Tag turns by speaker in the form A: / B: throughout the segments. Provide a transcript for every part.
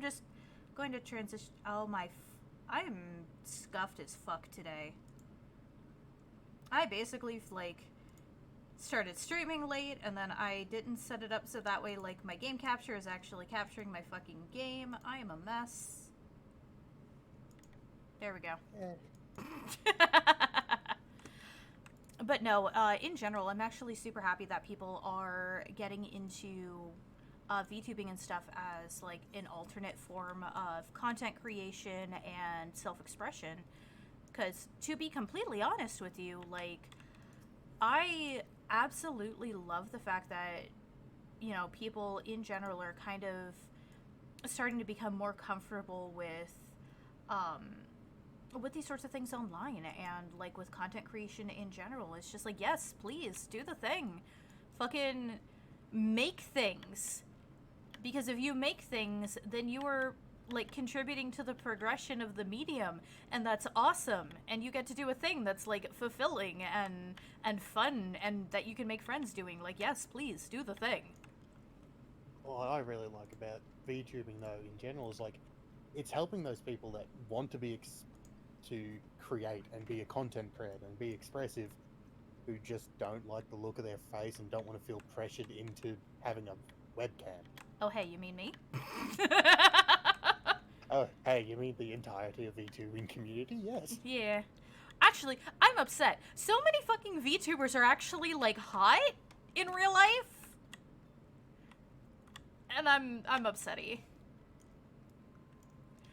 A: I'm just going to transition. Oh my. I'm scuffed as fuck today. I basically, like, started streaming late, and then I didn't set it up so that way, like, my game capture is actually capturing my fucking game. I am a mess. There we go. But no, in general, I'm actually super happy that people are getting into VTubing and stuff as, like, an alternate form of content creation and self-expression. Because, to be completely honest with you, like, I absolutely love the fact that, you know, people in general are kind of starting to become more comfortable with these sorts of things online and, like, with content creation in general. It's just like, yes, please, do the thing. Fucking make things. Because if you make things, then you are, like, contributing to the progression of the medium, and that's awesome. And you get to do a thing that's, like, fulfilling and fun, and that you can make friends doing. Like, yes, please, do the thing.
B: What I really like about VTubing, though, in general, is, like, it's helping those people that want to to create and be a content creator and be expressive, who just don't like the look of their face and don't want to feel pressured into having a webcam.
A: Oh, hey, you mean me?
B: Oh, hey, you mean the entirety of VTubing community? Yes.
A: Yeah. Actually, I'm upset. So many fucking VTubers are actually, like, hot in real life. And I'm upsetty.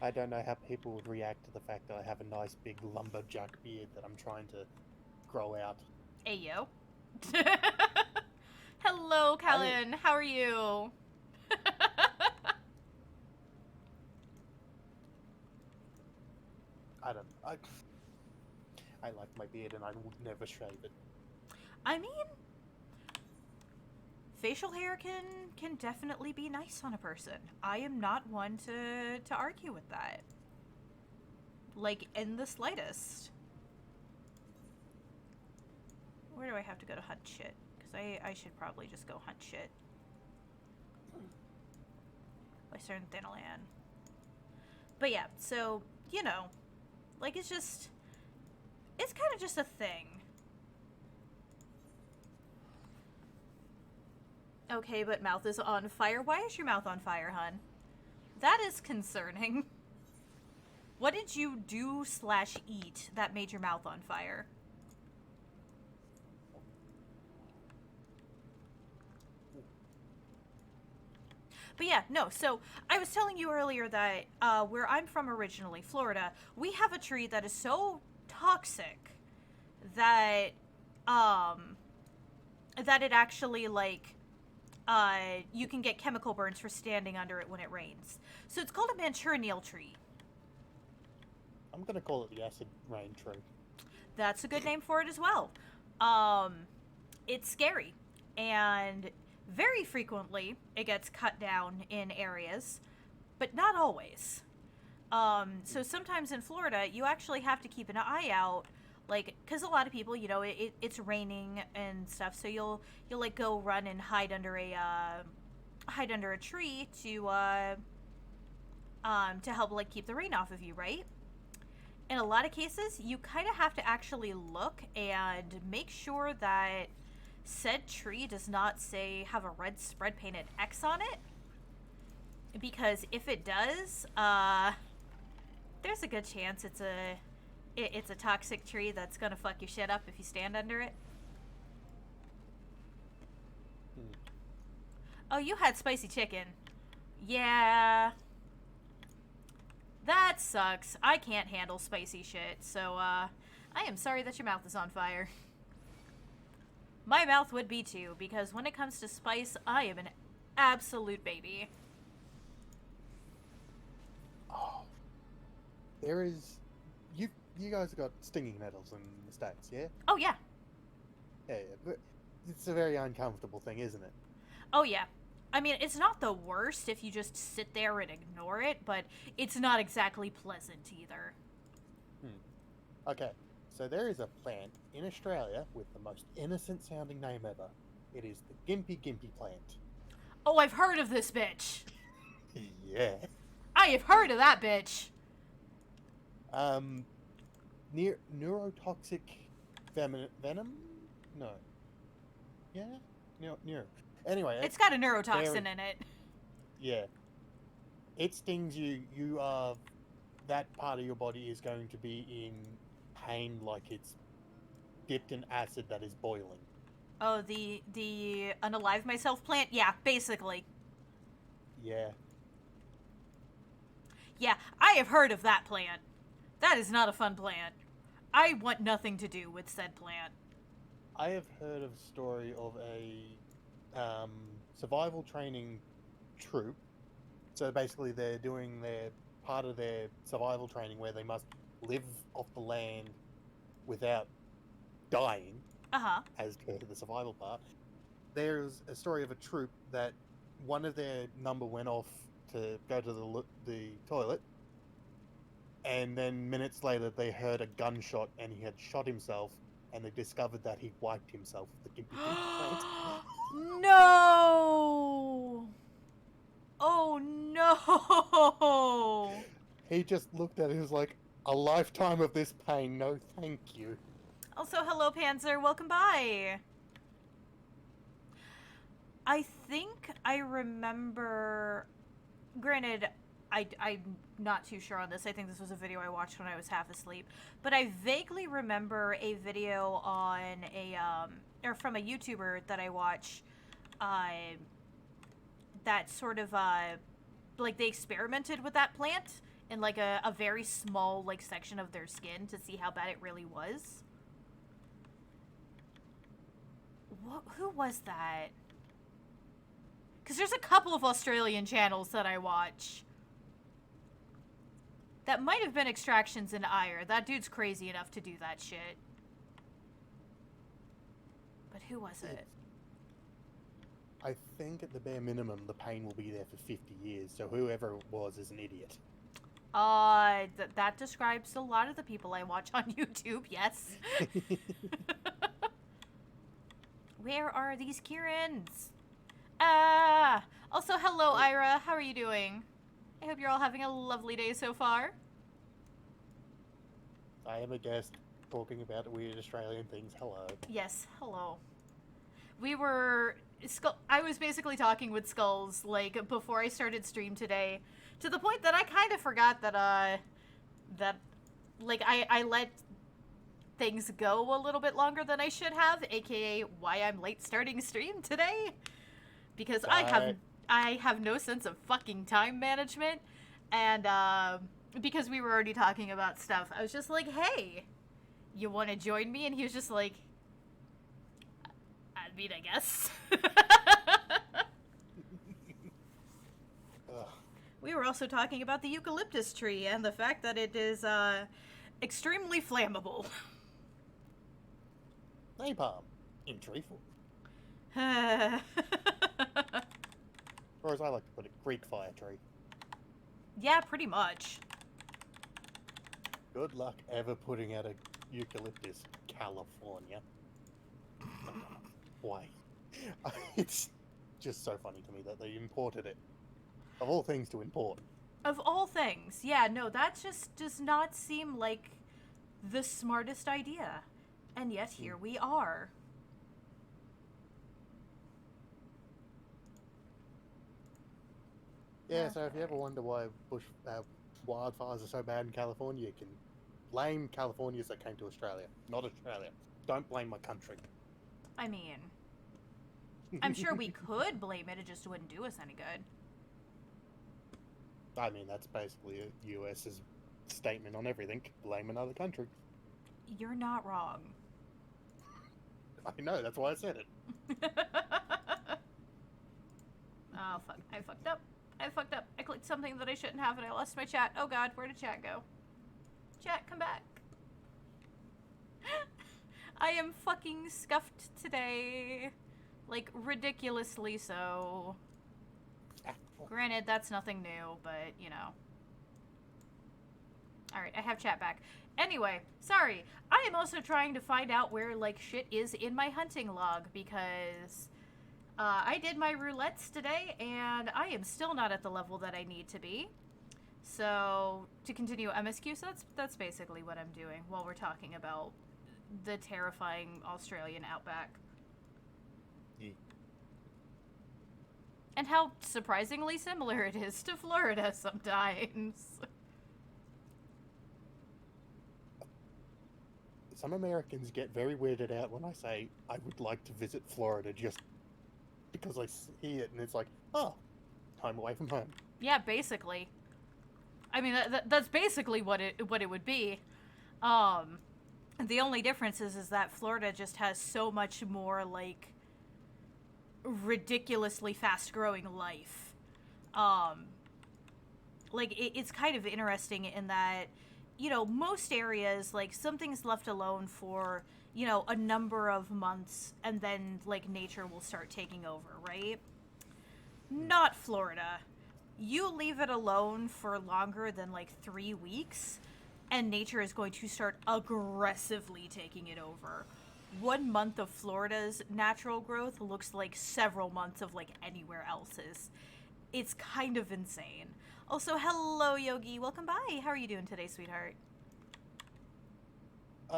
B: I don't know how people would react to the fact that I have a nice big lumberjack beard that I'm trying to grow out.
A: Hey, yo. Hello, Callan. How are you?
B: I like my beard and I would never shave it.
A: I mean, facial hair can definitely be nice on a person. I am not one to argue with that. Like, in the slightest. Where do I have to go to hunt shit? Because I should probably just go hunt shit. Western Thanalan. But yeah, so, you know, like, it's kind of just a thing. Okay, but mouth is on fire. Why is your mouth on fire, hun? That is concerning. What did you do / eat that made your mouth on fire? But yeah, no, so I was telling you earlier that where I'm from originally, Florida, we have a tree that is so toxic that that it actually, like, you can get chemical burns for standing under it when it rains. So it's called a Manchurial tree.
B: I'm gonna call it the acid rain tree.
A: That's a good name for it as well. It's scary, and very frequently it gets cut down in areas, but not always. So sometimes in Florida, you actually have to keep an eye out, like, because a lot of people, you know, it's raining and stuff, so you'll like go run and hide under a tree to help, like, keep the rain off of you, right? In a lot of cases, you kind of have to actually look and make sure that said tree does not have a red spread painted X on it, because if it does, there's a good chance it's a toxic tree that's gonna fuck your shit up if you stand under it. Oh, you had spicy chicken. Yeah. That sucks. I can't handle spicy shit, so, I am sorry that your mouth is on fire. My mouth would be too, because when it comes to spice, I am an absolute baby.
B: Oh. There is... You guys got stinging nettles in the States, yeah?
A: Oh, yeah.
B: Yeah, but it's a very uncomfortable thing, isn't it?
A: Oh, yeah. I mean, it's not the worst if you just sit there and ignore it, but it's not exactly pleasant either.
B: Okay, so there is a plant in Australia with the most innocent-sounding name ever. It is the Gimpy plant.
A: Oh, I've heard of this bitch.
B: Yeah.
A: I have heard of that bitch.
B: Neurotoxic venom? No. Yeah? Neuro. Anyway,
A: It's got a neurotoxin in it.
B: Yeah. It stings you. You are... That part of your body is going to be in pain like it's dipped in acid that is boiling.
A: Oh, the unalive myself plant? Yeah, basically.
B: Yeah.
A: Yeah, I have heard of that plant. That is not a fun plant. I want nothing to do with said plant.
B: I have heard of a story of a survival training troop. So basically they're doing their part of their survival training where they must live off the land without dying, as per the survival part. There's a story of a troop that one of their number went off to go to the toilet, and then minutes later they heard a gunshot and he had shot himself, and they discovered that he wiped himself with the Gimpy plant.
A: No! Oh no!
B: He just looked at it and was like, a lifetime of this pain, no thank you.
A: Also, hello Panzer, welcome by. I think I remember, granted, I'm not too sure on this. I think this was a video I watched when I was half asleep. But I vaguely remember a video on or from a YouTuber that I watch, that sort of, like, they experimented with that plant in, like, a very small, like, section of their skin to see how bad it really was. Who was that? Because there's a couple of Australian channels that I watch. That might have been Extractions in Ire. That dude's crazy enough to do that shit. But who was it?
B: I think at the bare minimum, the pain will be there for 50 years, so whoever it was is an idiot.
A: That describes a lot of the people I watch on YouTube, yes. Where are these Kirans? Also, hello, Ira. How are you doing? I hope you're all having a lovely day so far.
B: I am a guest talking about weird Australian things. Hello.
A: Yes, hello. I was basically talking with Skulls, like, before I started stream today, to the point that I kind of forgot that, I let things go a little bit longer than I should have, aka why I'm late starting stream today. Because I have no sense of fucking time management, and because we were already talking about stuff, I was just like, hey, you want to join me? And he was just like, I mean, I guess. We were also talking about the eucalyptus tree and the fact that it is extremely flammable.
B: Napalm in tree form. Or as I like to put it, Greek fire tree.
A: Yeah, pretty much.
B: Good luck ever putting out a eucalyptus, California. Why? It's just so funny to me that they imported it. Of all things to import.
A: Of all things. Yeah, no, that just does not seem like the smartest idea. And yet here we are.
B: Yeah, so if you ever wonder why wildfires are so bad in California, you can blame Californians that came to Australia, not Australia. Don't blame my country.
A: I mean, I'm sure we could blame it just wouldn't do us any good.
B: I mean, that's basically a US's statement on everything. Blame another country.
A: You're not wrong.
B: I know, that's why I said it.
A: Oh, fuck. I fucked up. I clicked something that I shouldn't have and I lost my chat. Oh god, where did chat go? Chat, come back. I am fucking scuffed today. Like, ridiculously so. Granted, that's nothing new, but, you know. Alright, I have chat back. Anyway, sorry. I am also trying to find out where, like, shit is in my hunting log, because I did my roulettes today, and I am still not at the level that I need to be. So to continue MSQ, so that's basically what I'm doing while we're talking about the terrifying Australian outback.
B: Yeah.
A: And how surprisingly similar it is to Florida sometimes.
B: Some Americans get very weirded out when I say I would like to visit Florida just because I see it and it's like, oh, time away from home.
A: Yeah, basically. I mean, that's basically what it would be. Um, the only difference is that Florida just has so much more like ridiculously fast growing life. Um, it's kind of interesting in that, most areas, like, something's left alone for, a number of months, and then, like, nature will start taking over, right? Not Florida. You leave it alone for longer than, like, 3 weeks, and nature is going to start aggressively taking it over. 1 month of Florida's natural growth looks like several months of, like, anywhere else's. It's kind of insane. Also, hello, Yogi. Welcome by. How are you doing today, sweetheart?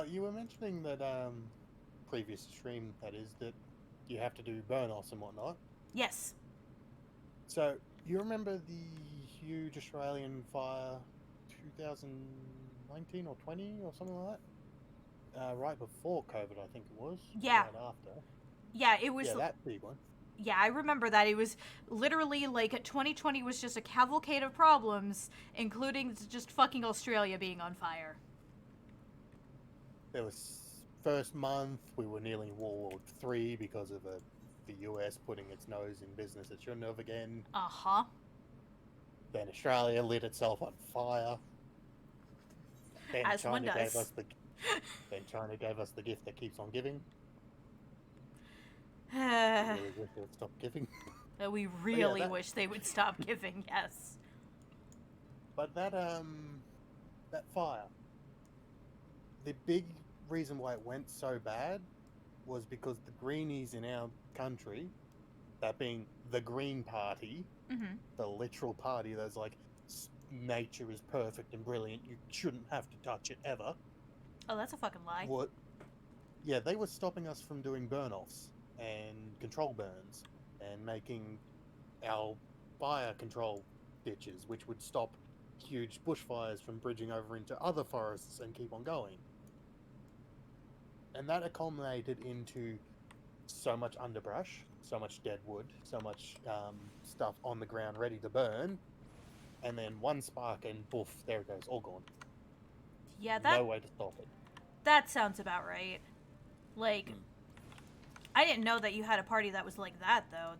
B: You were mentioning that previous stream, that is, that you have to do burn-offs and whatnot.
A: Yes.
B: So, you remember the huge Australian fire 2019 or 20 or something like that? Right before COVID, I think it was.
A: Yeah.
B: Right after.
A: Yeah, it was.
B: Yeah, that big one.
A: Yeah, I remember that. It was literally like 2020 was just a cavalcade of problems, including just fucking Australia being on fire.
B: There was first month, we were nearly in World War III because of the US putting its nose in business it shouldn't have again.
A: Uh-huh.
B: Then Australia lit itself on fire. Then
A: As one
B: China
A: does.
B: Then China gave us the gift that keeps on giving. We
A: we
B: really wish they would stop giving.
A: really wish they would stop giving, yes.
B: But that fire, the big reason why it went so bad was because the greenies in our country, that being the Green Party,
A: Mm-hmm.
B: the literal party that's like, nature is perfect and brilliant, you shouldn't have to touch it ever.
A: Oh, that's a fucking lie.
B: What? Yeah, they were stopping us from doing burn-offs and control burns and making our fire control ditches, which would stop huge bushfires from bridging over into other forests and keep on going. And that accumulated into so much underbrush, so much dead wood, so much stuff on the ground ready to burn, and then one spark and poof, there it goes, all gone.
A: Yeah,
B: No way to stop it.
A: that sounds about right. Like, I didn't know that you had a party that was like that, though.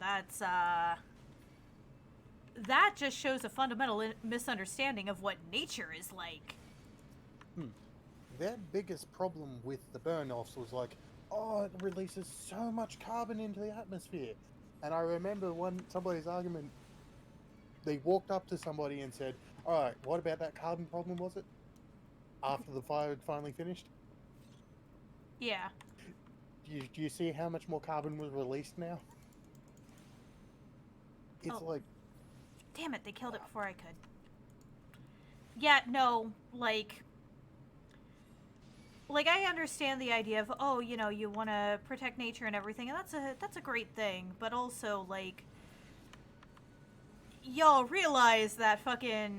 A: That just shows a fundamental misunderstanding of what nature is like.
B: Their biggest problem with the burn-offs was like, oh, it releases so much carbon into the atmosphere. And I remember somebody's argument, they walked up to somebody and said, alright, what about that carbon problem, was it? After the fire had finally finished?
A: Yeah.
B: Do you see how much more carbon was released now? It's like...
A: Damn it, they killed it before I could. Yeah, no, like, I understand the idea of, oh, you want to protect nature and everything, and that's a great thing, but also, like, y'all realize that fucking,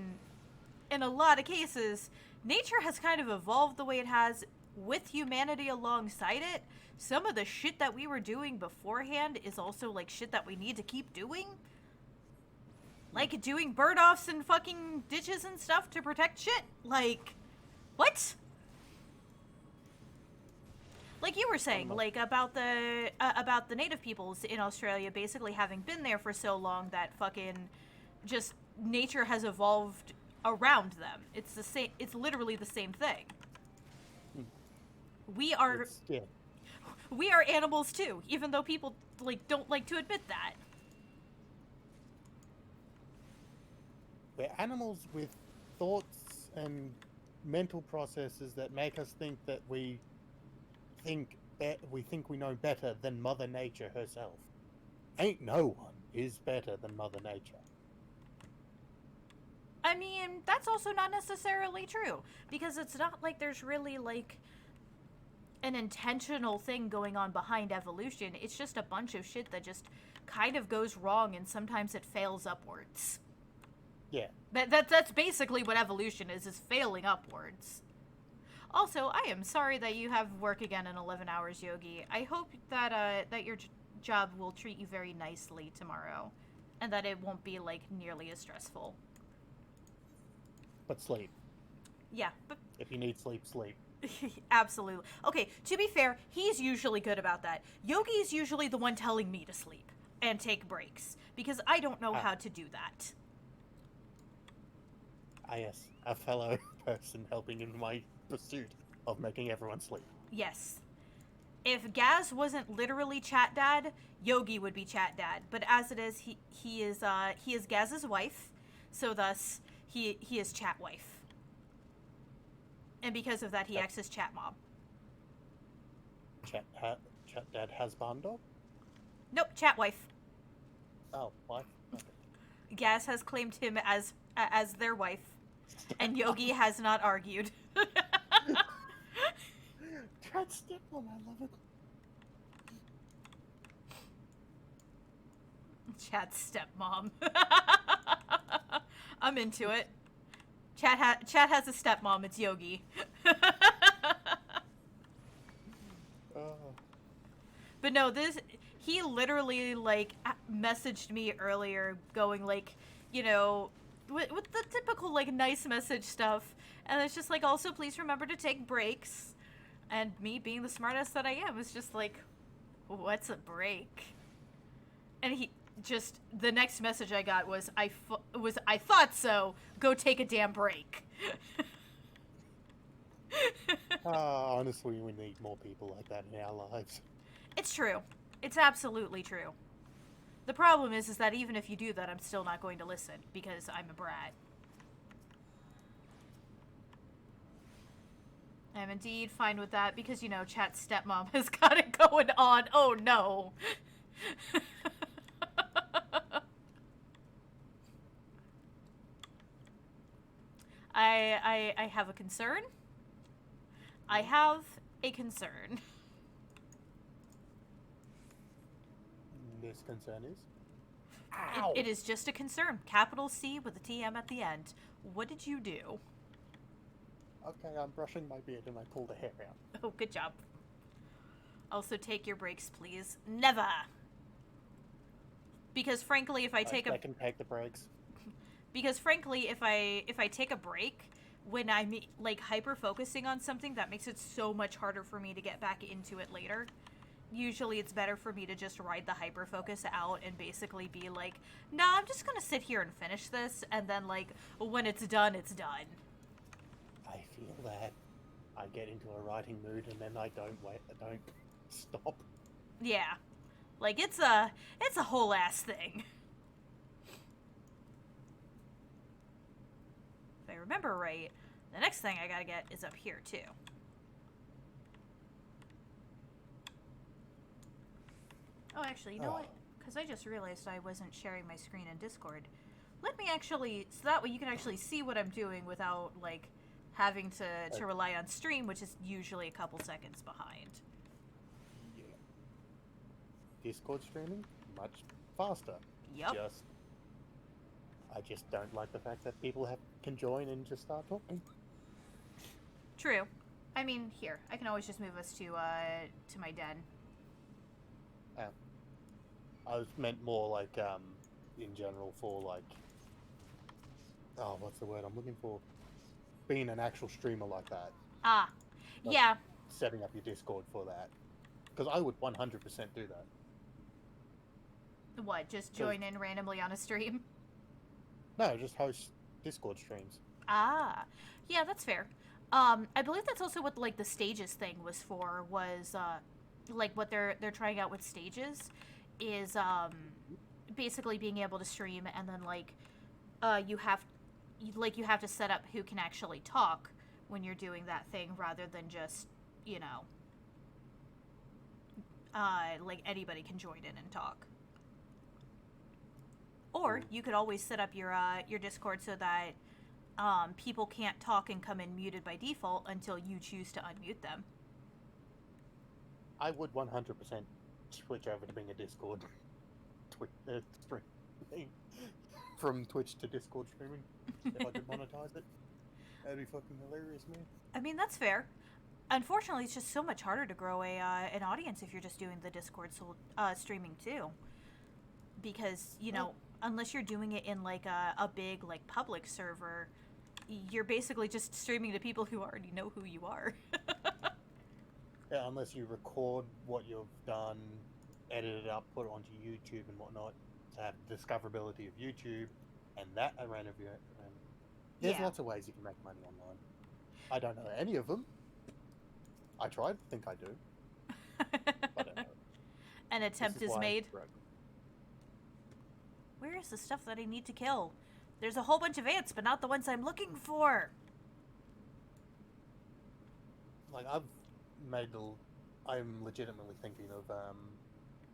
A: in a lot of cases, nature has kind of evolved the way it has with humanity alongside it. Some of the shit that we were doing beforehand is also, like, shit that we need to keep doing. Like, doing burn-offs and fucking ditches and stuff to protect shit. Like, what? Like you were saying, like, about the native peoples in Australia basically having been there for so long that fucking just nature has evolved around them. It's the same. It's literally the same thing. We are animals too, even though people like don't like to admit that.
B: We're animals with thoughts and mental processes that make us think that we think we know better than Mother Nature herself. Ain't no one is better than Mother Nature.
A: I mean, that's also not necessarily true, because it's not like there's really, like, an intentional thing going on behind evolution. It's just a bunch of shit that just kind of goes wrong, and sometimes it fails upwards.
B: Yeah.
A: That's basically what evolution is failing upwards. Also, I am sorry that you have work again in 11 hours, Yogi. I hope that that your job will treat you very nicely tomorrow, and that it won't be, like, nearly as stressful.
B: But sleep.
A: Yeah, but
B: If you need sleep, sleep.
A: absolutely. Okay, to be fair, he's usually good about that. Yogi's usually the one telling me to sleep and take breaks, because I don't know
B: Ah.
A: how to do that.
B: Ah, yes. A fellow person helping in my pursuit of making everyone sleep.
A: Yes. If Gaz wasn't literally Chat Dad, Yogi would be Chat Dad. But as it is, he is Gaz's wife, so thus he is Chat Wife. And because of that, he acts as Chat Mom.
B: Chat Dad has Bando?
A: Nope, Chat Wife.
B: Oh, wife? Okay.
A: Gaz has claimed him as their wife, and Yogi has not argued.
B: Chat stepmom, I love it.
A: Chat stepmom. I'm into it. Chat has a stepmom. It's Yogi. But no, he literally, like, messaged me earlier going, like, you know, with the typical, like, nice message stuff. And it's just like, also, please remember to take breaks. And me, being the smartass that I am, is just like, what's a break? And he just, the next message I got was, I thought so. Go take a damn break.
B: Honestly, we need more people like that in our lives.
A: It's true. It's absolutely true. The problem is that even if you do that, I'm still not going to listen, because I'm a brat. I'm indeed fine with that, because, you know, Chat's stepmom has got it going on. Oh, no. I have a concern. I have a concern.
B: This concern is?
A: It is just a concern. Capital C with a TM at the end. What did you do?
B: Okay, I'm brushing my beard and I pulled a hair out.
A: Oh, good job. Also, take your breaks, please. Never! Because frankly, if I take
B: I can take the breaks.
A: Because frankly, if I take a break, when I'm, like, hyper-focusing on something, that makes it so much harder for me to get back into it later. Usually it's better for me to just ride the hyper-focus out and basically be like, nah, I'm just gonna sit here and finish this, and then, like, when it's done, it's done.
B: I feel that. I get into a writing mood and then I don't stop.
A: Yeah. Like, it's a whole ass thing. If I remember right, the next thing I gotta get is up here, too. Oh, actually, you know what? Because I just realized I wasn't sharing my screen in Discord. Let me actually, so that way you can actually see what I'm doing without, like, having to rely on stream, which is usually a couple seconds behind.
B: Yeah. Discord streaming? Much faster.
A: Yep.
B: I just don't like the fact that people can join and just start talking.
A: True. I mean, here, I can always just move us to my den.
B: I was meant more like, in general for like, oh, what's the word I'm looking for? Being an actual streamer like that.
A: Ah,
B: Like,
A: yeah.
B: Setting up your Discord for that. Because I would 100% do that.
A: What, just join in randomly on a stream?
B: No, just host Discord streams.
A: Ah, yeah, that's fair. I believe that's also what, like, the stages thing was for, was, like, what they're trying out with stages is, basically being able to stream, and then, like, you have to set up who can actually talk when you're doing that thing, rather than just, you know, like, anybody can join in and talk. Or you could always set up your Discord so that people can't talk and come in muted by default until you choose to unmute them.
B: I would 100% switch over to being a Discord stream from Twitch to Discord streaming if I could monetize it. That'd be fucking hilarious, man.
A: I mean, that's fair. Unfortunately, it's just so much harder to grow an audience if you're just doing the Discord streaming too. Because, you know, unless you're doing it in like a big like public server, you're basically just streaming to people who already know who you are.
B: Yeah, unless you record what you've done, edit it up, put it onto YouTube and whatnot, to have discoverability of YouTube, and that around of your. There's lots of ways you can make money online. I don't know any of them. I tried to think I do. I don't know.
A: An attempt is made. Where is the stuff that I need to kill? There's a whole bunch of ants, but not the ones I'm looking for.
B: Like, I'm legitimately thinking of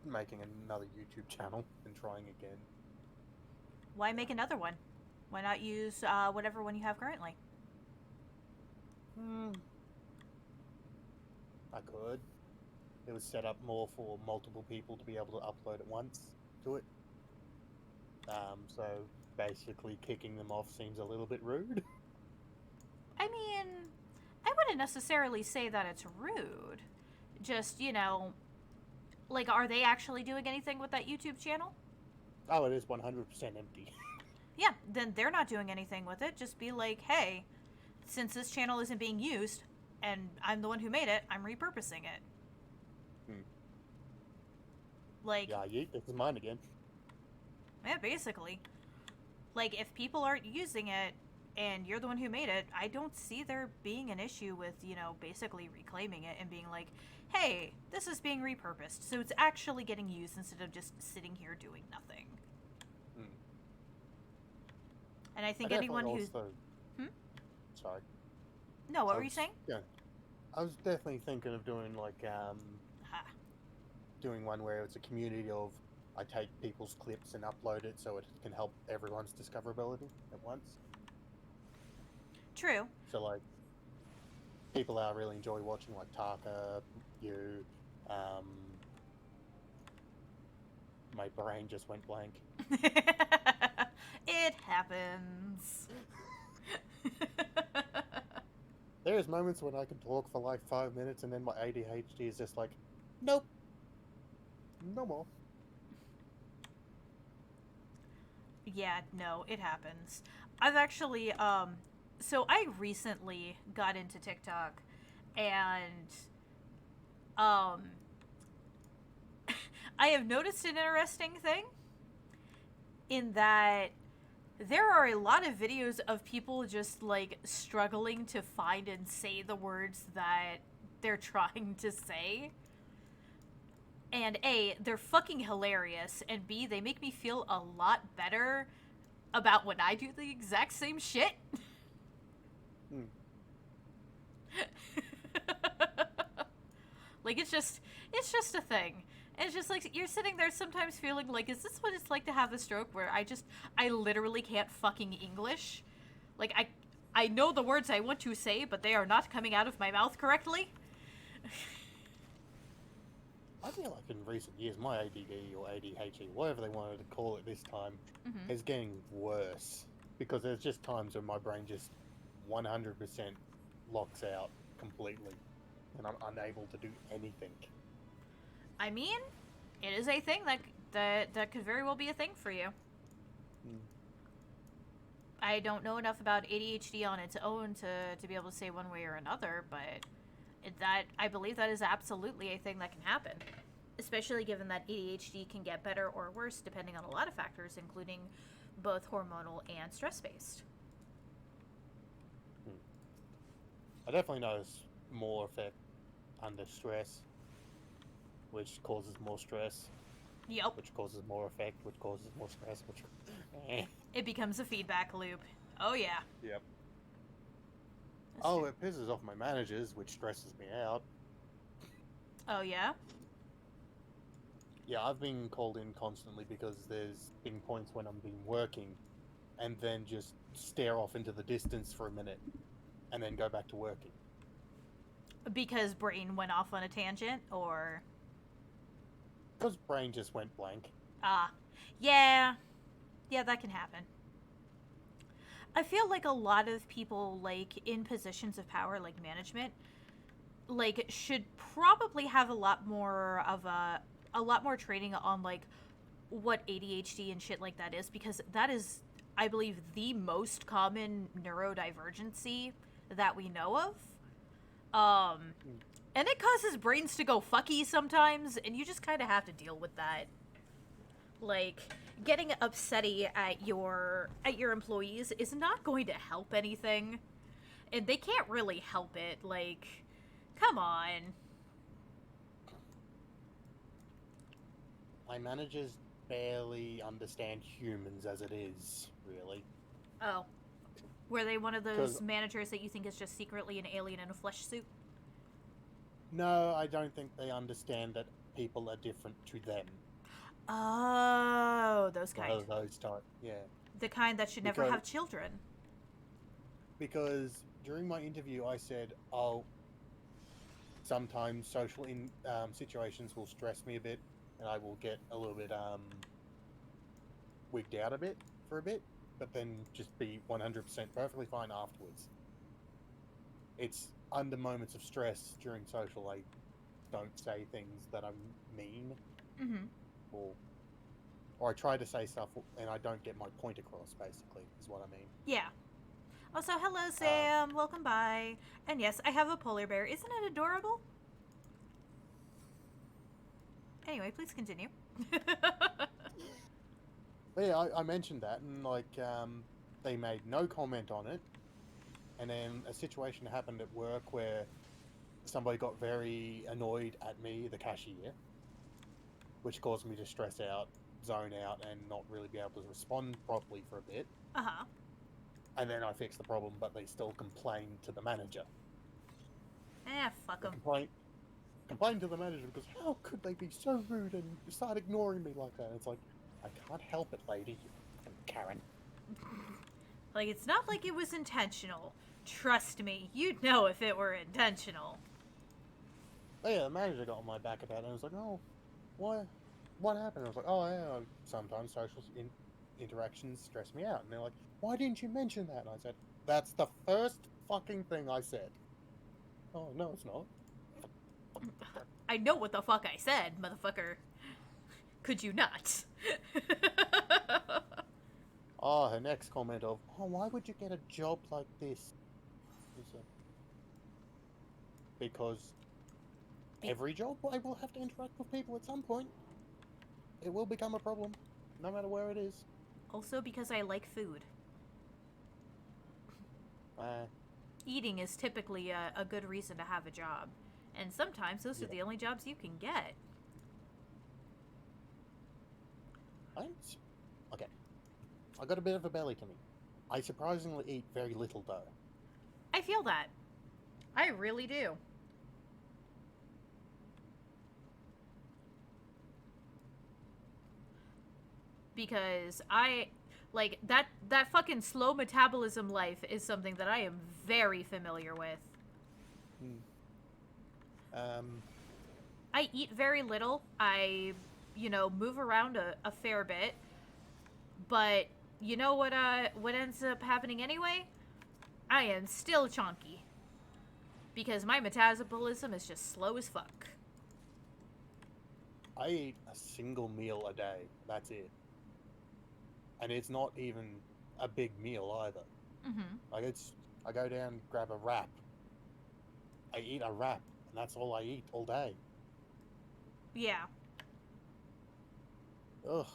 B: making another YouTube channel and trying again.
A: Why make another one? Why not use whatever one you have currently?
B: I could. It was set up more for multiple people to be able to upload at once to it. So basically kicking them off seems a little bit rude.
A: I mean, I wouldn't necessarily say that it's rude. Just, you know, like, are they actually doing anything with that YouTube channel?
B: Oh, it is 100% empty.
A: Yeah, then they're not doing anything with it. Just be like, hey, since this channel isn't being used, and I'm the one who made it, I'm repurposing it. Like,
B: yeah, this is mine again.
A: Yeah, basically. Like, if people aren't using it, and you're the one who made it, I don't see there being an issue with, you know, basically reclaiming it and being like, hey, this is being repurposed, so it's actually getting used instead of just sitting here doing nothing. And I think anyone who's...
B: Sorry.
A: No, what were you saying?
B: Yeah. I was definitely thinking of doing, like, doing one where it's a community of, I take people's clips and upload it so it can help everyone's discoverability at once.
A: True.
B: So, like, people I really enjoy watching, like Taka, you, my brain just went blank.
A: It happens.
B: There's moments when I can talk for like 5 minutes and then my ADHD is just like, nope, no more.
A: Yeah, no, it happens. I've actually, so I recently got into TikTok, and, I have noticed an interesting thing, in that there are a lot of videos of people just, like, struggling to find and say the words that they're trying to say. And A, they're fucking hilarious, and B, they make me feel a lot better about when I do the exact same shit. Like, it's just a thing. And it's just like, you're sitting there sometimes feeling like, is this what it's like to have a stroke where I literally can't fucking English? Like, I know the words I want to say, but they are not coming out of my mouth correctly.
B: I feel like in recent years, my ADD or ADHD, whatever they wanted to call it this time, is getting worse. Because there's just times when my brain just 100% locks out completely. And I'm unable to do anything.
A: I mean, it is a thing that could very well be a thing for you. I don't know enough about ADHD on its own to be able to say one way or another, but I believe that is absolutely a thing that can happen. Especially given that ADHD can get better or worse depending on a lot of factors, including both hormonal and stress-based.
B: I definitely notice more effect under stress, which causes more stress.
A: Yep.
B: Which causes more effect, which causes more stress, which...
A: It becomes a feedback loop. Oh, yeah.
B: Yep. It pisses off my managers, which stresses me out.
A: Oh, yeah?
B: Yeah, I've been called in constantly because there's been points when I've been working and then just stare off into the distance for a minute and then go back to working.
A: Because brain went off on a tangent, or
B: Because brain just went blank.
A: yeah, that can happen. I feel like a lot of people, like, in positions of power, like management, like, should probably have a lot more training on, like, what ADHD and shit like that is, because that is, I believe, the most common neurodivergency that we know of. And it causes brains to go fucky sometimes, and you just kind of have to deal with that. Like, getting upsetty at your employees is not going to help anything, and they can't really help it. Like, come on.
B: My managers barely understand humans as it is, really.
A: Oh. Were they one of those
B: 'Cause-
A: managers that you think is just secretly an alien in a flesh suit?
B: No, I don't think they understand that people are different to them.
A: Oh, those kind.
B: Those type, yeah.
A: The kind that should never
B: Because-
A: have children.
B: Because during my interview, I said, "Oh, sometimes social situations will stress me a bit, and I will get a little bit wigged out a bit for a bit, but then just be 100% perfectly fine afterwards." It's under moments of stress during social, I don't say things that I mean,
A: Mm-hmm.
B: or I try to say stuff and I don't get my point across. Basically, is what I mean.
A: Yeah. Also, hello, Sam. Welcome by. And yes, I have a polar bear. Isn't it adorable? Anyway, please continue.
B: But yeah, I mentioned that, and like they made no comment on it. And then a situation happened at work where somebody got very annoyed at me, the cashier, which caused me to stress out, zone out, and not really be able to respond properly for a bit.
A: Uh-huh.
B: And then I fixed the problem, but they still complained to the manager.
A: Fuck them.
B: Complained to the manager because how could they be so rude and start ignoring me like that? And it's like, I can't help it, lady. You fucking Karen.
A: Like, it's not like it was intentional. Trust me, you'd know if it were intentional.
B: But yeah, the manager got on my back about it, and I was like, oh, what happened? I was like, oh yeah, sometimes social interactions stress me out. And they're like, why didn't you mention that? And I said, that's the first fucking thing I said. Oh, no, it's not.
A: I know what the fuck I said, motherfucker. Could you not?
B: Oh, her next comment of, oh, why would you get a job like this? Because every job I will have to interact with people at some point. It will become a problem, no matter where it is.
A: Also because I like food. Eating is typically a good reason to have a job. And sometimes those are the only jobs you can get.
B: Okay. I got a bit of a belly tummy. I surprisingly eat very little, though.
A: I feel that. I really do. Because like, that fucking slow metabolism life is something that I am very familiar with. I eat very little. I, move around a fair bit. But you know what ends up happening anyway? I am still chonky. Because my metabolism is just slow as fuck.
B: I eat a single meal a day. That's it. And it's not even a big meal either.
A: Mm-hmm.
B: Like, I go down, grab a wrap. I eat a wrap, and that's all I eat all day.
A: Yeah.
B: Ugh.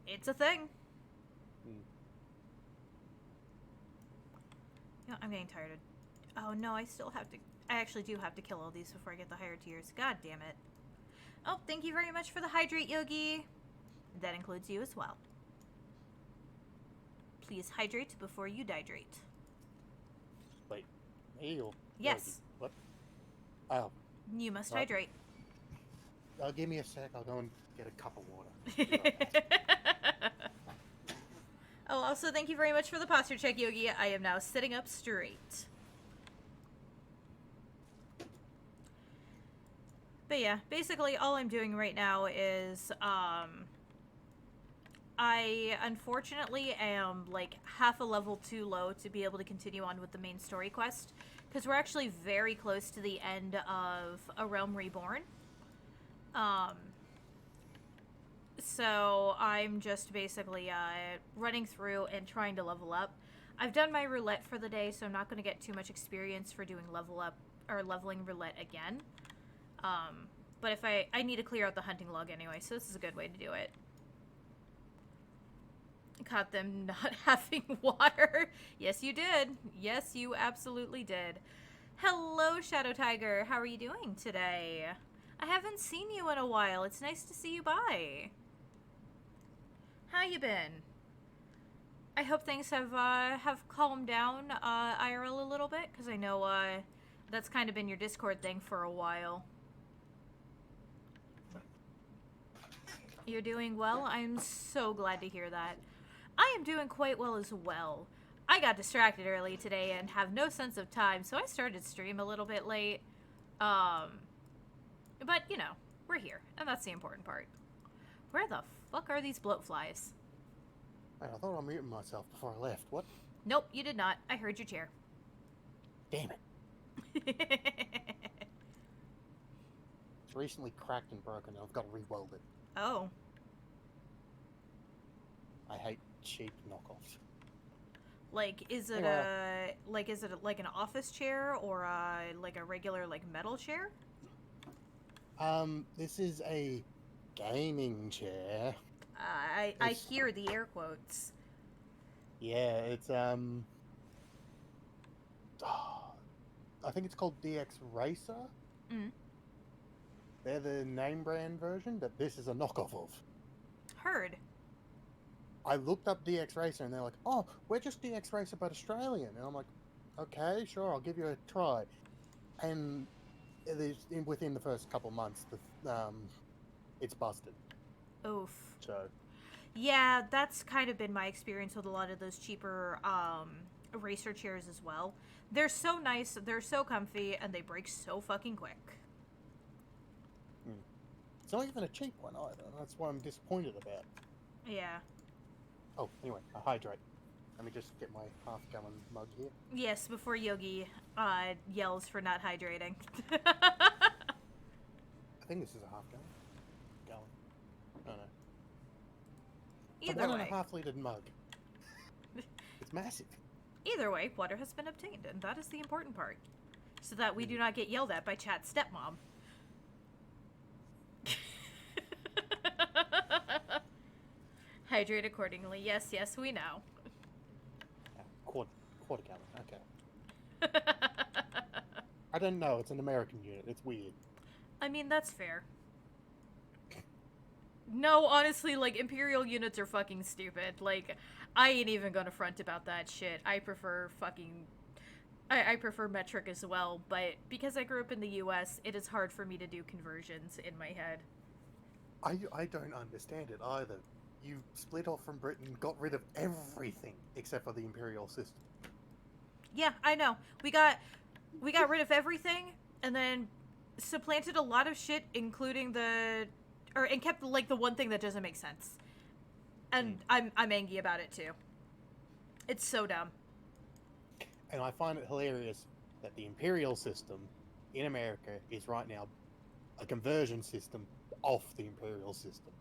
A: It's a thing. I'm getting tired of... Oh, no, I actually do have to kill all these before I get the higher tiers. God damn it. Oh, thank you very much for the hydrate, Yogi. That includes you as well. Please hydrate before you dihydrate.
B: Wait. Ew.
A: Yes.
B: What? Oh.
A: You must
B: Right.
A: hydrate.
B: Give me a sec. I'll go and get a cup of water.
A: Oh, also, thank you very much for the posture check, Yogi. I am now sitting up straight. But yeah, basically all I'm doing right now is, I unfortunately am like half a level too low to be able to continue on with the main story quest, because we're actually very close to the end of A Realm Reborn. Um, so I'm just basically running through and trying to level up. I've done my roulette for the day, so I'm not going to get too much experience for doing level up or leveling roulette again. But if I need to clear out the hunting log anyway, so this is a good way to do it. Caught them not having water. Yes, you did. Yes, you absolutely did. Hello, Shadow Tiger. How are you doing today? I haven't seen you in a while. It's nice to see you by. How you been? I hope things have calmed down IRL a little bit, because I know that's kind of been your Discord thing for a while. You're doing well? I'm so glad to hear that. I am doing quite well as well. I got distracted early today and have no sense of time, so I started stream a little bit late. But, you know, we're here, and that's the important part. Where the fuck are these bloatflies?
B: Man, I thought I muted myself before I left. What?
A: Nope, you did not. I heard your chair.
B: Damn it. It's recently cracked and broken, and I've got to re-weld it.
A: Oh.
B: I hate cheap knockoffs.
A: Like, is it like an office chair or like a regular like metal chair?
B: This is a gaming chair.
A: I hear the air quotes.
B: Yeah, it's I think it's called DX Racer.
A: Mm.
B: They're the name brand version, but this is a knockoff of.
A: Heard.
B: I looked up DX Racer and they're like, "Oh, we're just DX Racer but Australian." And I'm like, "Okay, sure, I'll give you a try." And it is within the first couple months, it's busted.
A: Oof.
B: So
A: Yeah, that's kind of been my experience with a lot of those cheaper racer chairs as well. They're so nice, they're so comfy, and they break so fucking quick.
B: it's not even a cheap one either. That's what I'm disappointed about.
A: Yeah.
B: Oh, anyway, I hydrate. Let me just get my half-gallon mug here.
A: Yes, before Yogi yells for not hydrating.
B: I think this is a half-gallon. Gallon. No, no. It's
A: Either
B: a
A: way.
B: 1.5 litre mug. It's massive.
A: Either way, water has been obtained, and that is the important part. So that we do not get yelled at by Chat's stepmom. Hydrate accordingly. Yes, yes, we know.
B: Quarter gallon. Okay. I don't know. It's an American unit. It's weird.
A: I mean, that's fair. No, honestly, like, Imperial units are fucking stupid. Like, I ain't even gonna front about that shit. I prefer fucking... I prefer metric as well, but because I grew up in the US, it is hard for me to do conversions in my head.
B: I don't understand it either. You split off from Britain, got rid of everything except for the Imperial system.
A: Yeah, I know. We got rid of everything, and then supplanted a lot of shit, including and kept like the one thing that doesn't make sense. And I'm angry about it too. It's so dumb.
B: And I find it hilarious that the Imperial system in America is right now a conversion system off the Imperial system.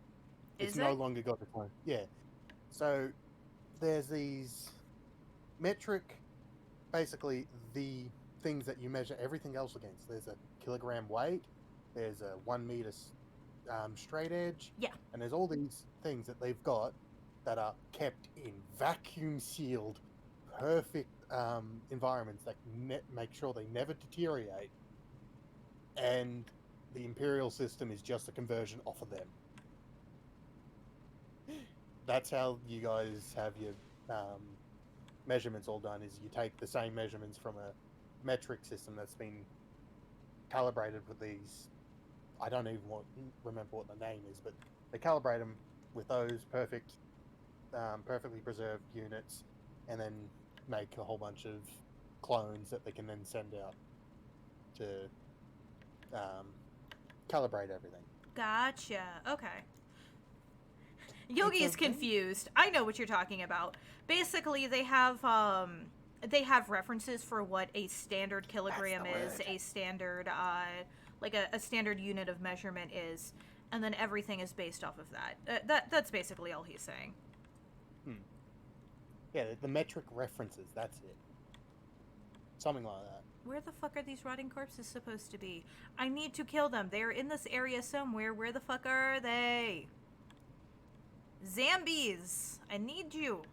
B: It's no longer got the time. Yeah. So there's these metric, basically the things that you measure everything else against. There's a kilogram weight, there's a 1 meter straight edge,
A: Yeah.
B: and there's all these things that they've got that are kept in vacuum sealed, perfect environments that make sure they never deteriorate. And the Imperial system is just a conversion off of them. That's how you guys have your measurements all done, is you take the same measurements from a metric system that's been calibrated with these, I don't even remember what the name is, but they calibrate them with those perfect perfectly preserved units, and then make a whole bunch of clones that they can then send out to calibrate everything.
A: Gotcha. Okay.
B: It's
A: Yogi
B: a
A: is confused. I know what you're talking about. Basically, they have references for what a standard kilogram
B: That's
A: is,
B: the word.
A: a standard like a standard unit of measurement is, and then everything is based off of that. That's basically all he's saying.
B: Yeah, the metric references. That's it. Something like that.
A: Where the fuck are these rotting corpses supposed to be? I need to kill them. They're in this area somewhere. Where the fuck are they? Zambies! I need you.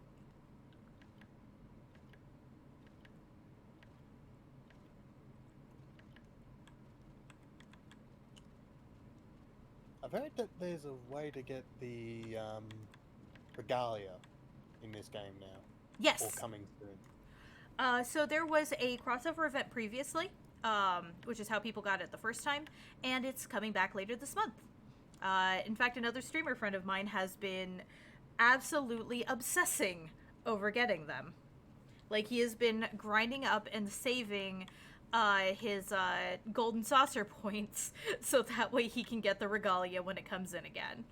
B: I've heard that there's a way to get the regalia in this game now.
A: Yes.
B: Or coming soon.
A: So there was a crossover event previously, which is how people got it the first time, and it's coming back later this month. In fact, another streamer friend of mine has been absolutely obsessing over getting them. Like, he has been grinding up and saving his golden saucer points so that way he can get the regalia when it comes in again.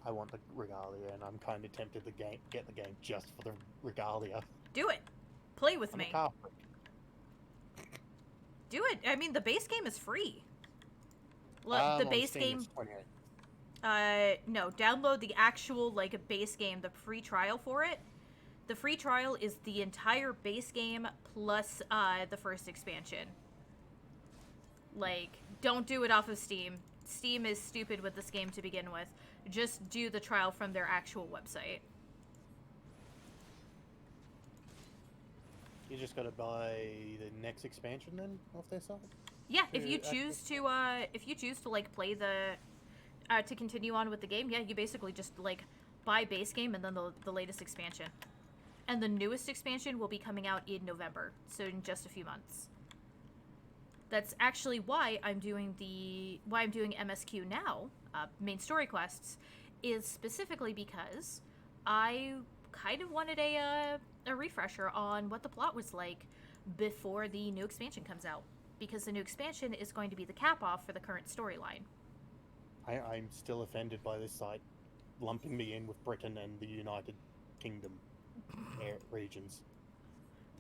B: I want the regalia, and I'm kind of tempted to get the game just for the regalia.
A: Do it. Play with
B: I'm
A: me.
B: a Catholic.
A: Do it. I mean, the base game is free. The
B: On
A: base
B: Steam,
A: game.
B: it's $28.
A: No. Download the actual base game, the free trial for it. The free trial is the entire base game plus the first expansion. Like, don't do it off of Steam. Steam is stupid with this game to begin with. Just do the trial from their actual website.
B: You just gotta buy the next expansion then off their site.
A: Yeah, if you choose to like play the to continue on with the game, yeah, you basically just like buy base game and then the latest expansion. And the newest expansion will be coming out in November, so in just a few months. That's actually why I'm doing MSQ now, main story quests, is specifically because I kind of wanted a refresher on what the plot was like before the new expansion comes out, because the new expansion is going to be the cap-off for the current storyline.
B: I'm still offended by this site lumping me in with Britain and the United Kingdom regions.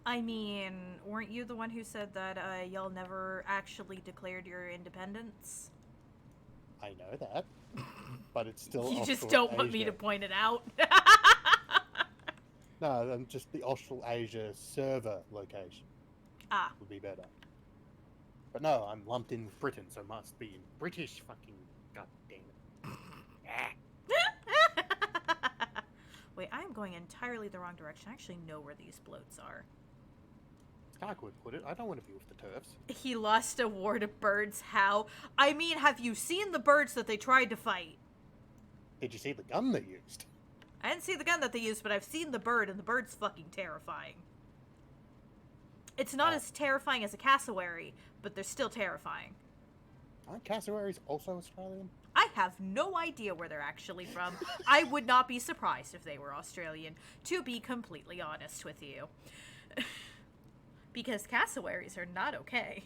A: I mean, weren't you the one who said that y'all never actually declared your independence?
B: I know that, but it's still
A: You just
B: Austral
A: don't want me
B: Asia.
A: to point it out.
B: No, I'm just the Australasia server location
A: Ah.
B: would be better. But no, I'm lumped in with Britain, so it must be in British fucking goddamn it.
A: Wait, I am going entirely the wrong direction. I actually know where these bloats are.
B: Skyk would put it. I don't want to be with the turfs.
A: He lost a war to birds. How? I mean, have you seen the birds that they tried to fight?
B: Did you see the gun they used?
A: I didn't see the gun that they used, but I've seen the bird, and the bird's fucking terrifying. It's not as terrifying as a cassowary, but they're still terrifying.
B: Aren't cassowaries also Australian?
A: I have no idea where they're actually from. I would not be surprised if they were Australian, to be completely honest with you. Because cassowaries are not okay.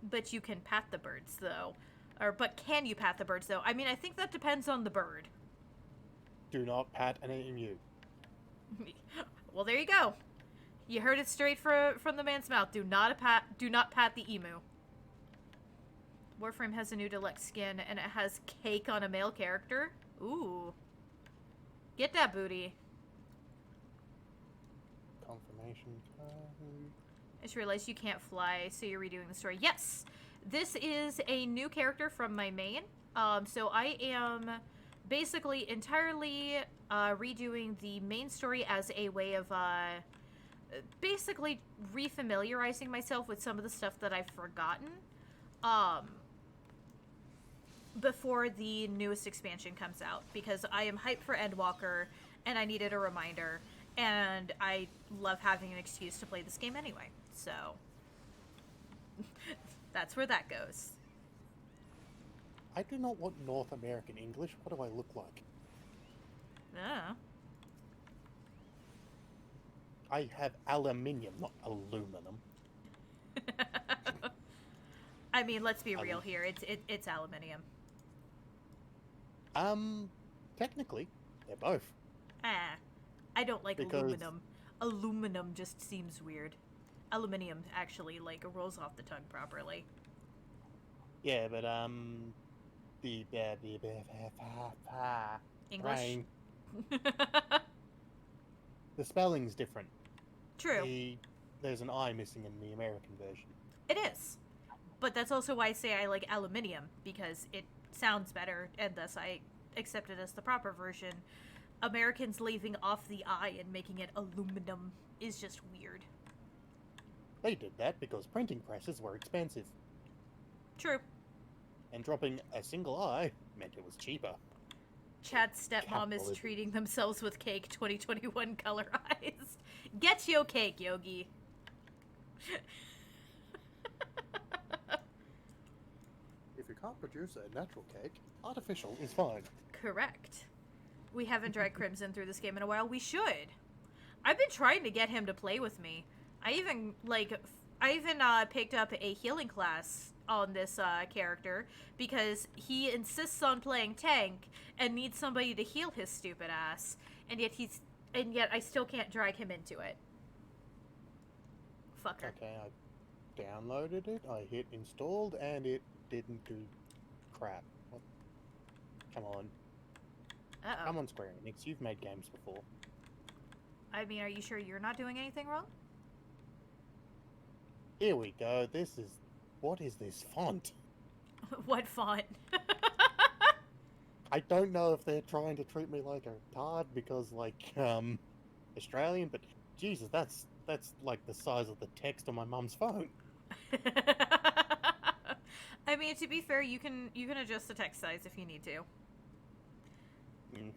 A: But you can pat the birds, though. But can you pat the birds, though? I mean, I think that depends on the bird.
B: Do not pat an emu.
A: Well, there you go. You heard it straight from the man's mouth. Do not pat the emu. Warframe has a new deluxe skin, and it has cake on a male character. Ooh. Get that booty.
B: Confirmation time.
A: I just realized you can't fly, so you're redoing the story. Yes! This is a new character from my main. So I am basically entirely redoing the main story as a way of basically refamiliarizing myself with some of the stuff that I've forgotten before the newest expansion comes out, because I am hyped for Endwalker and I needed a reminder, and I love having an excuse to play this game anyway, so that's where that goes.
B: I do not want North American English. What do I look like?
A: Oh.
B: I have aluminium, not aluminum.
A: I mean, let's be real
B: Alum-
A: here. It's aluminium.
B: Technically, they're both.
A: Ah, I don't like
B: Because
A: aluminum. Aluminum just seems weird. Aluminium actually like rolls off the tongue properly.
B: yeah, but the
A: English.
B: brain, the spelling's different.
A: True.
B: There's an I missing in the American version.
A: It is. But that's also why I say I like aluminium, because it sounds better, and thus I accept it as the proper version. Americans leaving off the I and making it aluminum is just weird.
B: They did that because printing presses were expensive,
A: True.
B: and dropping a single I meant it was cheaper.
A: Chad's stepmom is
B: Capitalism.
A: treating themselves with cake 2021 color eyes. Get your cake, Yogi.
B: If you can't produce a natural cake, artificial is fine.
A: Correct. We haven't dragged Crimson through this game in a while. We should. I've been trying to get him to play with me. I even picked up a healing class on this character because he insists on playing tank and needs somebody to heal his stupid ass, and yet I still can't drag him into it. Fucker.
B: Okay, I downloaded it, I hit installed, and it didn't do crap. What? Come on.
A: Uh-oh.
B: Come on, Square Enix, you've made games before.
A: I mean, are you sure you're not doing anything wrong?
B: Here we go, what is this font?
A: What font?
B: I don't know if they're trying to treat me like a tard because, like, Australian, but Jesus, that's like the size of the text on my mum's phone.
A: I mean, to be fair, you can adjust the text size if you need to.
B: Mm.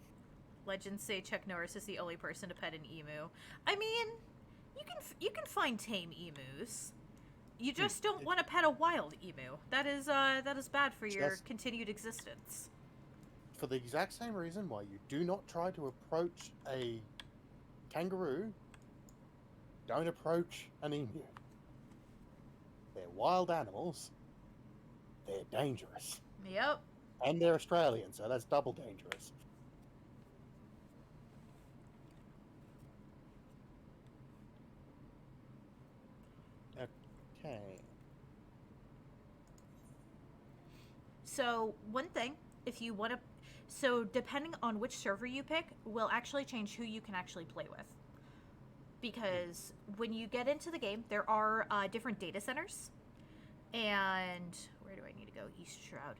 A: Legends say Chuck Norris is the only person to pet an emu. I mean, you can find tame emus. You just don't want to pet a wild emu. That is bad for your continued existence.
B: For the exact same reason why you do not try to approach a kangaroo, don't approach an emu. They're wild animals. They're dangerous.
A: Yep.
B: And they're Australian, so that's double dangerous. Okay.
A: So, one thing, if you want to... So, depending on which server you pick, will actually change who you can actually play with. Because when you get into the game, there are different data centers. And... Where do I need to go? East Shroud.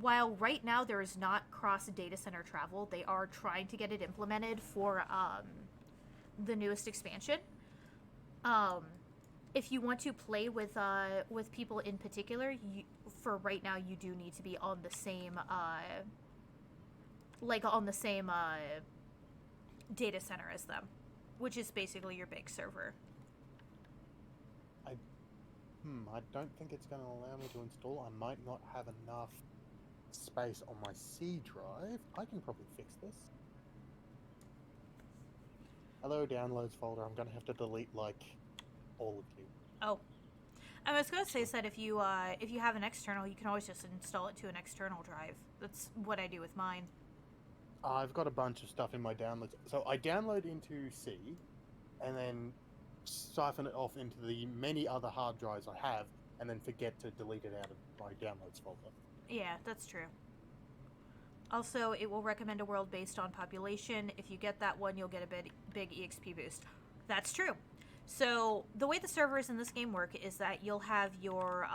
A: While right now there is not cross-data center travel, they are trying to get it implemented for the newest expansion. If you want to play with people in particular, for right now you do need to be on the same data center as them, which is basically your big server.
B: I don't think it's going to allow me to install. I might not have enough space on my C drive. I can probably fix this. Hello, downloads folder. I'm going to have to delete, like, all of you.
A: Oh. I was going to say that if you have an external, you can always just install it to an external drive. That's what I do with mine.
B: I've got a bunch of stuff in my downloads. So I download into C, and then siphon it off into the many other hard drives I have, and then forget to delete it out of my downloads folder.
A: Yeah, that's true. Also, it will recommend a world based on population. If you get that one, you'll get a big EXP boost. That's true. So the way the servers in this game work is that you'll have your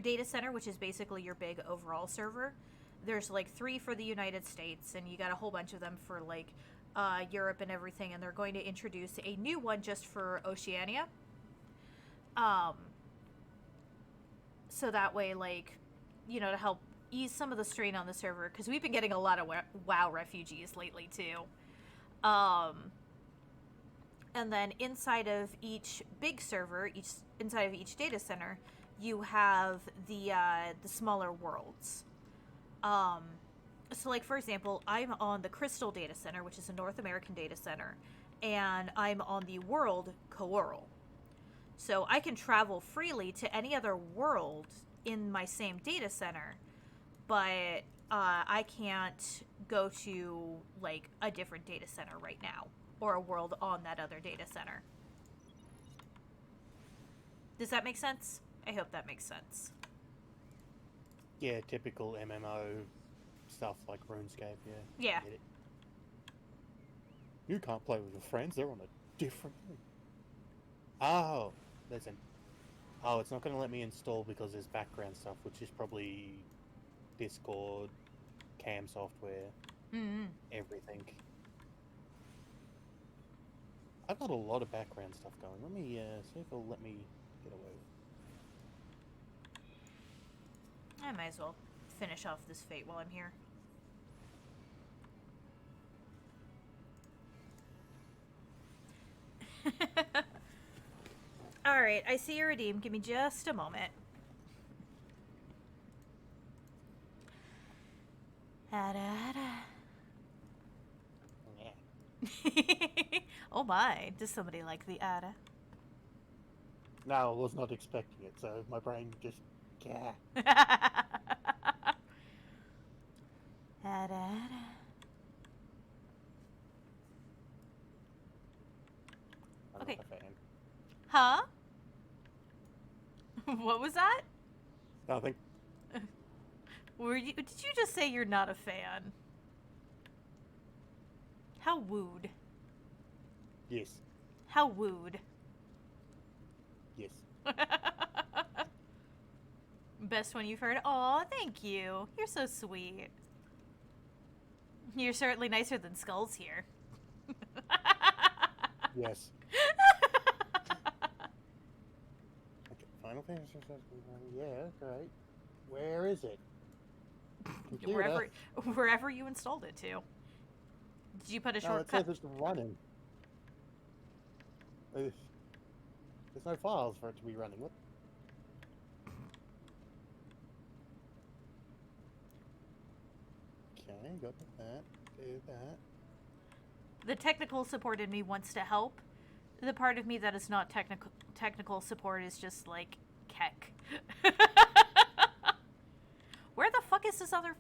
A: data center, which is basically your big overall server. There's like 3 for the United States, and you got a whole bunch of them for like Europe and everything, and they're going to introduce a new one just for Oceania. So that way, like, you know, to help ease some of the strain on the server, because we've been getting a lot of WoW refugees lately too. And then inside of each big server, inside of each data center, you have the smaller worlds. Um, so, like, for example, I'm on the Crystal Data Center, which is a North American data center, and I'm on the world Coral. So I can travel freely to any other world in my same data center, but I can't go to, like, a different data center right now, or a world on that other data center. Does that make sense? I hope that makes sense.
B: Yeah, typical MMO stuff like RuneScape. Yeah,
A: Yeah.
B: I get it. You can't play with your friends; they're on a different. Oh, listen. Oh, it's not going to let me install because there's background stuff, which is probably Discord, cam software,
A: Mm-hmm.
B: everything. I've got a lot of background stuff going. Let me see if it'll let me get away with
A: I might as well finish off this fate while I'm here. Alright, I see you redeemed. Give me just a moment.
B: Yeah.
A: Oh my, does somebody like the Ada?
B: No, I was not expecting it, so my brain just... Yeah.
A: Ada.
B: I'm
A: Okay.
B: not a fan.
A: Huh? What was that?
B: Nothing.
A: Did you just say you're not a fan? How wooed.
B: Yes.
A: How wooed.
B: Yes.
A: Best one you've heard. Aw, thank you. You're so sweet. You're certainly nicer than Skulls here.
B: Yes. Okay, Final Fantasy. Yeah, great. Where is it? Computer.
A: Wherever you installed it to. Did you put a
B: No, it
A: shortcut?
B: says it's running. There's no files for it to be running. What? Okay, got that. Do that.
A: The technical support in me wants to help. The part of me that is not technical support is just like keck. Where the fuck is this other?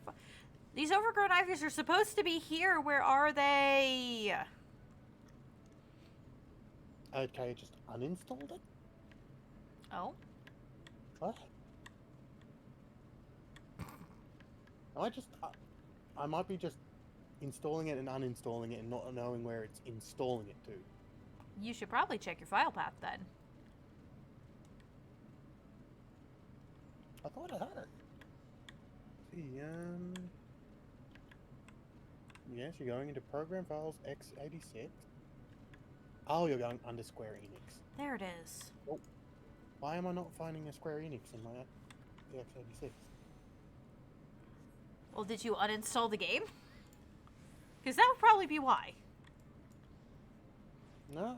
A: These overgrown ivies are supposed to be here. Where are they?
B: Okay, just uninstalled it?
A: Oh.
B: What? I might be just installing it and uninstalling it and not knowing where it's installing it to.
A: You should probably check your file path then.
B: I thought I had it. See, yes, you're going into Program Files x86. Oh, you're going under Square Enix.
A: There it is.
B: Oh, why am I not finding a Square Enix in my x86?
A: Well, did you uninstall the game? Because that would probably be why.
B: No,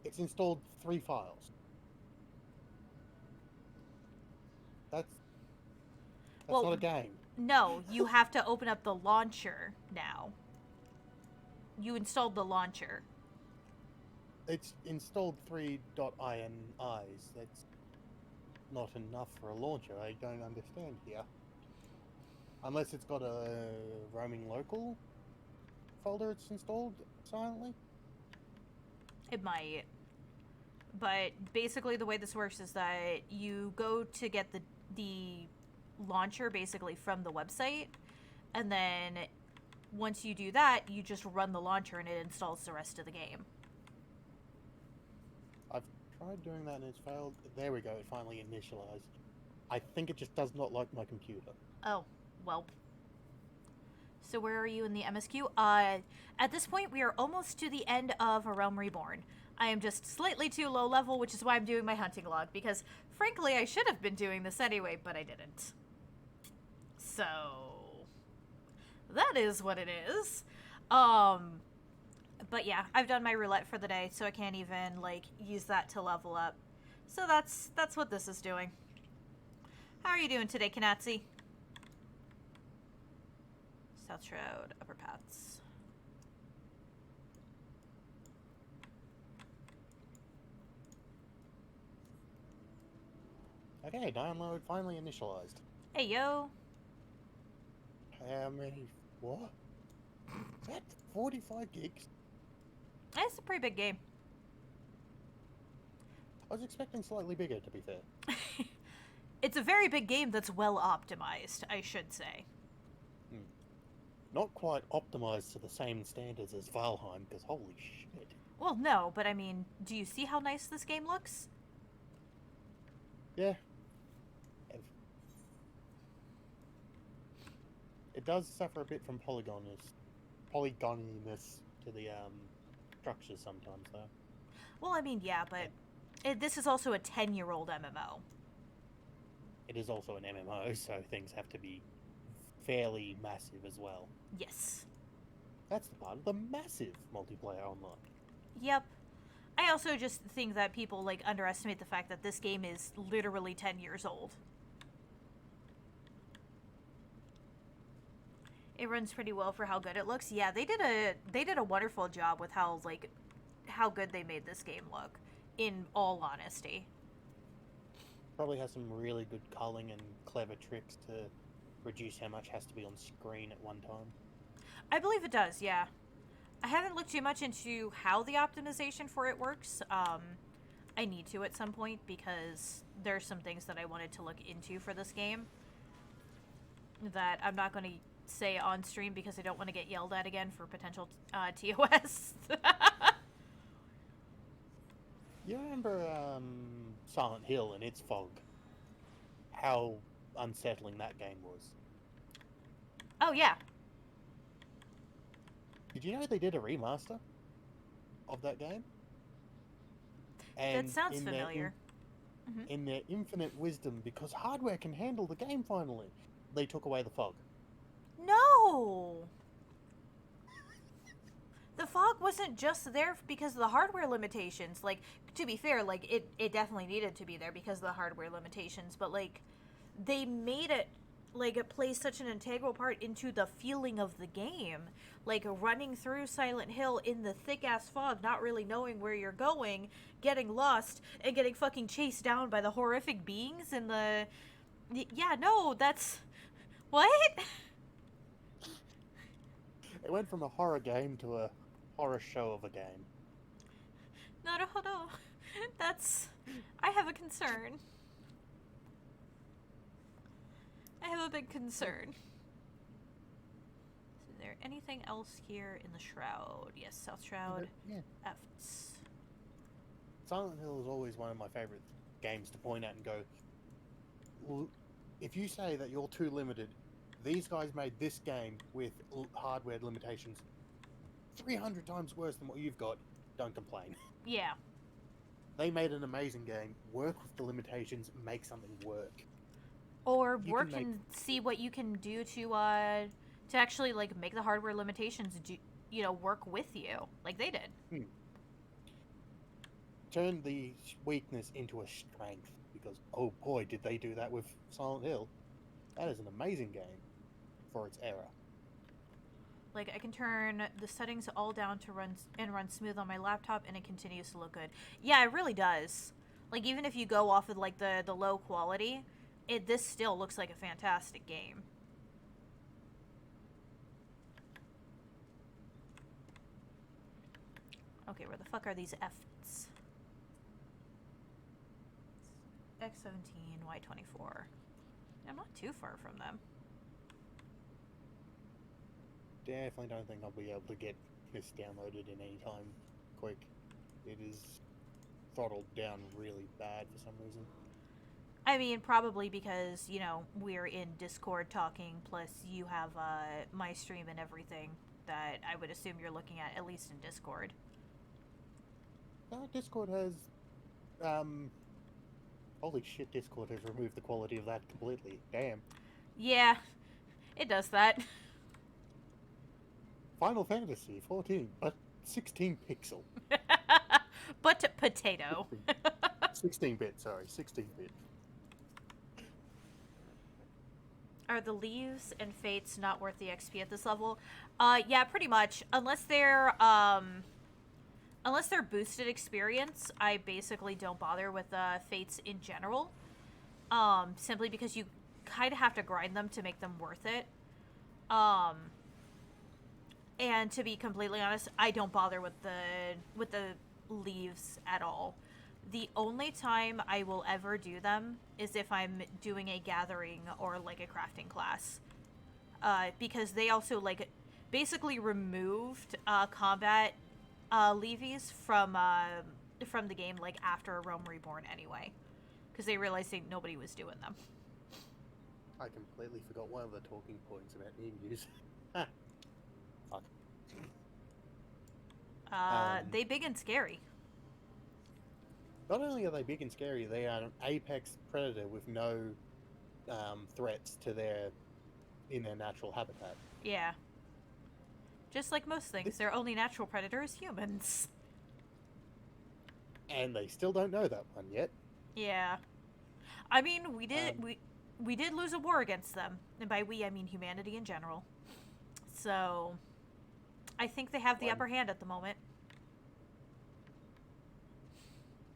B: it's installed 3 files. That's
A: Well,
B: not a game.
A: No, you have to open up the launcher now. You installed the launcher.
B: It's installed 3.inis. That's not enough for a launcher. I don't understand here. Unless it's got a roaming local folder it's installed silently.
A: It might. But basically the way this works is that you go to get the launcher basically from the website, and then once you do that, you just run the launcher and it installs the rest of the game.
B: I've tried doing that and it's failed. There we go, it finally initialized. I think it just does not like my computer.
A: Oh, well. So where are you in the MSQ? At this point, we are almost to the end of A Realm Reborn. I am just slightly too low level, which is why I'm doing my hunting log, because frankly, I should have been doing this anyway, but I didn't. So, that is what it is. But yeah, I've done my roulette for the day, so I can't even, like, use that to level up. So that's what this is doing. How are you doing today, Kanatsi? South Shroud, Upper Paths.
B: Okay, download finally initialized.
A: Hey, yo.
B: How many? What? Is that 45 gigs?
A: It's a pretty big game.
B: I was expecting slightly bigger, to be fair.
A: It's a very big game that's well optimized, I should say.
B: Not quite optimized to the same standards as Valheim, because holy shit.
A: Well, no, but I mean, do you see how nice this game looks?
B: Yeah. It does suffer a bit from polygoniness to the structures sometimes, though.
A: Well, I mean, yeah, but this is also a 10-year-old MMO.
B: It is also an MMO, so things have to be fairly massive as well.
A: Yes.
B: That's the part of the massive multiplayer online.
A: Yep. I also just think that people, like, underestimate the fact that this game is literally 10 years old. It runs pretty well for how good it looks. Yeah, they did a wonderful job with how good they made this game look, in all honesty.
B: Probably has some really good culling and clever tricks to reduce how much has to be on screen at one time.
A: I believe it does, yeah. I haven't looked too much into how the optimization for it works. I need to at some point because there's some things that I wanted to look into for this game that I'm not going to say on stream because I don't want to get yelled at again for potential TOS.
B: You remember Silent Hill and its fog? How unsettling that game was.
A: Oh, yeah.
B: Did you know they did a remaster of that game? And
A: that sounds familiar.
B: In their infinite wisdom, because hardware can handle the game finally, they took away the fog.
A: No! The fog wasn't just there because of the hardware limitations. Like, to be fair, like, it definitely needed to be there because of the hardware limitations, but, like, they made it, like, it plays such an integral part into the feeling of the game. Like, running through Silent Hill in the thick-ass fog, not really knowing where you're going, getting lost, and getting fucking chased down by the horrific beings and the... Yeah, no, that's... What?
B: It went from a horror game to a horror show of a game.
A: Naruhodo. That's... I have a concern. I have a big concern. Is there anything else here in the Shroud? Yes, South Shroud.
B: Yeah.
A: F's.
B: Silent Hill is always one of my favorite games to point at and go, well, if you say that you're too limited, these guys made this game with hardware limitations 300 times worse than what you've got. Don't complain.
A: Yeah.
B: They made an amazing game. Work with the limitations, make something work.
A: Or work and see what you can do to actually, like, make the hardware limitations do, you know, work with you, like they did.
B: Turn the weakness into a strength, because oh boy, did they do that with Silent Hill. That is an amazing game for its era.
A: Like, I can turn the settings all down to run smooth on my laptop, and it continues to look good. Yeah, it really does. Like, even if you go off of, like, the low quality, this still looks like a fantastic game. Okay, where the fuck are these F's? X17, Y24. I'm not too far from them.
B: Definitely don't think I'll be able to get this downloaded in any time quick. It is throttled down really bad for some reason.
A: I mean, probably because, you know, we're in Discord talking, plus you have my stream and everything that I would assume you're looking at least in Discord.
B: Discord has... Holy shit, Discord has removed the quality of that completely. Damn.
A: Yeah, it does that.
B: Final Fantasy 14, but 16 pixel.
A: But potato.
B: 16-bit, sorry, 16-bit.
A: Are the leaves and fates not worth the XP at this level? Yeah, pretty much. Unless they're boosted experience, I basically don't bother with fates in general. Simply because you kind of have to grind them to make them worth it. And to be completely honest, I don't bother with the leaves at all. The only time I will ever do them is if I'm doing a gathering or like a crafting class. Because they also like basically removed combat levies from the game like after Rome Reborn anyway. Because they realized nobody was doing them.
B: I completely forgot one of the talking points about emus. Fuck.
A: They big and scary.
B: Not only are they big and scary, they are an apex predator with no threats to in their natural habitat.
A: Yeah. Just like most things, their only natural predator is humans.
B: And they still don't know that one yet.
A: Yeah. I mean, we did lose a war against them. And by we, I mean humanity in general. So, I think they have the upper hand at the moment.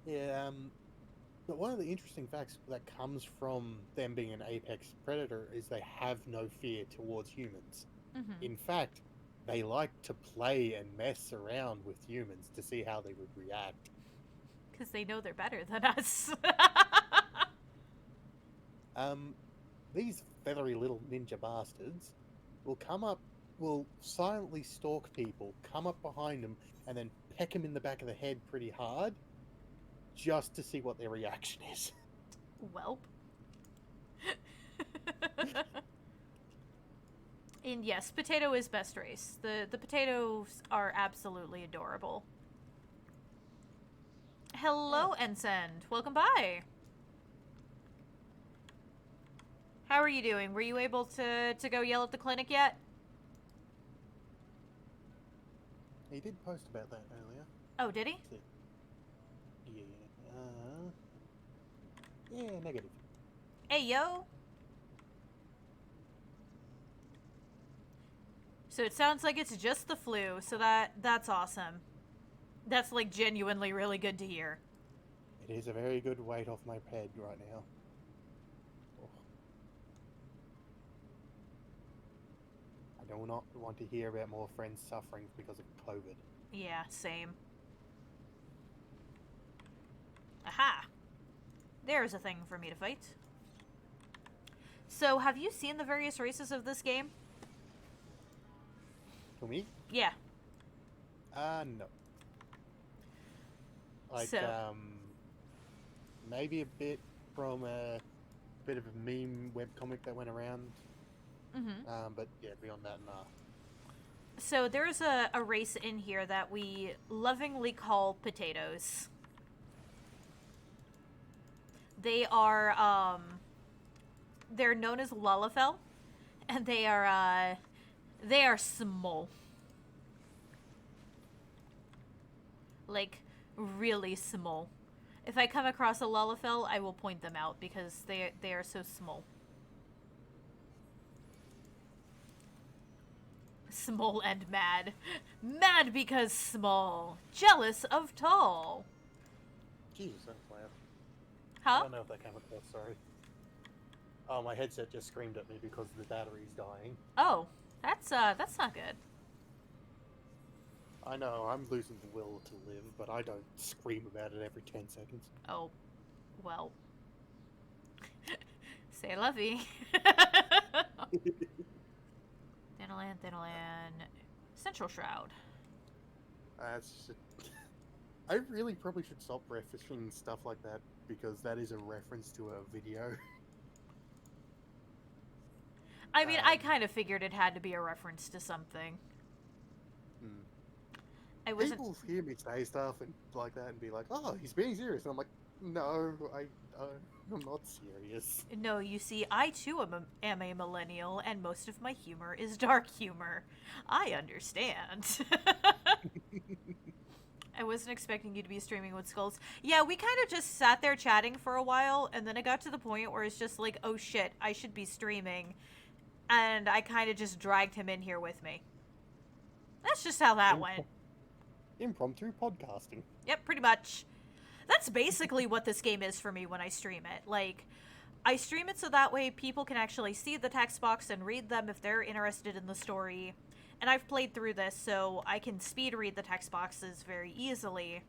B: Yeah, but one of the interesting facts that comes from them being an apex predator is they have no fear towards humans.
A: Mm-hmm.
B: In fact, they like to play and mess around with humans to see how they would react.
A: Because they know they're better than us.
B: These feathery little ninja bastards will silently stalk people, come up behind them, and then peck them in the back of the head pretty hard, just to see what their reaction is.
A: Welp. And yes, potato is best race. The potatoes are absolutely adorable. Hello, Ensign. Welcome by. How are you doing? Were you able to go yell at the clinic yet?
B: He did post about that earlier.
A: Oh, did he?
B: Yeah. Yeah, negative.
A: Hey, yo. So it sounds like it's just the flu, so that's awesome. That's like genuinely really good to hear.
B: It is a very good weight off my head right now. Oh. I do not want to hear about more friends suffering because of COVID.
A: Yeah, same. Aha! There's a thing for me to fight. So, have you seen the various races of this game?
B: For me?
A: Yeah.
B: No. Like, maybe a bit from a bit of a meme webcomic that went around.
A: Mm-hmm.
B: But yeah, beyond that, nah.
A: So there's a race in here that we lovingly call potatoes. They are, they're known as Lullafell, and they are small. Like, really small. If I come across a Lullafell, I will point them out because they are so small. Small and mad. Mad because small. Jealous of tall.
B: Jesus, that's loud.
A: Huh?
B: I don't know if that came across, sorry. Oh, my headset just screamed at me because the battery's dying.
A: Oh, that's not good.
B: I know, I'm losing the will to live, but I don't scream about it every 10 seconds.
A: Oh, well. Say lovey. Thanalan. Central Shroud.
B: I really probably should stop referencing stuff like that, because that is a reference to a video.
A: I mean, I kind of figured it had to be a reference to something. I wasn't...
B: People hear me say stuff and like that and be like, oh, he's being serious. And I'm like, no, I'm not serious.
A: No, you see, I too am a millennial, and most of my humor is dark humor. I understand. I wasn't expecting you to be streaming with Skulls. Yeah, we kind of just sat there chatting for a while, and then it got to the point where it's just like, oh shit, I should be streaming. And I kind of just dragged him in here with me. That's just how that went.
B: Impromptu podcasting.
A: Yep, pretty much. That's basically what this game is for me when I stream it. Like, I stream it so that way people can actually see the text box and read them if they're interested in the story. And I've played through this, so I can speed read the text boxes very easily.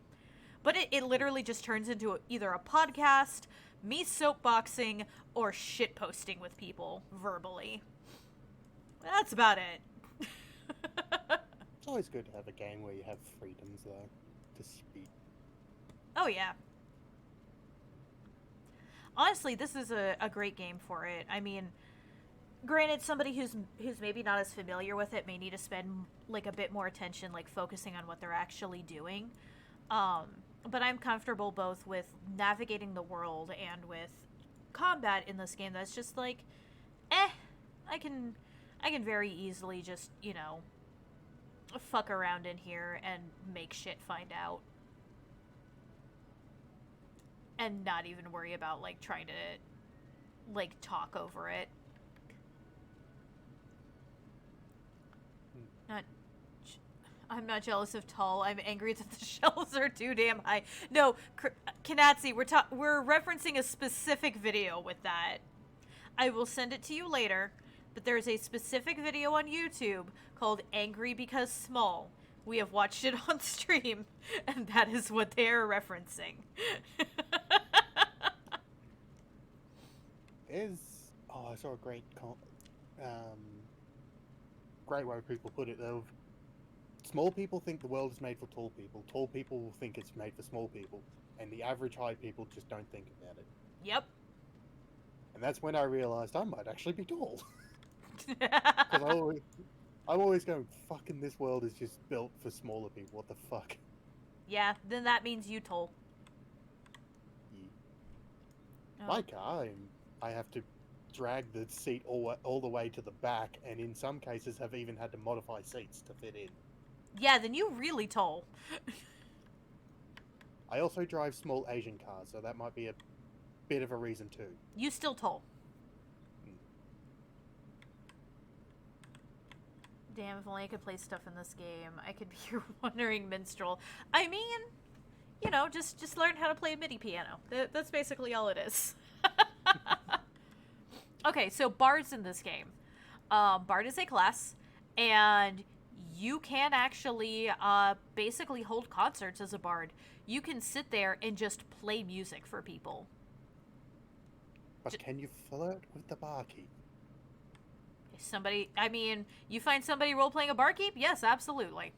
A: But it literally just turns into either a podcast, me soapboxing, or shitposting with people verbally. That's about it.
B: It's always good to have a game where you have freedoms, though, to speak.
A: Oh, yeah. Honestly, this is a great game for it. I mean, granted, somebody who's maybe not as familiar with it may need to spend, like, a bit more attention, like, focusing on what they're actually doing. But I'm comfortable both with navigating the world and with combat in this game that's just like, I can very easily just, you know, fuck around in here and make shit find out. And not even worry about, like, trying to, like, talk over it. I'm not jealous of Tull. I'm angry that the shells are too damn high. No, Kanatsi, we're referencing a specific video with that. I will send it to you later, but there's a specific video on YouTube called Angry Because Small. We have watched it on stream, and that is what they are referencing.
B: I saw a great way people put it though. Small people think the world is made for tall people. Tall people will think it's made for small people. And the average height people just don't think about it.
A: Yep.
B: And that's when I realized I might actually be tall. Because I'm always going, fucking this world is just built for smaller people. What the fuck?
A: Yeah, then that means you toll.
B: Yeah. My car, I have to drag the seat all the way to the back, and in some cases have even had to modify seats to fit in.
A: Yeah, then you really toll.
B: I also drive small Asian cars, so that might be a bit of a reason too.
A: You still toll. Damn, if only I could play stuff in this game. I could be your wandering minstrel. I mean, you know, just learn how to play a MIDI piano. That's basically all it is. Okay, so bards in this game. Bard is a class, and you can actually basically hold concerts as a bard. You can sit there and just play music for people.
B: But can you flirt with the barkeep?
A: You find somebody role-playing a barkeep? Yes, absolutely.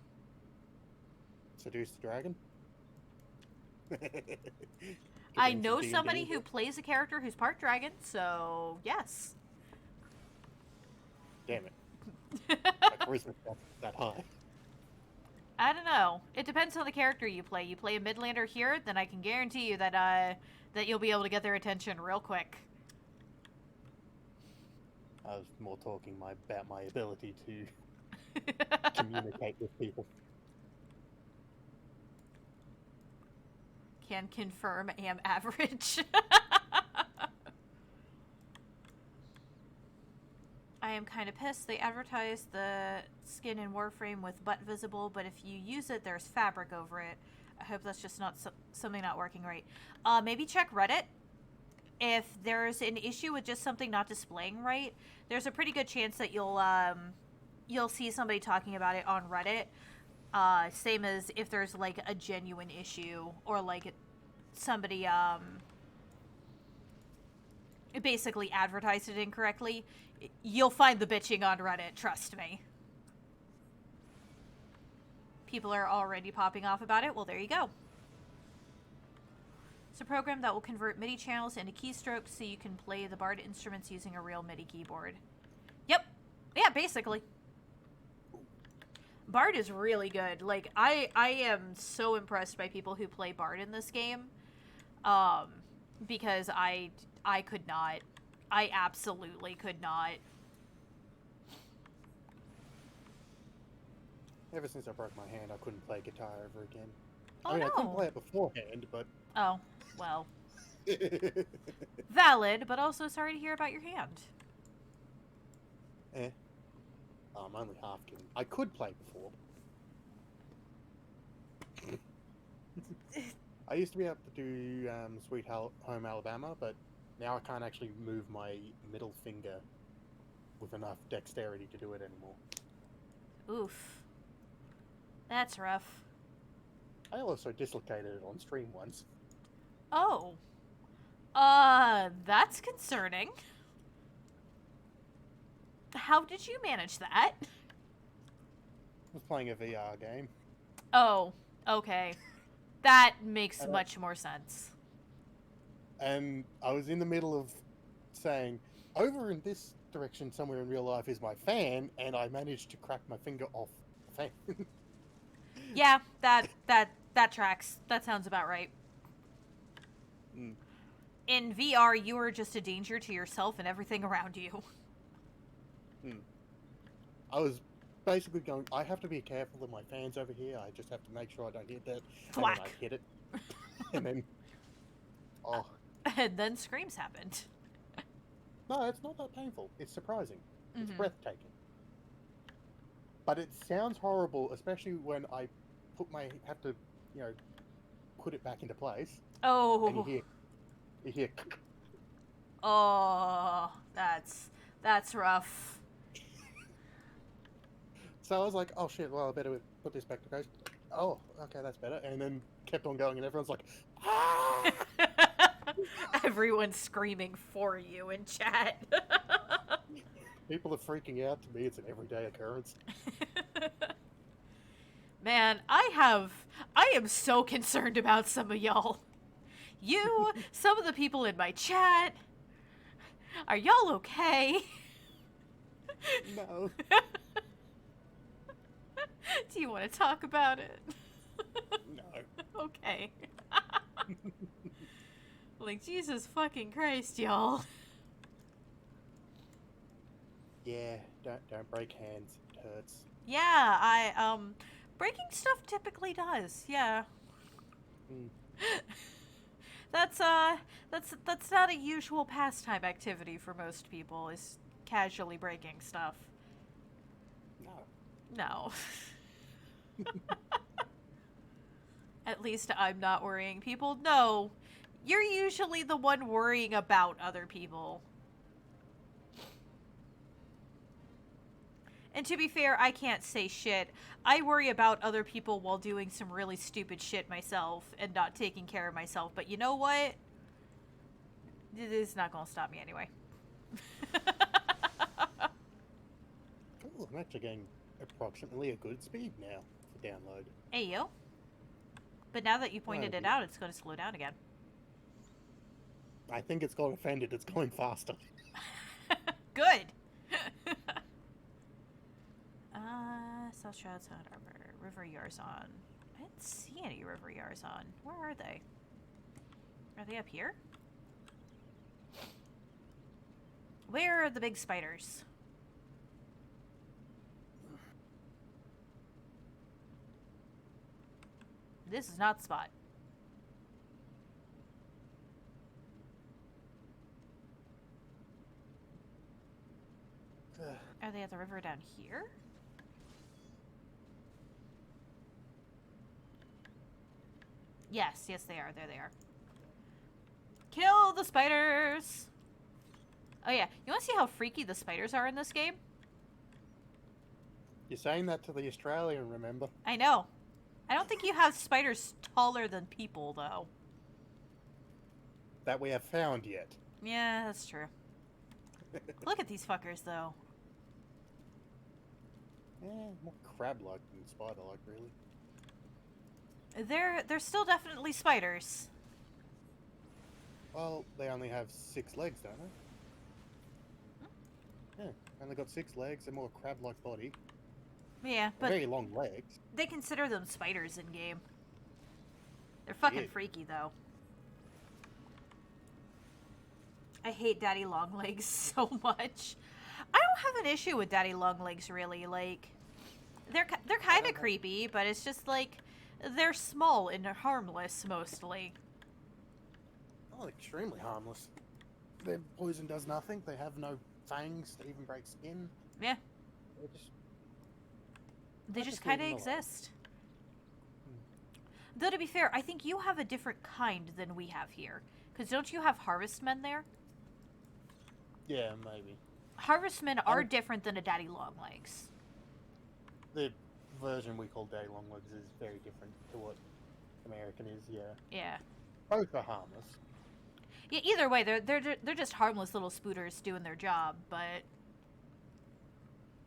B: Seduce the dragon?
A: I know somebody who plays a character who's part dragon, so yes.
B: Damn it. My charisma's not that high.
A: I don't know. It depends on the character you play. You play a Midlander here, then I can guarantee you that you'll be able to get their attention real quick.
B: I was more talking about my ability to communicate with people.
A: Can confirm am average. I am kind of pissed. They advertise the skin in Warframe with butt visible, but if you use it, there's fabric over it. I hope that's just not something not working right. Maybe check Reddit. If there's an issue with just something not displaying right, there's a pretty good chance that you'll see somebody talking about it on Reddit. Same as if there's like a genuine issue or like somebody basically advertised it incorrectly. You'll find the bitching on Reddit, trust me. People are already popping off about it. Well, there you go. It's a program that will convert MIDI channels into keystrokes so you can play the Bard instruments using a real MIDI keyboard. Yep. Yeah, basically. Bard is really good. Like, I am so impressed by people who play Bard in this game. Because I could not. I absolutely could not.
B: Ever since I broke my hand, I couldn't play guitar ever again.
A: Oh
B: I mean, I couldn't
A: no.
B: play it beforehand, but
A: Oh, well. Valid, but also sorry to hear about your hand.
B: eh. I'm only half kidding. I could play before. I used to be able to do Sweet Home Alabama, but now I can't actually move my middle finger with enough dexterity to do it anymore.
A: Oof. That's rough.
B: I also dislocated it on stream once.
A: Oh. That's concerning. How did you manage that?
B: I was playing a VR game.
A: Oh, okay. That makes
B: And
A: much more sense.
B: I was in the middle of saying, over in this direction somewhere in real life is my fan, and I managed to crack my finger off the fan.
A: Yeah, that tracks. That sounds about right.
B: Mm.
A: In VR, you are just a danger to yourself and everything around you.
B: I was basically going, I have to be careful that my fan's over here. I just have to make sure I don't hit that.
A: Thwack.
B: And then I hit it. And then, oh.
A: And then screams happened.
B: No, it's not that painful. It's surprising. It's
A: Mhm.
B: breathtaking. But it sounds horrible, especially when I have to, put it back into place.
A: Oh.
B: And you hear.
A: Oh, that's rough.
B: So I was like, oh shit, well, I better put this back to place. Oh, okay, that's better. And then kept on going, and everyone's like, ah!
A: Everyone's screaming for you in chat.
B: People are freaking out. To me, it's an everyday occurrence.
A: Man, I am so concerned about some of y'all. Some of the people in my chat. Are y'all okay?
B: No.
A: Do you want to talk about it?
B: No.
A: Okay. Like, Jesus fucking Christ, y'all.
B: Yeah, don't break hands. It hurts.
A: Yeah, breaking stuff typically does. Yeah.
B: Mm.
A: That's not a usual pastime activity for most people, is casually breaking stuff.
B: No.
A: No. At least I'm not worrying people. No. You're usually the one worrying about other people. And to be fair, I can't say shit. I worry about other people while doing some really stupid shit myself and not taking care of myself. But you know what? It's not gonna stop me anyway.
B: Oh, I'm actually getting approximately a good speed now for download.
A: Hey, yo. But now that you pointed
B: Oh,
A: it out, it's gonna slow down again.
B: I think it's got offended. It's going faster.
A: Good! South Shroud's on Arbor. River Yarzon. I didn't see any River Yarzon. Where are they? Are they up here? Where are the big spiders? This is not the spot. Are they at the river down here? Yes, they are. There they are. Kill the spiders! Oh yeah, you want to see how freaky the spiders are in this game?
B: You're saying that to the Australian, remember?
A: I know. I don't think you have spiders taller than people, though.
B: That we have found yet.
A: Yeah, that's true. Look at these fuckers, though.
B: More crab-like than spider-like, really.
A: They're still definitely spiders.
B: Well, they only have 6 legs, don't they? Yeah, only got 6 legs, and more crab-like body.
A: Yeah, but
B: Very long legs.
A: they consider them spiders in game. They're fucking
B: Yeah.
A: freaky, though. I hate Daddy Longlegs so much. I don't have an issue with Daddy Longlegs, really. Like, they're kind of creepy, but it's just like They're small and harmless, mostly.
B: Oh, extremely harmless. Their poison does nothing. They have no fangs to even break skin.
A: Yeah.
B: They're just,
A: They
B: I
A: just
B: leave
A: kind of
B: them alone.
A: exist. Though, to be fair, I think you have a different kind than we have here. Because don't you have harvestmen there?
B: Yeah, maybe.
A: Harvestmen are different than a daddy longlegs.
B: The version we call day longlegs is very different to what American is. Yeah.
A: Yeah.
B: Both are harmless.
A: Yeah. Either way, they're just harmless little spooters doing their job. But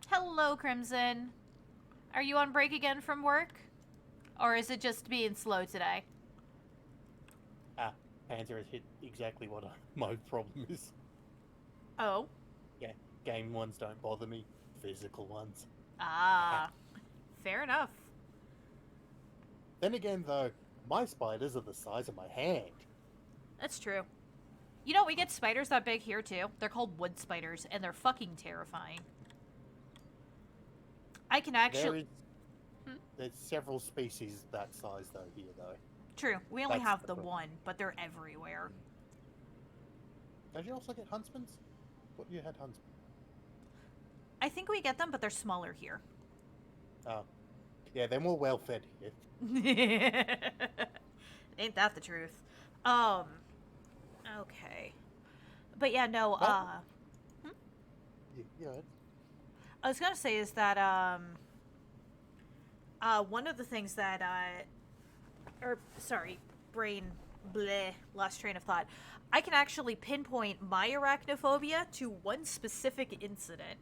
A: hello, Crimson. Are you on break again from work, or is it just being slow today?
B: Panzer has hit exactly what my problem is.
A: Oh.
B: Yeah, game ones don't bother me. Physical ones.
A: Ah. Fair enough.
B: Then again, though, my spiders are the size of my hand.
A: That's true. You know, we get spiders that big here, too. They're called wood spiders, and they're fucking terrifying. I can actually...
B: There's several species that size, though, here, though.
A: True. We only
B: That's
A: have
B: the
A: the
B: problem.
A: one, but they're everywhere.
B: Don't you also get huntsmans? What you had huntsmen?
A: I think we get them, but they're smaller here.
B: Oh. Yeah, they're more well-fed here.
A: Ain't that the truth? Okay. But yeah, no,
B: Yeah, go ahead.
A: I was gonna say is that, one of the things that, brain, bleh, lost train of thought. I can actually pinpoint my arachnophobia to one specific incident.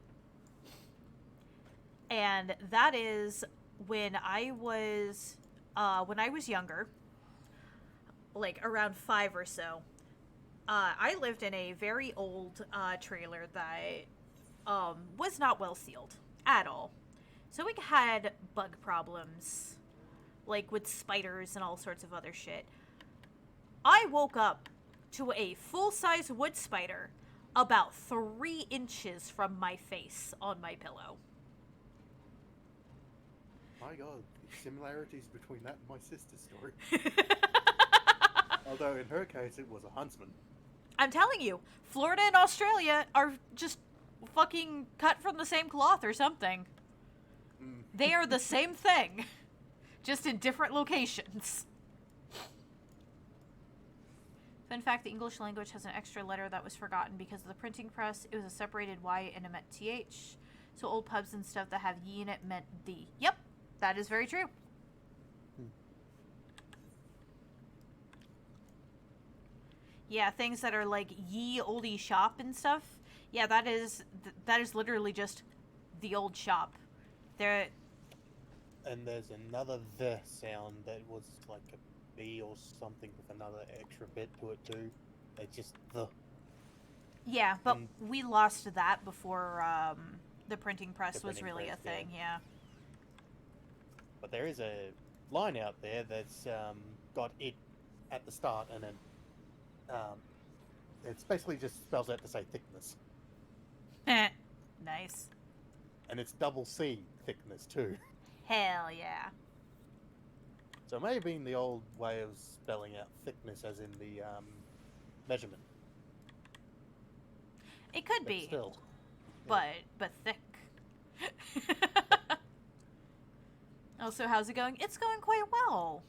A: And that is when I was younger, like around 5 or so. I lived in a very old trailer that was not well sealed at all. So we had bug problems, like with spiders and all sorts of other shit. I woke up to a full-size wood spider about 3 inches from my face on my pillow.
B: My god, similarities between that and my sister's story. Although in her case it was a huntsman.
A: I'm telling you, Florida and Australia are just fucking cut from the same cloth or something. They are the same thing, just in different locations. Fun fact, the English language has an extra letter that was forgotten because of the printing press. It was a separated Y and it meant TH. So old pubs and stuff that have ye in it meant the. Yep, that is very true. Yeah, things that are like ye oldie shop and stuff. Yeah, that is literally just the old shop. There.
B: And there's another the sound that was like a B or something with another extra bit to it too. It's just the.
A: Yeah, but we lost that before the printing press
B: The
A: was
B: printing
A: really
B: press,
A: a thing. Yeah.
B: But there is a line out there that's got it at the start, and then it's basically just spells out to say thickness,
A: Nice.
B: and it's double C thickness too.
A: Hell yeah.
B: So it may have been the old way of spelling out thickness as in the measurement.
A: It could
B: But
A: be,
B: still.
A: but thick. Also, how's it going? It's going quite well.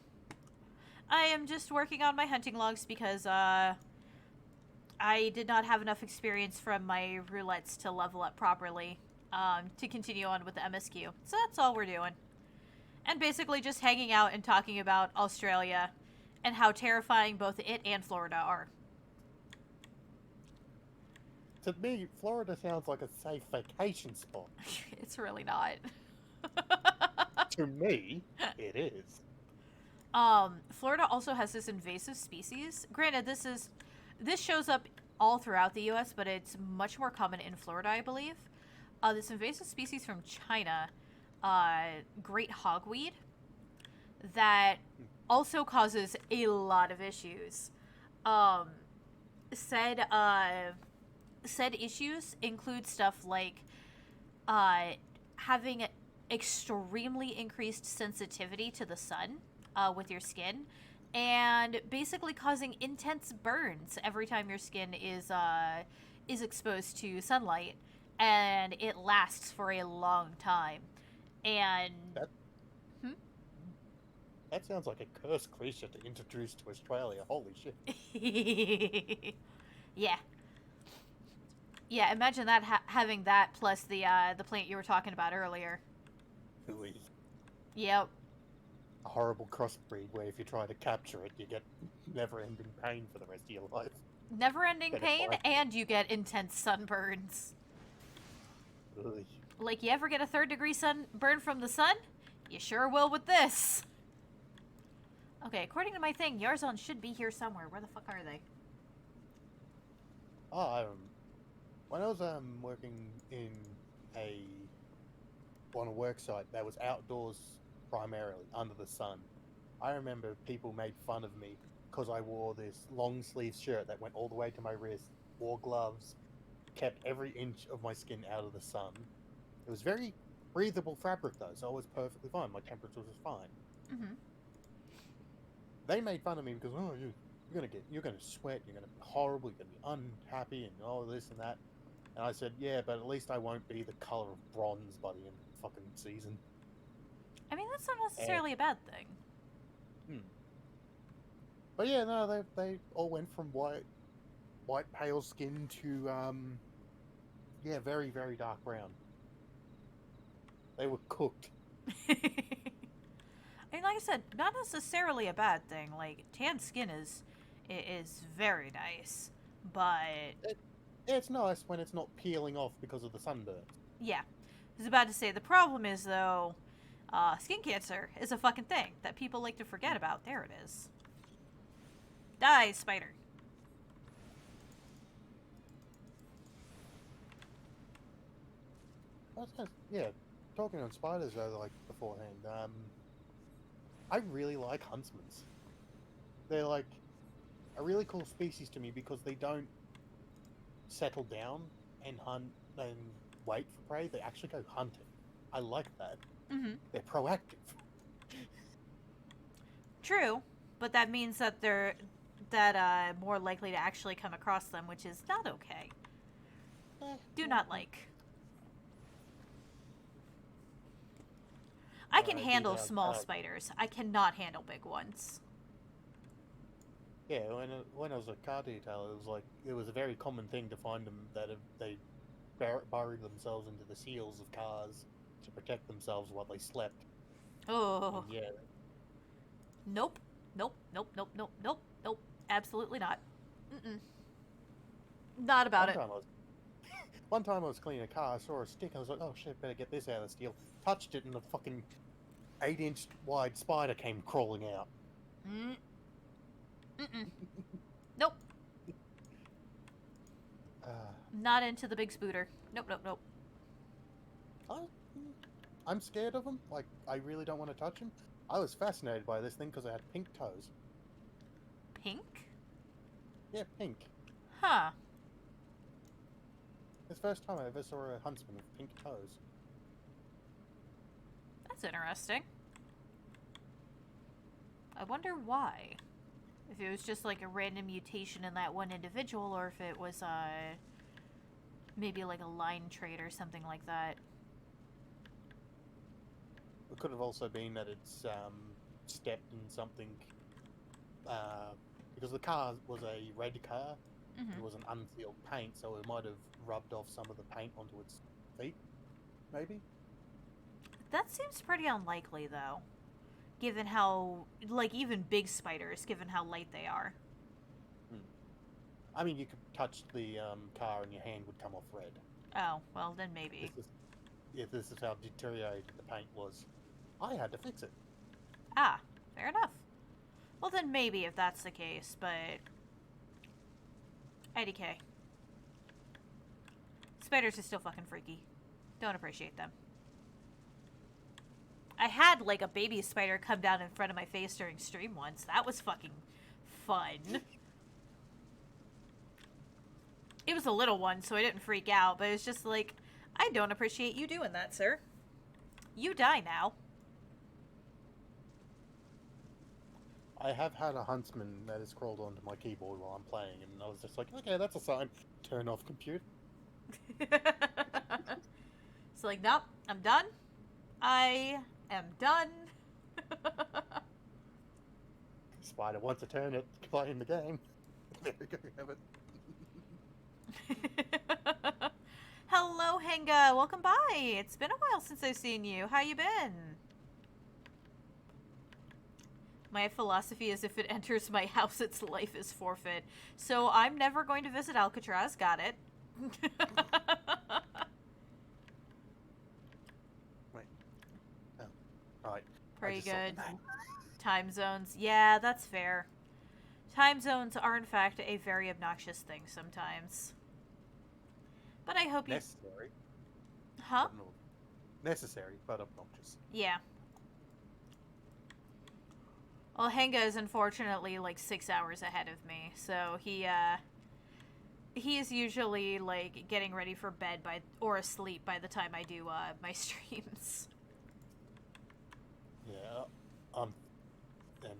A: I am just working on my hunting logs because I did not have enough experience from my roulettes to level up properly to continue on with the MSQ. So that's all we're doing. And basically just hanging out and talking about Australia and how terrifying both it and Florida are.
B: To me, Florida sounds like a safe vacation spot.
A: It's really not.
B: To me, it is.
A: Florida also has this invasive species. Granted, this shows up all throughout the U.S., but it's much more common in Florida, I believe. This invasive species from China, great hogweed, that also causes a lot of issues. Said issues include stuff like having extremely increased sensitivity to the sun, with your skin, and basically causing intense burns every time your skin is exposed to sunlight, and it lasts for a long time. And
B: That
A: hmm?
B: that sounds like a cursed creature to introduce to Australia. Holy shit.
A: Yeah, yeah. Imagine that having that plus the plant you were talking about earlier.
B: Ooh,
A: Yep.
B: a horrible crossbreed where if you try to capture it, you get never-ending pain for the rest of your life.
A: Never-ending
B: Then it
A: pain,
B: bites
A: and you get intense sunburns.
B: you. Ooh.
A: Like, you ever get a third-degree sunburn from the sun? You sure will with this. Okay, according to my thing, Yarzon should be here somewhere. Where the fuck are they?
B: Oh, when I was working in a on a work site that was outdoors primarily under the sun, I remember people made fun of me because I wore this long sleeve shirt that went all the way to my wrist, wore gloves, kept every inch of my skin out of the sun. It was very breathable fabric though, so it was perfectly fine. My temperature was fine.
A: Mm-hmm.
B: They made fun of me because you're gonna sweat, you're gonna be horrible, you're gonna be unhappy, and all this and that. And I said, yeah, but at least I won't be the color of bronze by the end of the fucking season.
A: I mean, that's not
B: And,
A: necessarily a bad thing.
B: but yeah, no, they all went from white pale skin to yeah, very very dark brown. They were cooked.
A: I mean, like I said, not necessarily a bad thing. Like, tan skin is very nice, but
B: It's nice when it's not peeling off because of the sunburn.
A: yeah, I was about to say the problem is though, skin cancer is a fucking thing that people like to forget about. There it is. Die, spider.
B: Yeah, talking on spiders though, like beforehand, I really like huntsmans. They're like a really cool species to me because they don't settle down and hunt and wait for prey. They actually go hunting. I like that.
A: Mm-hmm.
B: They're proactive.
A: True, but that means that they're more likely to actually come across them, which is not okay. Do not like. I can handle small spiders. I cannot handle big ones.
B: Yeah, when I was a car detailer, it was a very common thing to find them that they buried themselves into the seals of cars to protect themselves while they slept.
A: Oh.
B: And yeah.
A: Nope. Nope. Nope. Nope. Nope. Nope. Nope. Absolutely not. Mm-mm. Not about it.
B: One time I was cleaning a car, I saw a stick, I was like, oh shit, better get this out of the steel. Touched it and a fucking 8-inch wide spider came crawling out.
A: Mm-mm. Nope. Not into the big spooter. Nope, nope, nope.
B: I'm scared of them. Like, I really don't want to touch them. I was fascinated by this thing because it had pink toes.
A: Pink?
B: Yeah, pink.
A: Huh.
B: It's the first time I ever saw a huntsman with pink toes.
A: That's interesting. I wonder why. If it was just like a random mutation in that one individual, or if it was maybe like a line trait or something like that.
B: It could have also been that it's stepped in something because the car was a red car.
A: Mm-hmm.
B: It was an unsealed paint, so it might have rubbed off some of the paint onto its feet, maybe.
A: That seems pretty unlikely, though. Given how, like, even big spiders, given how light they are.
B: I mean, you could touch the car and your hand would come off red.
A: Oh, well, then maybe.
B: This is how deteriorated the paint was. I had to fix it.
A: Ah, fair enough. Well, then maybe if that's the case, but... IDK. Spiders are still fucking freaky. Don't appreciate them. I had, like, a baby spider come down in front of my face during stream once. That was fucking fun. It was a little one, so I didn't freak out, but it's just like, I don't appreciate you doing that, sir. You die now.
B: I have had a huntsman that has crawled onto my keyboard while I'm playing, and I was just like, okay, that's a sign. Turn off computer.
A: It's like, nope, I'm done. I am done.
B: Spider wants a turn at playing the game. There we go, have it.
A: Hello, Henga. Welcome by. It's been a while since I've seen you. How you been? My philosophy is if it enters my house, its life is forfeit. So I'm never going to visit Alcatraz. Got it.
B: Wait. Oh. Alright.
A: Pretty good. Time zones. Yeah, that's fair. Time zones are, in fact, a very obnoxious thing sometimes. But I hope you...
B: Necessary.
A: Huh?
B: Necessary, but obnoxious.
A: Yeah. Well, Henga is unfortunately, like, 6 hours ahead of me, so he is usually, like, getting ready for bed or asleep by the time I do, my streams.
B: Yeah, and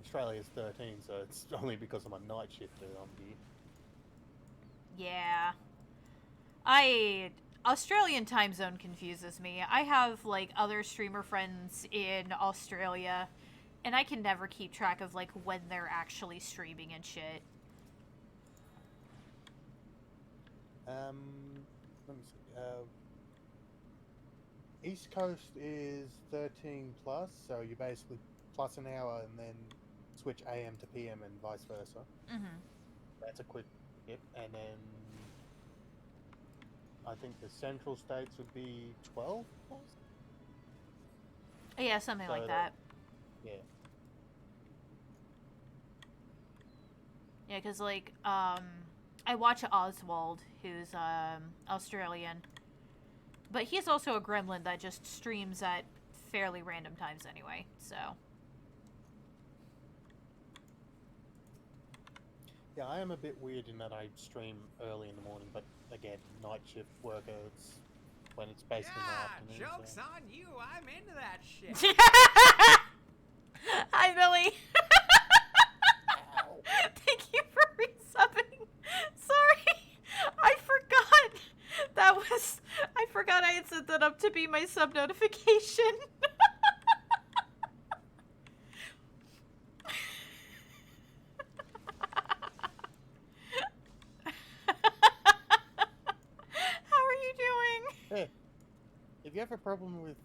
B: Australia's 13, so it's only because I'm a night shifter I'm here.
A: Yeah. Australian time zone confuses me. I have, like, other streamer friends in Australia, and I can never keep track of, like, when they're actually streaming and shit.
B: Let me see. East Coast is 13 plus, so you basically plus an hour and then switch AM to PM and vice versa.
A: Mm-hmm.
B: That's a quick hit, and then I think the central states would be 12 plus?
A: Yeah, something like that.
B: Yeah.
A: Yeah, because, like, I watch Oswald, who's, Australian. But he's also a gremlin that just streams at fairly random times anyway, so.
B: Yeah, I am a bit weird in that I stream early in the morning, but again, night shift worker, it's when it's basically in the afternoon.
C: Joke's on you, I'm into that shit.
A: Hi, Billy. Thank you for resubbing. Sorry, I forgot I had set that up to be my sub notification. How are you doing?
B: Hey, if you have a problem with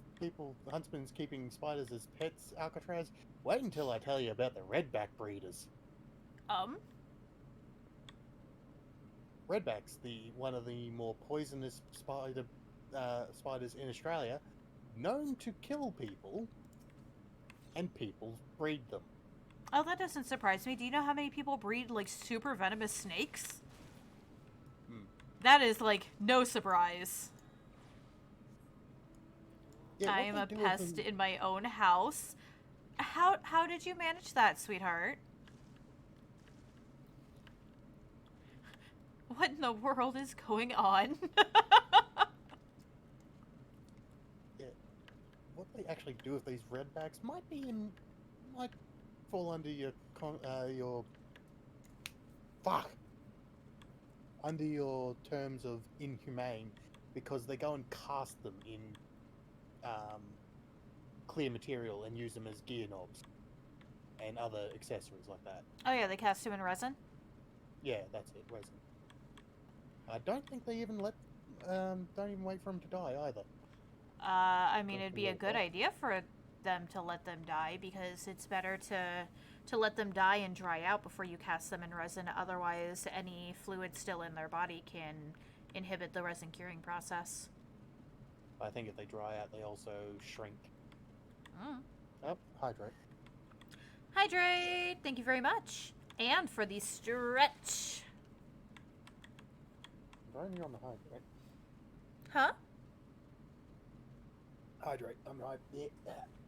B: huntsmen keeping spiders as pets, Alcatraz, wait until I tell you about the redback breeders. Redbacks, one of the more poisonous spiders in Australia, known to kill people, and people breed them.
A: Oh, that doesn't surprise me. Do you know how many people breed, like, super venomous snakes? That is, like, no surprise.
B: Yeah,
A: I am a pest in my own house. How did you manage that, sweetheart? What in the world is going on?
B: Yeah, what they actually do with these redbacks might fall under under your terms of inhumane, because they go and cast them in clear material and use them as gear knobs and other accessories like that.
A: Oh yeah, they cast him in resin?
B: Yeah, that's it, resin. I don't think they even don't even wait for him to die either.
A: I mean, it'd be a good idea for them to let them die, because it's better to let them die and dry out before you cast them in resin. Otherwise, any fluid still in their body can inhibit the resin curing process.
B: I think if they dry out, they also shrink.
A: Mm.
B: Oh, hydrate.
A: Hydrate! Thank you very much. And for the stretch.
B: I'm only on the hydrate.
A: Huh?
B: Hydrate. I'm right. Yeah.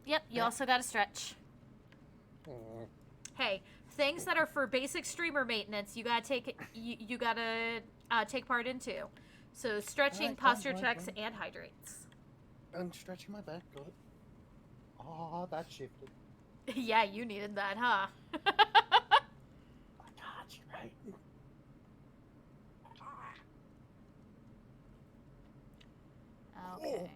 A: Yep, you also got to stretch.
B: Mm.
A: Hey, things that are for basic streamer maintenance, you gotta take you gotta take part in too. So stretching,
B: Right,
A: posture
B: right,
A: checks,
B: right.
A: and hydrates.
B: I'm stretching my back. Good. Oh, that shifted.
A: Yeah, you needed that, huh? Okay.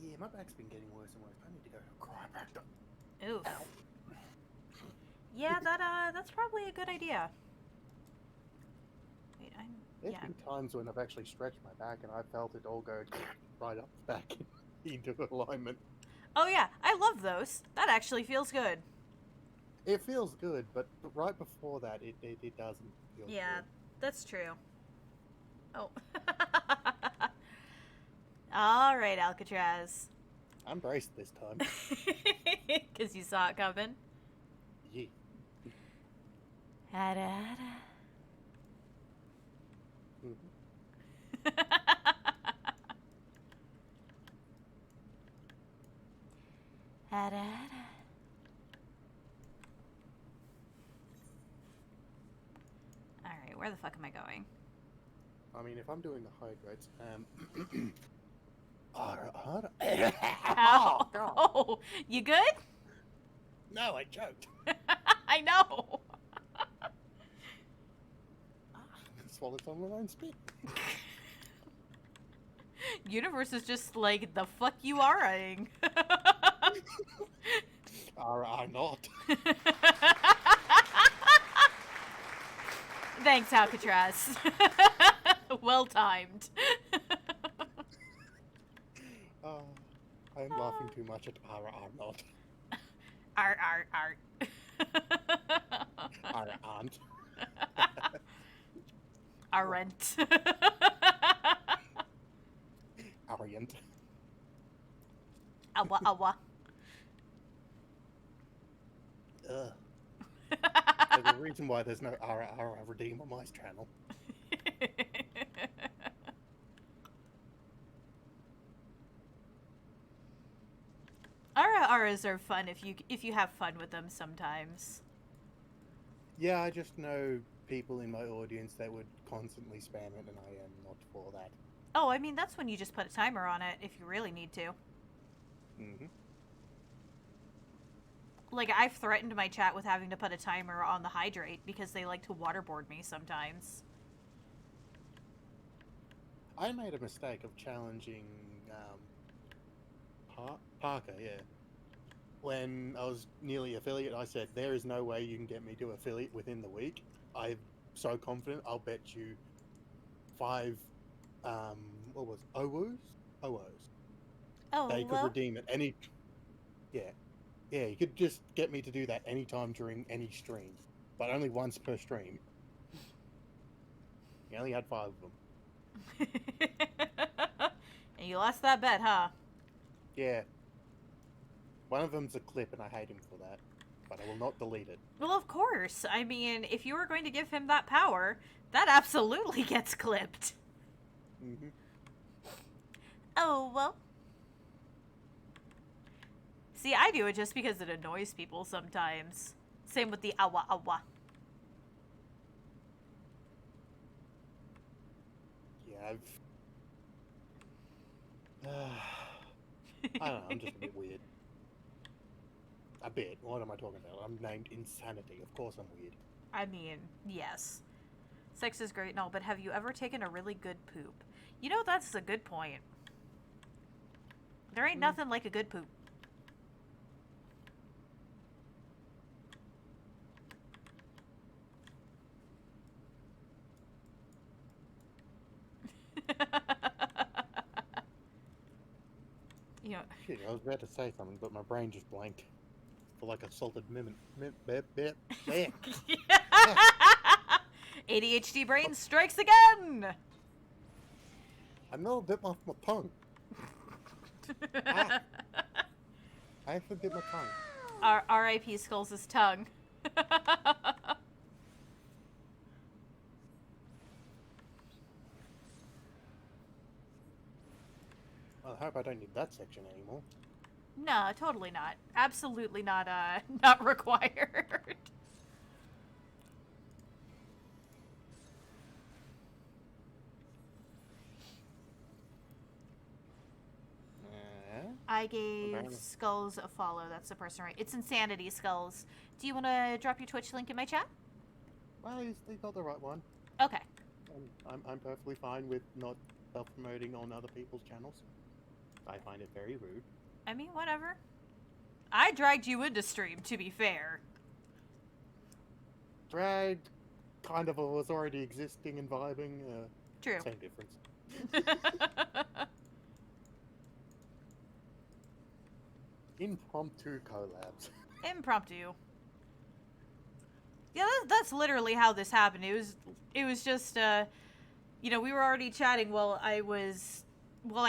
B: Yeah, my back's been getting worse and worse. I need to go to a chiropractor.
A: Oof.
B: Ow.
A: Yeah, that's probably a good idea. Wait,
B: There's
A: yeah.
B: been times when I've actually stretched my back and I felt it all go right up the back into alignment.
A: Oh yeah, I love those. That actually feels good.
B: It feels good, but right before that, it doesn't feel
A: Yeah,
B: good.
A: that's true. Oh. All right, Alcatraz.
B: I'm braced this time.
A: Because you saw it coming.
B: Yeah.
A: Hada, hada.
B: Mhm.
A: Hada, hada. All right, where the fuck am I going?
B: I mean, if I'm doing the hydrates,
A: Ow.
B: God.
A: Oh, you good?
B: No, I choked.
A: I know.
B: Swallowed some of my own spit.
A: Universe is just like, the fuck you are-ing.
B: Are not.
A: Thanks, Alcatraz. Well timed.
B: I'm laughing too much at are not.
A: Art, art, art.
B: Are aren't.
A: Aren't.
B: Aren't.
A: Awa, awa.
B: Ugh. There's a reason why there's no RR redeem on my channel.
A: Aras are fun if you have fun with them sometimes.
B: Yeah, I just know people in my audience that would constantly spam it, and I am not for that.
A: Oh, I mean, that's when you just put a timer on it if you really need to.
B: Mm-hmm.
A: Like, I've threatened my chat with having to put a timer on the hydrate because they like to waterboard me sometimes.
B: I made a mistake of challenging Parker, yeah. When I was nearly affiliate, I said, there is no way you can get me to affiliate within the week. I'm so confident, I'll bet you 5, what was it? OWOs?
A: Oh,
B: They could
A: well.
B: redeem it any... Yeah. Yeah, you could just get me to do that anytime during any stream. But only once per stream. You only had 5 of them.
A: And you lost that bet, huh?
B: Yeah. One of them's a clip, and I hate him for that. But I will not delete it.
A: Well, of course. I mean, if you were going to give him that power, that absolutely gets clipped.
B: Mm-hmm.
A: Oh, well. See, I do it just because it annoys people sometimes. Same with the awa awa.
B: Yeah, I don't know, I'm just a bit weird. A bit. What am I talking about? I'm named Insanity. Of course I'm weird.
A: I mean, yes. Sex is great and all, but have you ever taken a really good poop? You know, that's a good point. There ain't nothing like a good poop. You know,
B: Shit, I was about to say something, but my brain just blanked. For like a salted bit.
A: ADHD brain strikes again!
B: I know a bit off my tongue. I have to bit my tongue.
A: R.I.P. Skulls' tongue.
B: I hope I don't need that section anymore.
A: No, totally not. Absolutely not, not required. I gave
B: Apparently.
A: Skulls a follow. That's the person, right? It's Insanity Skulls. Do you want to drop your Twitch link in my chat?
B: Well, they got the right one.
A: Okay.
B: I'm perfectly fine with not self-promoting on other people's channels. I find it very rude.
A: I mean, whatever. I dragged you into stream, to be fair.
B: Drag kind of was already existing and vibing.
A: True.
B: Same difference. Impromptu collabs.
A: Impromptu. Yeah, that's literally how this happened. It was just, we were already chatting while I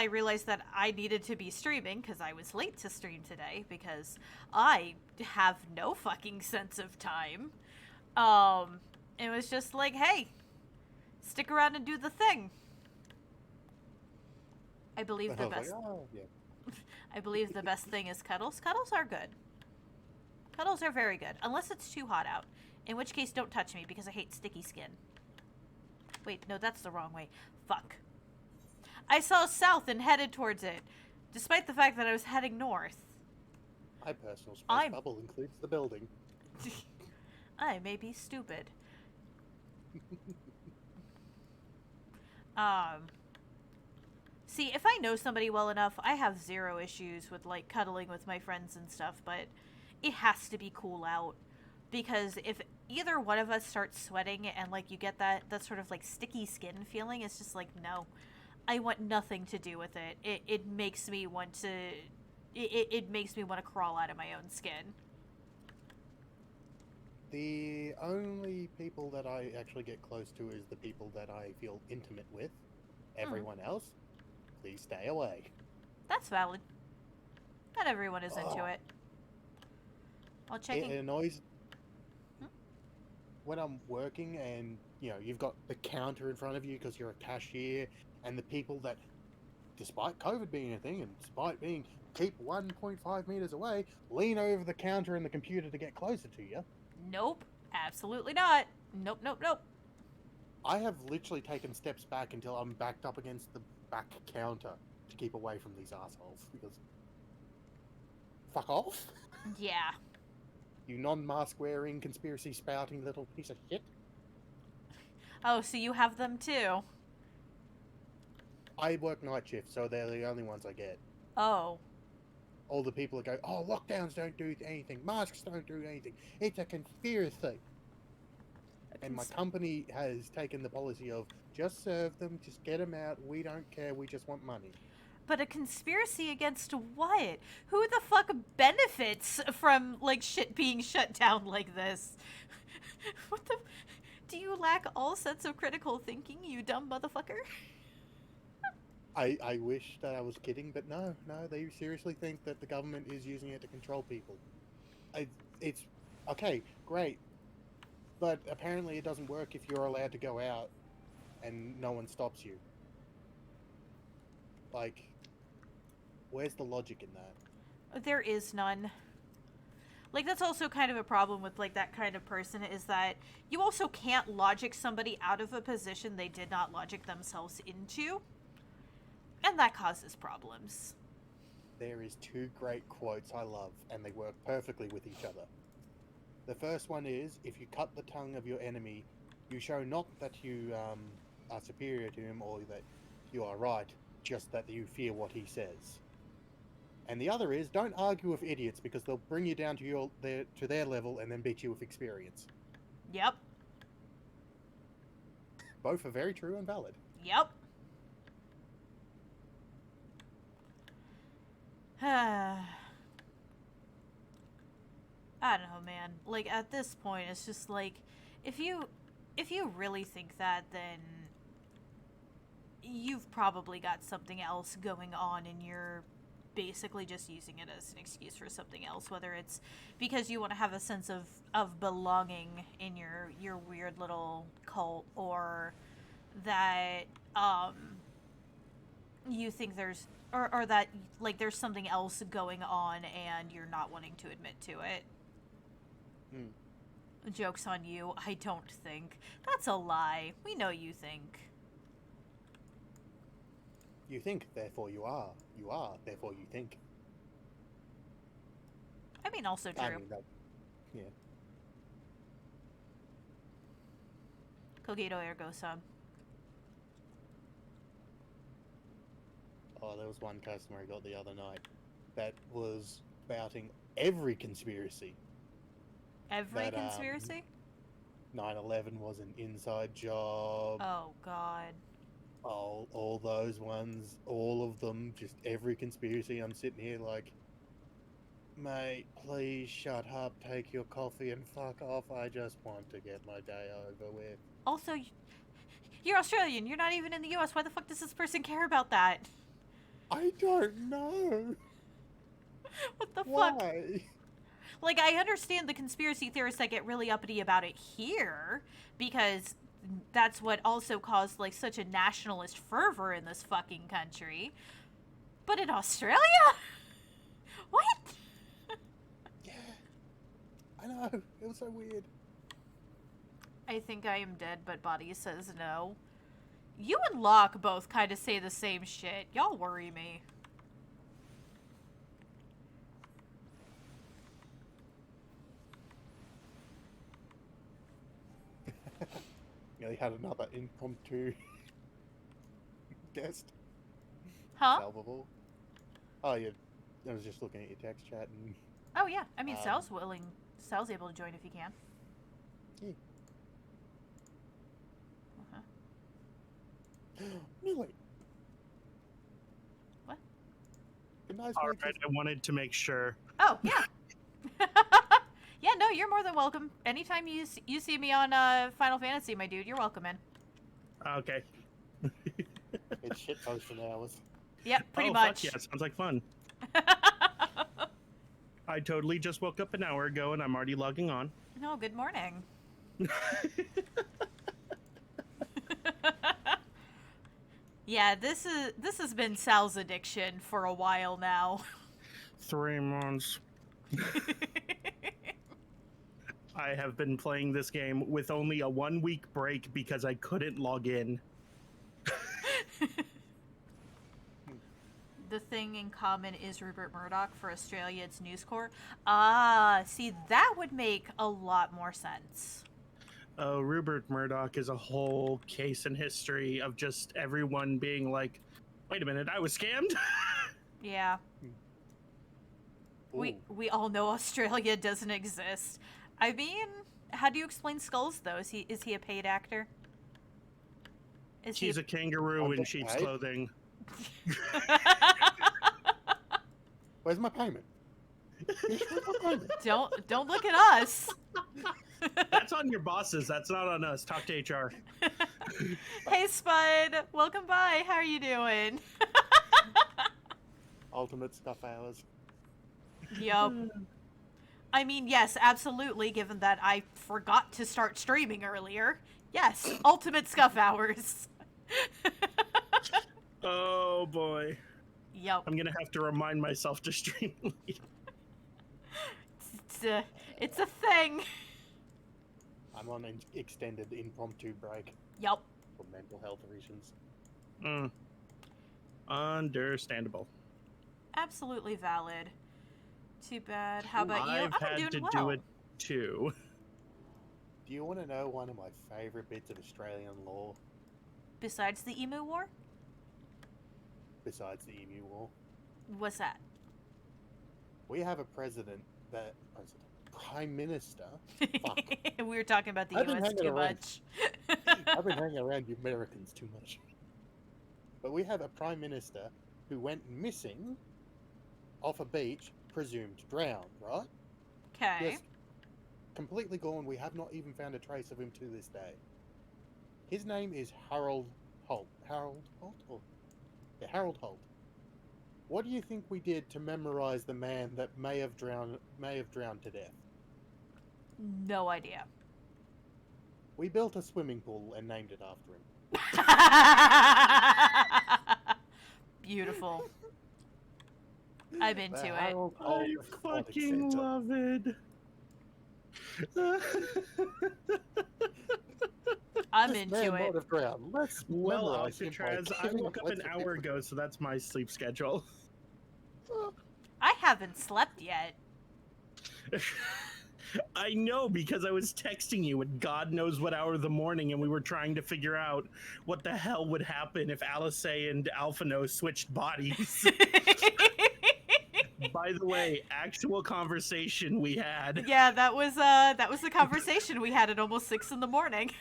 A: realized that I needed to be streaming because I was late to stream today because I have no fucking sense of time. It was just like, hey, stick around and do the thing. I believe the best.
B: Like, oh, yeah.
A: I believe the best thing is cuddles. Cuddles are good. Cuddles are very good, unless it's too hot out. In which case, don't touch me because I hate sticky skin. Wait, no, that's the wrong way. Fuck. I saw south and headed towards it, despite the fact that I was heading north.
B: My personal space bubble includes the building.
A: I may be stupid. See, if I know somebody well enough, I have zero issues with, like, cuddling with my friends and stuff, but it has to be cool out. Because if either one of us starts sweating and, like, you get that sort of, like, sticky skin feeling, it's just like, no. I want nothing to do with it. It makes me want to... It makes me want to crawl out of my own skin.
B: The only people that I actually get close to is the people that I feel intimate with. Everyone else, please stay away.
A: That's valid. Not everyone is into it. While checking...
B: It annoys... When I'm working and, you've got the counter in front of you because you're a cashier, and the people that, despite COVID being a thing, and despite being keep 1.5 meters away, lean over the counter and the computer to get closer to you.
A: Nope. Absolutely not. Nope, nope, nope.
B: I have literally taken steps back until I'm backed up against the back counter to keep away from these assholes, because... Fuck off.
A: Yeah.
B: You non-mask wearing, conspiracy spouting little piece of shit.
A: Oh, so you have them too?
B: I work night shift, so they're the only ones I get.
A: Oh.
B: All the people that go, oh, lockdowns don't do anything, masks don't do anything, it's a conspiracy. And my company has taken the policy of, just serve them, just get them out, we don't care, we just want money.
A: But a conspiracy against what? Who the fuck benefits from, like, shit being shut down like this? What the... Do you lack all sense of critical thinking, you dumb motherfucker?
B: I wish that I was kidding, but no, they seriously think that the government is using it to control people. It's... Okay, great. But apparently it doesn't work if you're allowed to go out and no one stops you. Like, where's the logic in that?
A: There is none. Like, that's also kind of a problem with, like, that kind of person, is that you also can't logic somebody out of a position they did not logic themselves into. And that causes problems.
B: There is two great quotes I love, and they work perfectly with each other. The first one is, if you cut the tongue of your enemy, you show not that you are superior to him or that you are right, just that you fear what he says. And the other is, don't argue with idiots because they'll bring you down to their level and then beat you with experience.
A: Yep.
B: Both are very true and valid.
A: Yep. I don't know, man. Like, at this point, it's just like, if you really think that, then you've probably got something else going on and you're basically just using it as an excuse for something else, whether it's because you want to have a sense of belonging in your weird little cult, or that you think there's or that, like, there's something else going on and you're not wanting to admit to it. Joke's on you. I don't think. That's a lie. We know you think.
B: You think, therefore you are. You are, therefore you think.
A: I mean, also true.
B: I mean, that, yeah.
A: Cogito ergo sum.
B: Oh, there was one customer I got the other night that was spouting every conspiracy.
A: Every
B: That,
A: conspiracy?
B: 9/11 was an inside job.
A: Oh, God.
B: All those ones, all of them, just every conspiracy. I'm sitting here like, mate, please shut up, take your coffee and fuck off. I just want to get my day over with.
A: Also, you're Australian. You're not even in the US. Why the fuck does this person care about that?
B: I don't know.
A: What the fuck?
B: Why?
A: Like, I understand the conspiracy theorists that get really uppity about it here, because that's what also caused, like, such a nationalist fervor in this fucking country. But in Australia? What?
B: Yeah. I know. It was so weird.
A: I think I am dead, but body says no. You and Locke both kind of say the same shit. Y'all worry me.
B: Nearly had another impromptu guest.
A: Huh?
B: Salvable. Oh, yeah. I was just looking at your text chat and...
A: Oh, yeah. I mean, Sal's willing. Sal's able to join if he can.
B: Yeah.
A: Uh-huh.
B: No, wait.
A: What?
B: Good night,
D: All right, I wanted to make sure.
A: Oh, yeah. Yeah, no, you're more than welcome. Anytime you see me on Final Fantasy, my dude, you're welcome in.
D: Okay.
B: It's shit posting hours.
A: Yep, pretty
D: oh,
A: much.
D: Fuck yeah, sounds like fun. I totally just woke up an hour ago and I'm already logging on.
A: No, good morning. Yeah, this has been Sal's addiction for a while now.
D: 3 months. I have been playing this game with only a 1-week break because I couldn't log in.
A: The thing in common is Rupert Murdoch. For Australia, it's News Corp. Ah, see, that would make a lot more sense.
D: Rupert Murdoch is a whole case in history of just everyone being like, wait a minute, I was scammed?
A: Yeah.
B: Ooh.
A: We all know Australia doesn't exist. I mean, how do you explain Skulls, though? Is he a paid actor? Is
D: She's a kangaroo in
B: Okay.
D: sheep's clothing.
B: Where's my payment? Where's my payment?
A: Don't look at us.
D: That's on your bosses. That's not on us. Talk to HR.
A: Hey, Spud. Welcome by. How are you doing?
B: Ultimate stuff hours.
A: Yup. I mean, yes, absolutely, given that I forgot to start streaming earlier. Yes, ultimate scuff hours.
D: Oh boy.
A: Yup.
D: I'm gonna have to remind myself to stream later.
A: It's a thing.
B: I'm on an extended impromptu break
A: Yup.
B: for mental health reasons.
D: Understandable.
A: Absolutely valid. Too bad. How about you?
D: I've
A: I'm
D: had
A: doing
D: to
A: well.
D: do it too.
B: Do you want to know one of my favourite bits of Australian law
A: Besides the Emu War?
B: besides the Emu War?
A: What's that?
B: We have a Prime Minister. Fuck.
A: We were talking about the
B: I've been
A: US
B: hanging
A: too
B: around.
A: much.
B: I've been hanging around you Americans too much. But we have a Prime Minister who went missing off a beach, presumed drowned, right?
A: Okay.
B: Just completely gone. We have not even found a trace of him to this day. His name is Harold Holt. Harold Holt? Yeah, Harold Holt. What do you think we did to memorize the man that may have drowned to death?
A: No idea.
B: We built a swimming pool and named it after him.
A: Beautiful. I'm into
B: The
A: it.
B: Harold Holt
D: I
B: Aquatic
D: fucking
B: Centre.
D: love it.
A: I'm
B: This
A: into
B: man
A: it.
B: might have drowned. Let's
D: Well,
B: memorize him by
D: Alcatraz, I
B: giving
D: woke up
B: let's
D: an
B: give
D: hour
B: him-
D: ago, so that's my sleep schedule.
A: I haven't slept yet.
D: I know because I was texting you at God knows what hour of the morning, and we were trying to figure out what the hell would happen if Alice and Alphino switched bodies. By the way, actual conversation we had.
A: Yeah, that was the conversation we had at almost 6 in the morning.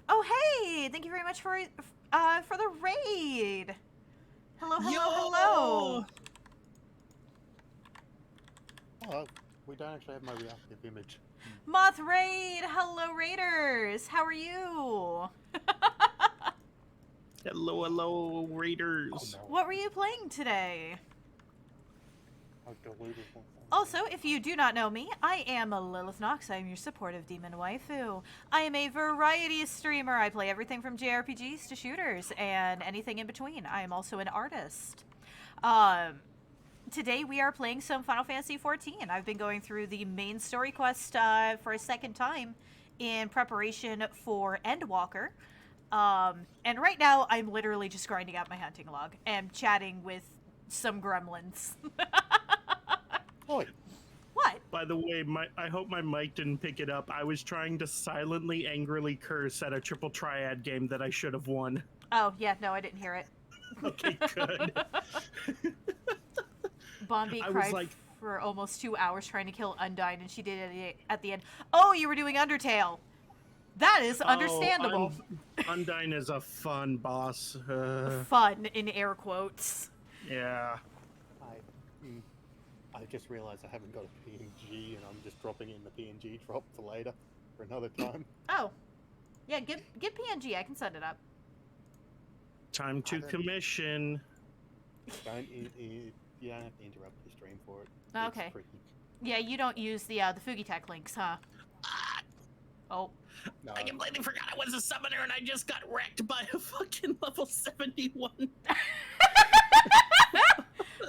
A: Oh hey, thank you very much for the raid. Hello, hello.
B: Oh, we don't actually have my reactive image.
A: Moth Raid, hello Raiders. How are you?
D: Hello, Raiders.
B: Oh, no.
A: What were you playing today?
B: I've deleted one.
A: Also, if you do not know me, I am Lilith Nox. I am your supportive demon waifu. I am a variety streamer. I play everything from JRPGs to shooters and anything in between. I am also an artist. Today we are playing some Final Fantasy XIV. I've been going through the main story quest for a second time in preparation for Endwalker. And right now I'm literally just grinding out my hunting log and chatting with some gremlins.
B: Oi.
A: What?
D: By the way, I hope my mic didn't pick it up. I was trying to silently, angrily curse at a triple triad game that I should have won.
A: Oh, yeah, no, I didn't hear it.
D: Okay, good.
A: Bombi
D: I was
A: cried
D: like-
A: for almost 2 hours trying to kill Undyne, and she did it at the end. Oh, you were doing Undertale. That is understandable.
D: Undyne is a fun boss.
A: Fun, in air quotes.
D: Yeah.
B: I just realized I haven't got a PNG, and I'm just dropping it in the PNG drop for later, for another time.
A: Oh. Yeah, give PNG. I can set it up.
D: Time to commission.
B: You don't have to interrupt the stream for it.
A: Okay.
B: It's pretty.
A: Yeah, you don't use the Fugitech links, huh? Oh.
B: No,
D: I completely forgot I was a summoner and I just got wrecked by a fucking level 71.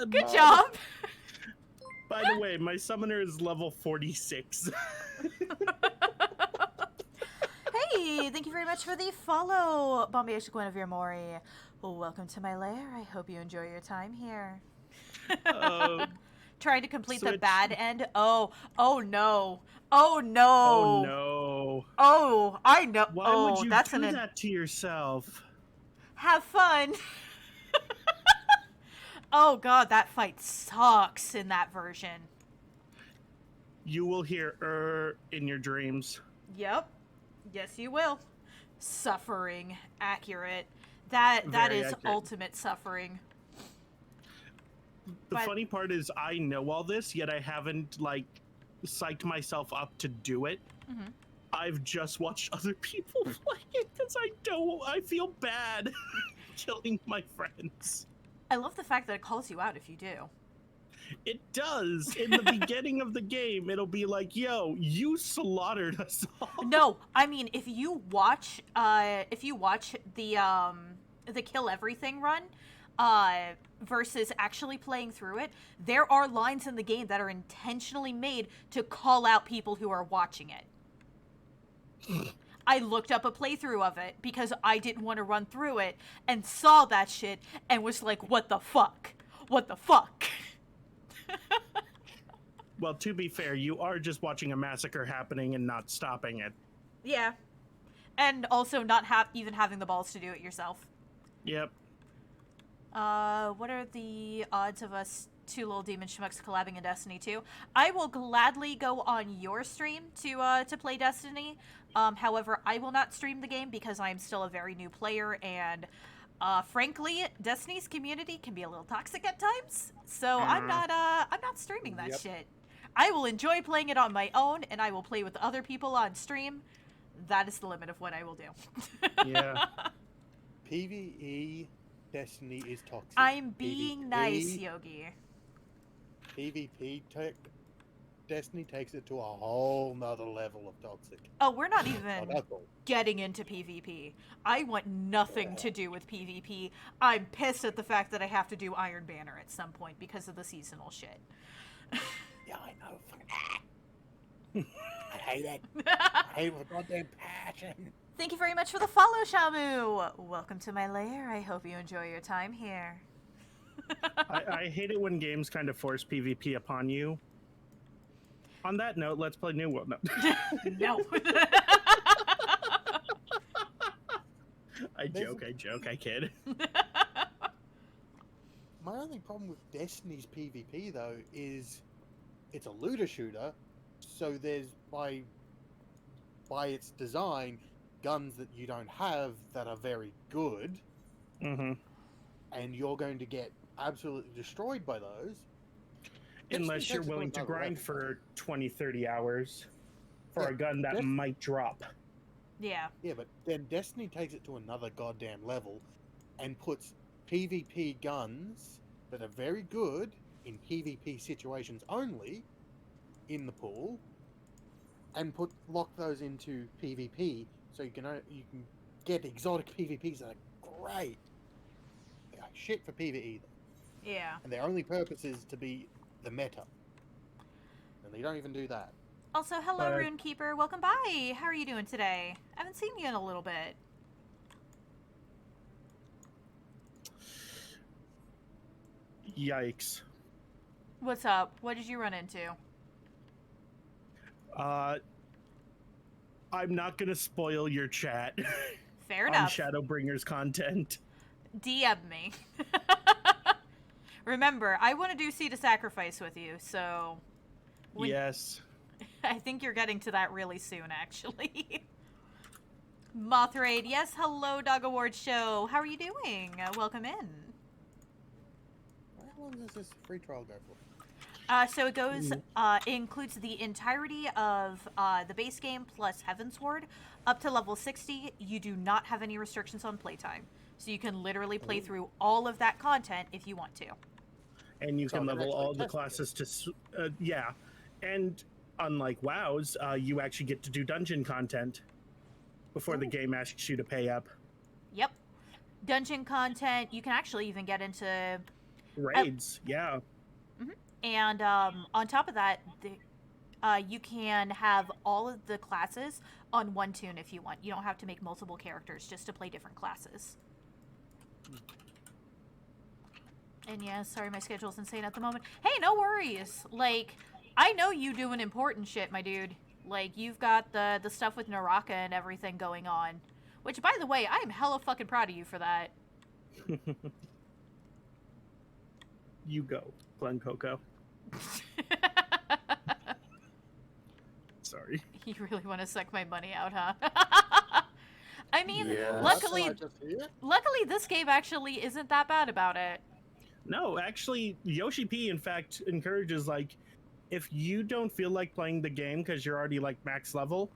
A: Good job.
D: By the way, my summoner is level 46.
A: Hey, thank you very much for the follow, Bombi Guinevere Mori. Well, welcome to my lair. I hope you enjoy your time here. Trying to complete the
D: Switch.
A: bad end. Oh no.
D: Oh no.
A: Oh, I know.
D: Why
A: oh,
D: would you
A: that's
D: do that to yourself?
A: Have fun. Oh god, that fight sucks in that version.
D: You will hear in your dreams.
A: Yep. Yes, you will. Suffering. Accurate. That
D: Very
A: is
D: accurate.
A: ultimate suffering.
D: The
A: But-
D: funny part is I know all this, yet I haven't, like, psyched myself up to do it.
A: Mhm.
D: I've just watched other people play it because I feel bad killing my friends.
A: I love the fact that it calls you out if you do.
D: It does. In the beginning of the game, it'll be like, yo, you slaughtered us all.
A: No, I mean if you watch the kill everything run versus actually playing through it, there are lines in the game that are intentionally made to call out people who are watching it. I looked up a playthrough of it because I didn't want to run through it and saw that shit and was like, what the fuck? What the fuck?
D: Well, to be fair, you are just watching a massacre happening and not stopping it.
A: Yeah. And also not even having the balls to do it yourself.
D: Yep.
A: What are the odds of us two little demon schmucks collabing in Destiny 2? I will gladly go on your stream to play Destiny. However, I will not stream the game because I'm still a very new player, and frankly, Destiny's community can be a little toxic at times. So I'm not streaming that
B: Yep.
A: shit. I will enjoy playing it on my own, and I will play with other people on stream. That is the limit of what I will do.
D: Yeah.
B: PvE Destiny is toxic.
A: I'm being nice,
B: PvP
A: Yogi.
B: PvP Destiny takes it to a whole nother level of toxic.
A: Oh, we're not
B: Oh,
A: even
B: that's all.
A: getting into PvP. I want nothing to do with PvP. I'm pissed at the fact that I have to do Iron Banner at some point because of the seasonal shit.
B: Yeah, I know. I hate it. I hate it with goddamn passion.
A: Thank you very much for the follow, Shamu. Welcome to my lair. I hope you enjoy your time here.
D: I hate it when games kind of force PvP upon you. On that note, let's play New World. No.
A: No.
D: I joke, I kid.
B: My only problem with Destiny's PvP though is it's a looter shooter, so there's by its design guns that you don't have that are very good,
D: Mm-hmm.
B: and you're going to get absolutely destroyed by those.
D: Unless
B: Destiny
D: you're
B: takes it to
D: willing to
B: another
D: grind
B: level.
D: for 20, 30 hours for
B: Yeah,
D: a gun that might drop.
A: Yeah.
B: Yeah, but then Destiny takes it to another goddamn level and puts PvP guns that are very good in PvP situations only in the pool, and lock those into PvP so you can get exotic PvPs that are great. They are shit for PvE though,
A: Yeah.
B: and their only purpose is to be the meta, and they don't even do that.
A: Also, hello, Runekeeper. Welcome by. How are you doing today? I haven't seen you in a little bit.
D: Yikes.
A: What's up? What did you run into?
D: I'm not gonna spoil your chat
A: Fair
D: on
A: enough.
D: Shadowbringers content.
A: DM me. Remember, I want to do Seed of Sacrifice with you, so...
D: Yes.
A: I think you're getting to that really soon, actually. Mothraid, yes, hello, Dog Awards Show. How are you doing? Welcome in.
B: How long does this free trial go for?
A: So it goes, it includes the entirety of the base game plus Heavensward. Up to level 60, you do not have any restrictions on playtime. So you can literally play through all of that content if you want to.
D: And you
B: So
D: can
B: I can
D: level
B: actually
D: all the
B: test
D: classes to... yeah. And unlike WoW's, you actually get to do dungeon content before the game asks you to pay up.
A: Yep. Dungeon content, you can actually even get into...
D: Raids, yeah.
A: And on top of that, you can have all of the classes on one tune if you want. You don't have to make multiple characters just to play different classes. And yeah, sorry, my schedule's insane at the moment. Hey, no worries. Like, I know you doing important shit, my dude. Like, you've got the stuff with Naraka and everything going on. Which, by the way, I am hella fucking proud of you for that.
D: You go, Glen Coco. Sorry.
A: You really want to suck my money out, huh? I mean,
D: Yes.
A: luckily this game actually isn't that bad about it.
D: No, actually, Yoshi P, in fact, encourages, like, if you don't feel like playing the game because you're already, like, max level,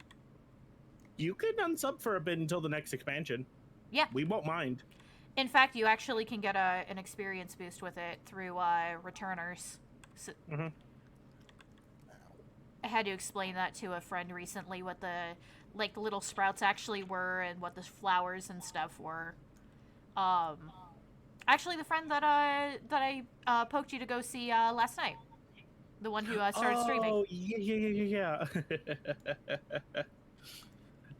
D: you could unsub for a bit until the next expansion.
A: Yeah.
D: We won't mind.
A: In fact, you actually can get an experience boost with it through returners. So, I had to explain that to a friend recently, what the little sprouts actually were and what the flowers and stuff were. Actually, the friend that I poked you to go see last night, the one who started streaming.
D: Oh, yeah.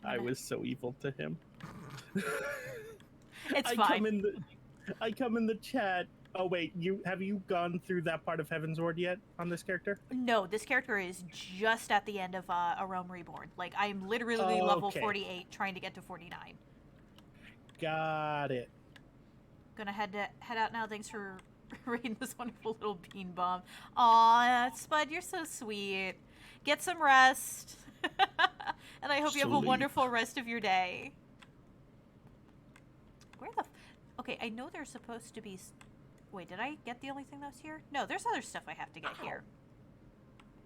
D: I was so evil to him.
A: It's fine.
D: I come in the chat. Oh wait, have you gone through that part of Heavensward yet on this character?
A: No, this character is just at the end of A Realm Reborn. Like, I'm literally level 48, trying to get to 49.
D: Got it.
A: Gonna head out now. Thanks for raiding this wonderful little bean bomb. Aw, Spud, you're so sweet. Get some rest. And I hope you have a wonderful rest of your day. Where the... Okay, I know there's supposed to be... Wait, did I get the only thing that's here? No, there's other stuff I have to get here.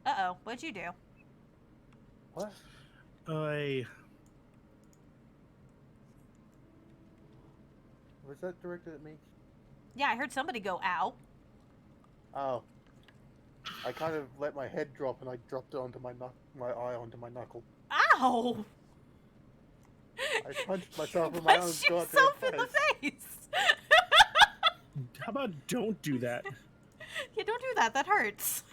A: Uh-oh, what'd you do?
B: What?
D: Was
B: that directed at me?
A: Yeah, I heard somebody go, ow.
B: Oh. I kind of let my head drop and I dropped it onto my eye onto my knuckle.
A: Ow!
B: I punched myself in my own
A: Punch
B: goddamn
A: yourself in the face!
D: How about don't do that?
A: Yeah, don't do that. That hurts.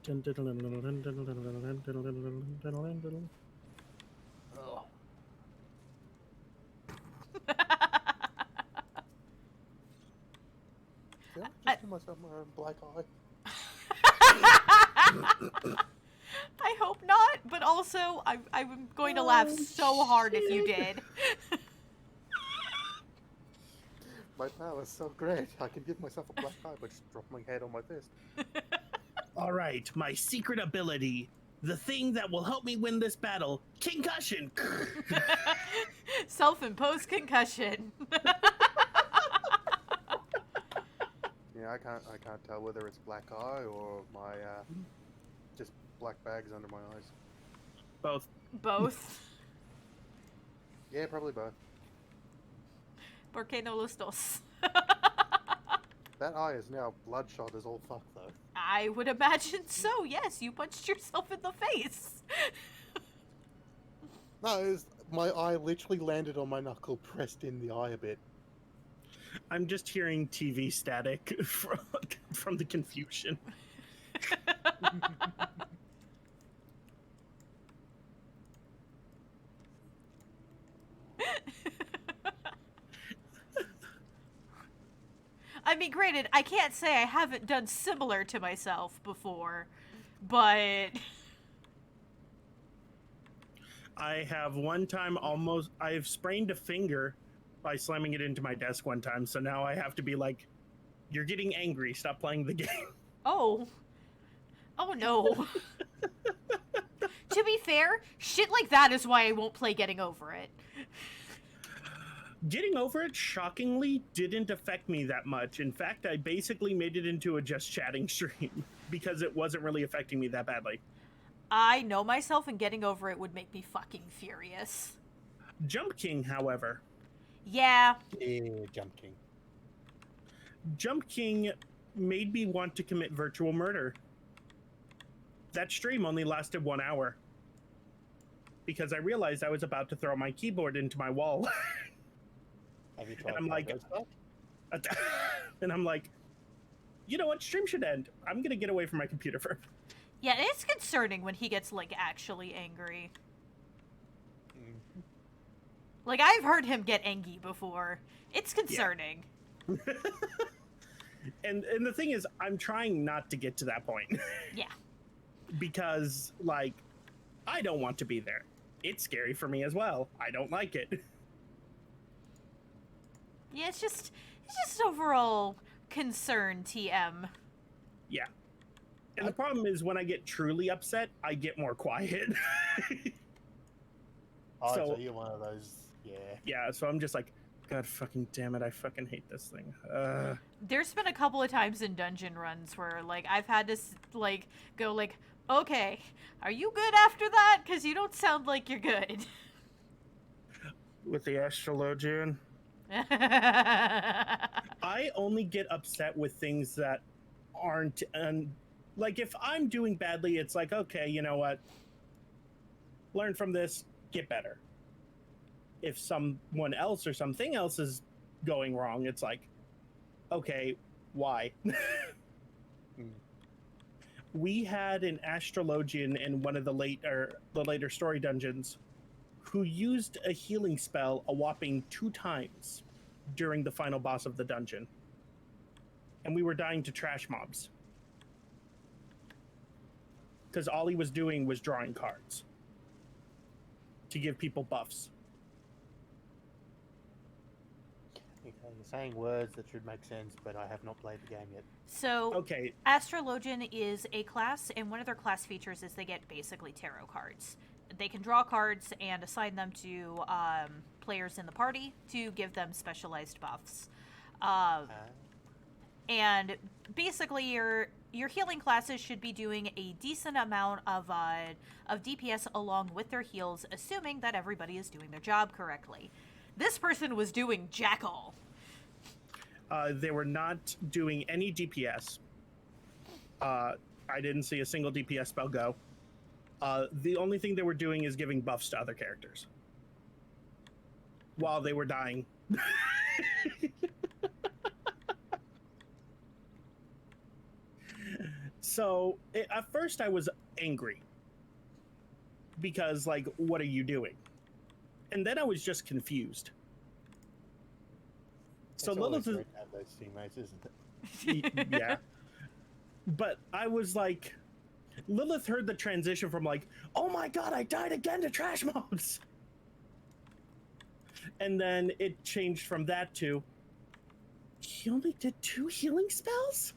B: Oh. Did I just give myself my own black eye?
A: I hope not, but also I'm going to laugh so hard if you did.
B: My power is so great. I can give myself a black eye by just dropping my head on my fist.
D: All right, my secret ability, the thing that will help me win this battle, concussion.
A: Self-imposed concussion.
B: Yeah, I can't tell whether it's black eye or my just black bags under my eyes.
D: Both.
A: Both.
B: Yeah, probably both.
A: ¿Por qué no los dos?
B: That eye is now bloodshot as all fuck, though.
A: I would imagine so, yes. You punched yourself in the face.
B: No, my eye literally landed on my knuckle, pressed in the eye a bit.
D: I'm just hearing TV static from the confusion.
A: I mean, granted, I can't say I haven't done similar to myself before, but...
D: I have one time I've sprained a finger by slamming it into my desk one time, so now I have to be like, you're getting angry, stop playing the game.
A: Oh. Oh no. To be fair, shit like that is why I won't play Getting Over It.
D: Getting Over It, shockingly, didn't affect me that much. In fact, I basically made it into a just chatting stream because it wasn't really affecting me that badly.
A: I know myself, and Getting Over It would make me fucking furious.
D: Jump King, however.
A: Yeah.
B: Yeah, Jump King.
D: Jump King made me want to commit virtual murder. That stream only lasted 1 hour because I realized I was about to throw my keyboard into my wall.
B: Have you tried
D: And I'm like,
B: that?
D: and I'm like, you know what? Stream should end. I'm gonna get away from my computer for.
A: Yeah, it's concerning when he gets, like, actually angry.
B: Mm.
A: Like, I've heard him get angry before. It's concerning.
D: Yeah. And the thing is, I'm trying not to get to that point.
A: Yeah.
D: Because, like, I don't want to be there. It's scary for me as well. I don't like it.
A: Yeah, it's just overall concern, TM.
D: Yeah. And the problem is when I get truly upset, I get more quiet.
B: Oh,
D: So-
B: so you're one of those, yeah.
D: Yeah, so I'm just like, God fucking damn it, I fucking hate this thing.
A: There's been a couple of times in dungeon runs where, like, I've had to, like, go, like, okay, are you good after that? Because you don't sound like you're good.
D: With the astrologian.
A: Yeah,
D: I only get upset with things that aren't, like, if I'm doing badly, it's like, okay, you know what? Learn from this, get better. If someone else or something else is going wrong, it's like, okay, why? We had an astrologian in one of the later story dungeons who used a healing spell a whopping 2 times during the final boss of the dungeon. And we were dying to trash mobs. Because all he was doing was drawing cards to give people buffs.
B: Okay, you're saying words that should make sense, but I have not played the game yet.
A: so
D: Okay,
A: Astrologian is a class, and one of their class features is they get basically tarot cards. They can draw cards and assign them to players in the party to give them specialized buffs. And basically, your healing classes should be doing a decent amount of DPS along with their heals, assuming that everybody is doing their job correctly. This person was doing jack all.
D: they were not doing any DPS. I didn't see a single DPS spell go. The only thing they were doing is giving buffs to other characters while they were dying. So at first I was angry because, like, what are you doing? And then I was just confused. So
B: It's always
D: Lilith is,
B: great to have those teammates, isn't it?
D: yeah. But I was like, Lilith heard the transition from like, oh my god, I died again to trash modes. And then it changed from that to, he only did 2 healing spells?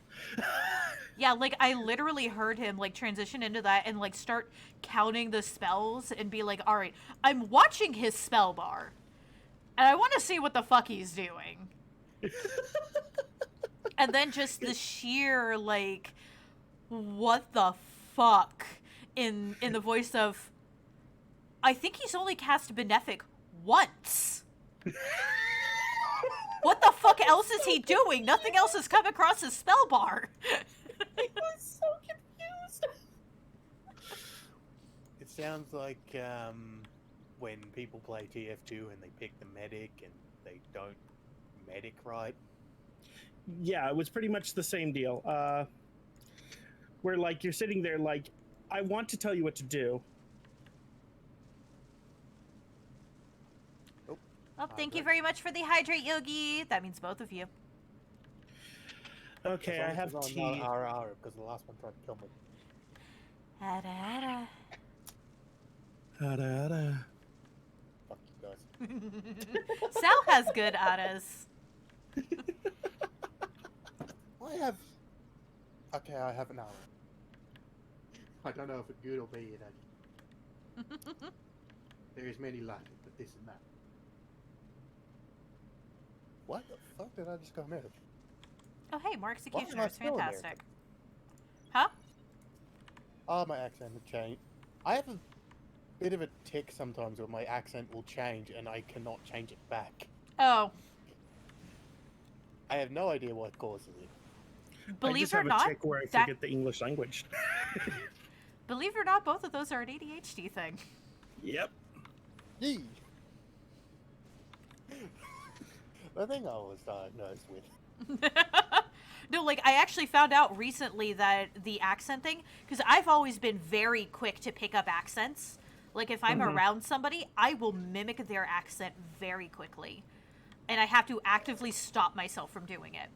A: Yeah, like I literally heard him like transition into that and like start counting the spells and be like, all right, I'm watching his spell bar and I want to see what the fuck he's doing. And then just the sheer like, what the fuck in the voice of, I think he's only cast Benefic once. What the fuck else is he doing? Nothing else has come across his spell bar.
D: I was so confused.
B: It sounds like when people play TF2 and they pick the medic and they don't medic right.
D: Yeah, it was pretty much the same deal. Where like you're sitting there like, I want to tell you what to do.
A: Well, thank you very much for the hydrate, Yogi. That means both of you.
D: Okay, I have tea.
B: Because the last one tried to kill me.
A: Ada,
D: Ada.
B: Fuck you guys.
A: Sal has good adas.
B: I have an hour. I don't know if it's good or bad. There is many like it, but this and that. What the fuck did I just come out of?
A: Oh, hey, more executioners.
B: Why am I still in there?
A: Fantastic. Huh?
B: Oh, my accent had changed. I have a bit of a tick sometimes where my accent will change and I cannot change it back.
A: Oh,
B: I have no idea what causes it.
D: I
A: believe
D: just
A: it or
D: have a
A: not,
D: tick where I
A: that-
D: forget the English language.
A: believe it or not, both of those are an ADHD thing.
D: Yep.
B: Yee! The thing I was diagnosed with.
A: No, like, I actually found out recently that the accent thing, because I've always been very quick to pick up accents. Like, if I'm around somebody, I will mimic their accent very quickly. And I have to actively stop myself from doing it.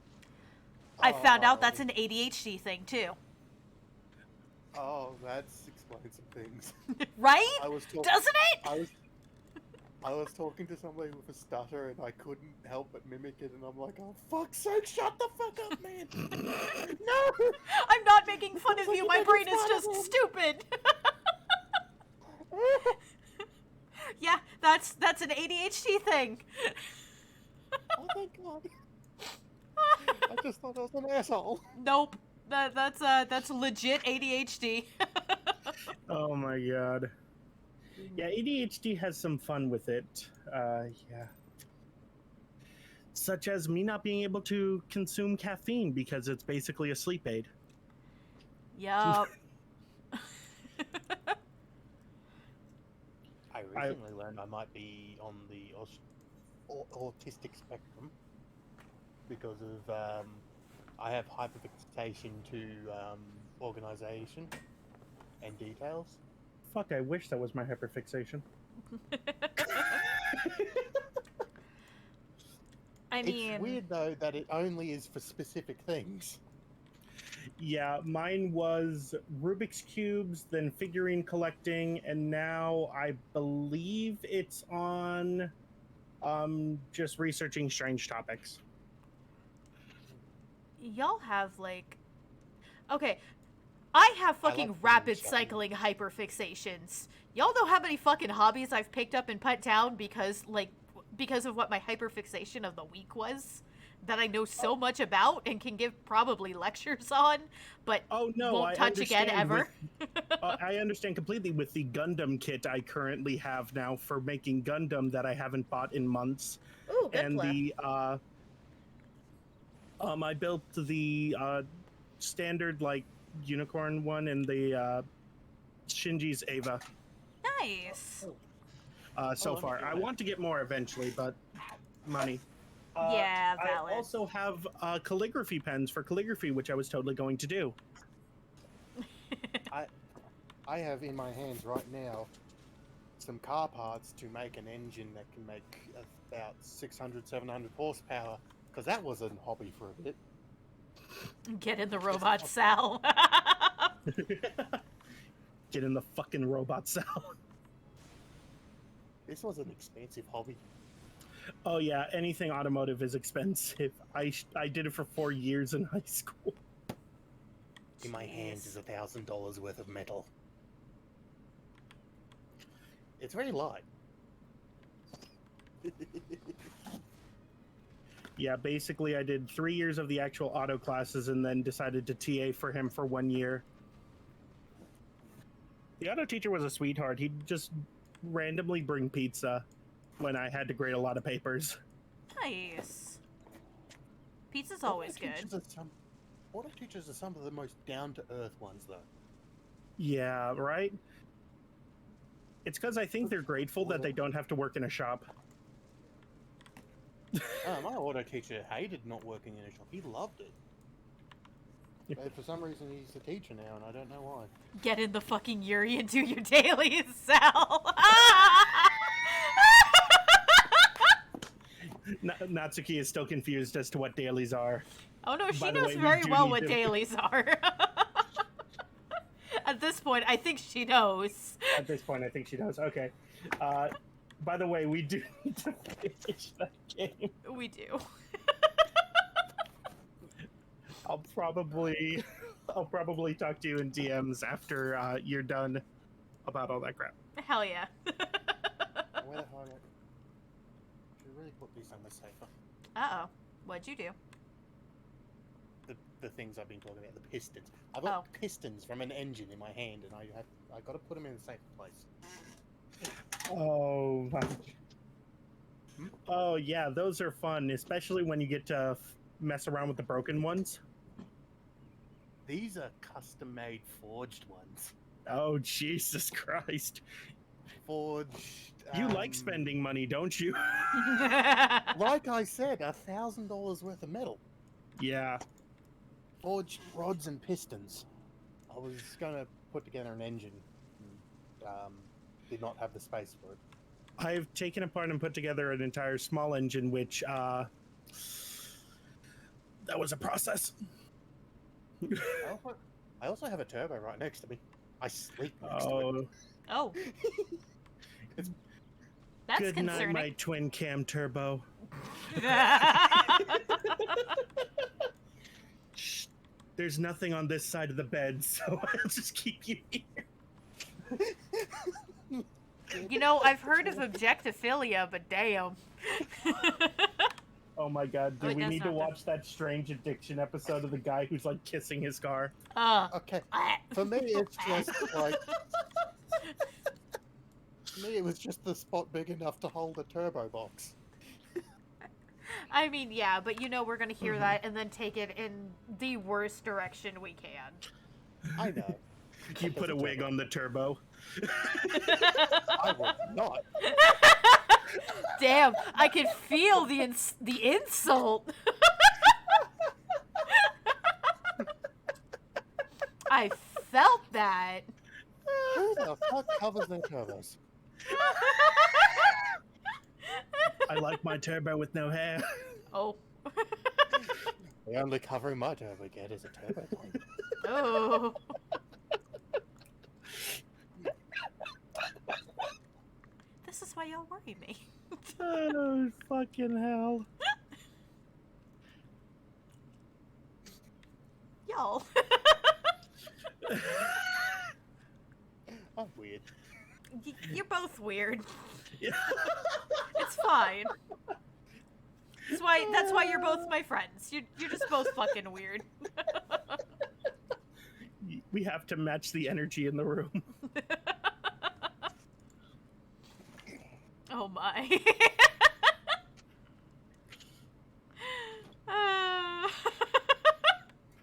A: I found out that's an ADHD thing, too.
B: Oh, that explains some things.
A: Right?
B: I was talking.
A: Doesn't it?
B: I was talking to somebody with a stutter and I couldn't help but mimic it, and I'm like, oh fuck's sake, shut the fuck up, man! No!
A: I'm not making fun of you, my brain is just stupid! Yeah, that's an ADHD thing.
B: Oh thank God. I just thought I was an asshole.
A: Nope. That's legit ADHD.
D: Oh my god. Yeah, ADHD has some fun with it. Yeah. Such as me not being able to consume caffeine because it's basically a sleep aid.
A: Yup.
B: I recently learned I might be on the autistic spectrum because of I have hyperfixation to organization and details.
D: Fuck, I wish that was my hyperfixation.
A: I mean,
B: It's weird though that it only is for specific things.
D: Yeah, mine was Rubik's Cubes, then figurine collecting, and now I believe it's on just researching strange topics.
A: y'all have like, okay, I have fucking
B: like
A: rapid
B: being
A: cycling hyperfixations. Y'all know how many fucking hobbies I've picked up and put down because of what my hyperfixation of the week was, that I know so much about and can give probably lectures on, but won't touch again ever.
D: I understand completely with the Gundam kit I currently have now for making Gundam that I haven't bought in months.
A: Ooh, good
D: And
A: play.
D: I built the standard like unicorn one and the Shinji's Ava
A: Nice.
D: so far. I want to get more eventually, but money.
A: Yeah, valid.
D: I also have calligraphy pens for calligraphy, which I was totally going to do.
B: I have in my hands right now some car parts to make an engine that can make about 600, 700 horsepower, because that was a hobby for a bit.
A: Get in the robot, Sal.
D: Get in the fucking robot cell.
B: This was an expensive hobby.
D: Oh yeah, anything automotive is expensive. I did it for 4 years in high school.
B: In my hands is $1,000 worth of metal. It's very light.
D: Yeah, basically I did 3 years of the actual auto classes and then decided to TA for him for 1 year. The auto teacher was a sweetheart. He'd just randomly bring pizza when I had to grade a lot of papers.
A: Nice. Pizza's always good.
B: Auto teachers are some of the most down-to-earth ones, though.
D: Yeah, right? It's because I think they're grateful that they don't have to work in a shop.
B: My auto teacher hated not working in a shop. He loved it. But for some reason, he's a teacher now, and I don't know why.
A: Get in the fucking Yuri and do your dailies, Sal.
D: Natsuki is still confused as to what dailies are.
A: Oh no, she
D: By the
A: knows
D: way, we
A: very
D: do
A: well
D: need
A: what
D: to-
A: dailies are. At this point, I think she knows.
D: At this point, I think she knows. Okay. By the way, we do need to finish that game.
A: We do.
D: I'll probably talk to you in DMs after you're done about all that crap.
A: Hell yeah.
B: Where the hell? Should really put these somewhere safer.
A: Uh-oh. What'd you do?
B: The things I've been talking about, the pistons. I've got pistons from an engine in my hand, and I got to put them in a safe place.
D: Oh, oh yeah, those are fun, especially when you get to mess around with the broken ones.
B: These are custom-made, forged ones.
D: Oh Jesus Christ!
B: Forged.
D: You like spending money, don't you?
B: Like I said, $1,000 worth of metal.
D: Yeah.
B: Forged rods and pistons. I was gonna put together an engine. And, did not have the space for it.
D: I've taken apart and put together an entire small engine, which that was a process.
B: I also have a turbo right next to me. I sleep next to it.
D: Oh,
A: Oh. That's
D: good night,
A: concerning.
D: my twin cam turbo. Shh, there's nothing on this side of the bed, so I'll just keep you here.
A: You know, I've heard of objectophilia, but damn.
D: Oh my god, do
A: Wait,
D: we
A: that's
D: need to
A: not
D: watch that Strange Addiction episode of the guy who's like kissing his car?
B: Okay, for me it's just like... For me it was just the spot big enough to hold a turbo box.
A: I mean, yeah, but you know we're gonna hear that and then take it in the worst direction we can.
B: I know.
D: You put a wig on the turbo.
B: I would not.
A: Damn, I could feel the insult. I felt that.
B: Who the fuck covers their turbos?
D: I like my turbo with no hair.
A: Oh.
B: The only covering my turbo get is a turbo plane.
A: Oh. This is why y'all worry me.
D: Oh, fucking hell.
A: Y'all.
B: I'm weird.
A: You're both weird.
D: Yeah.
A: It's fine. That's why you're both my friends. You're just both fucking weird.
D: We have to match the energy in the room.
A: Oh my.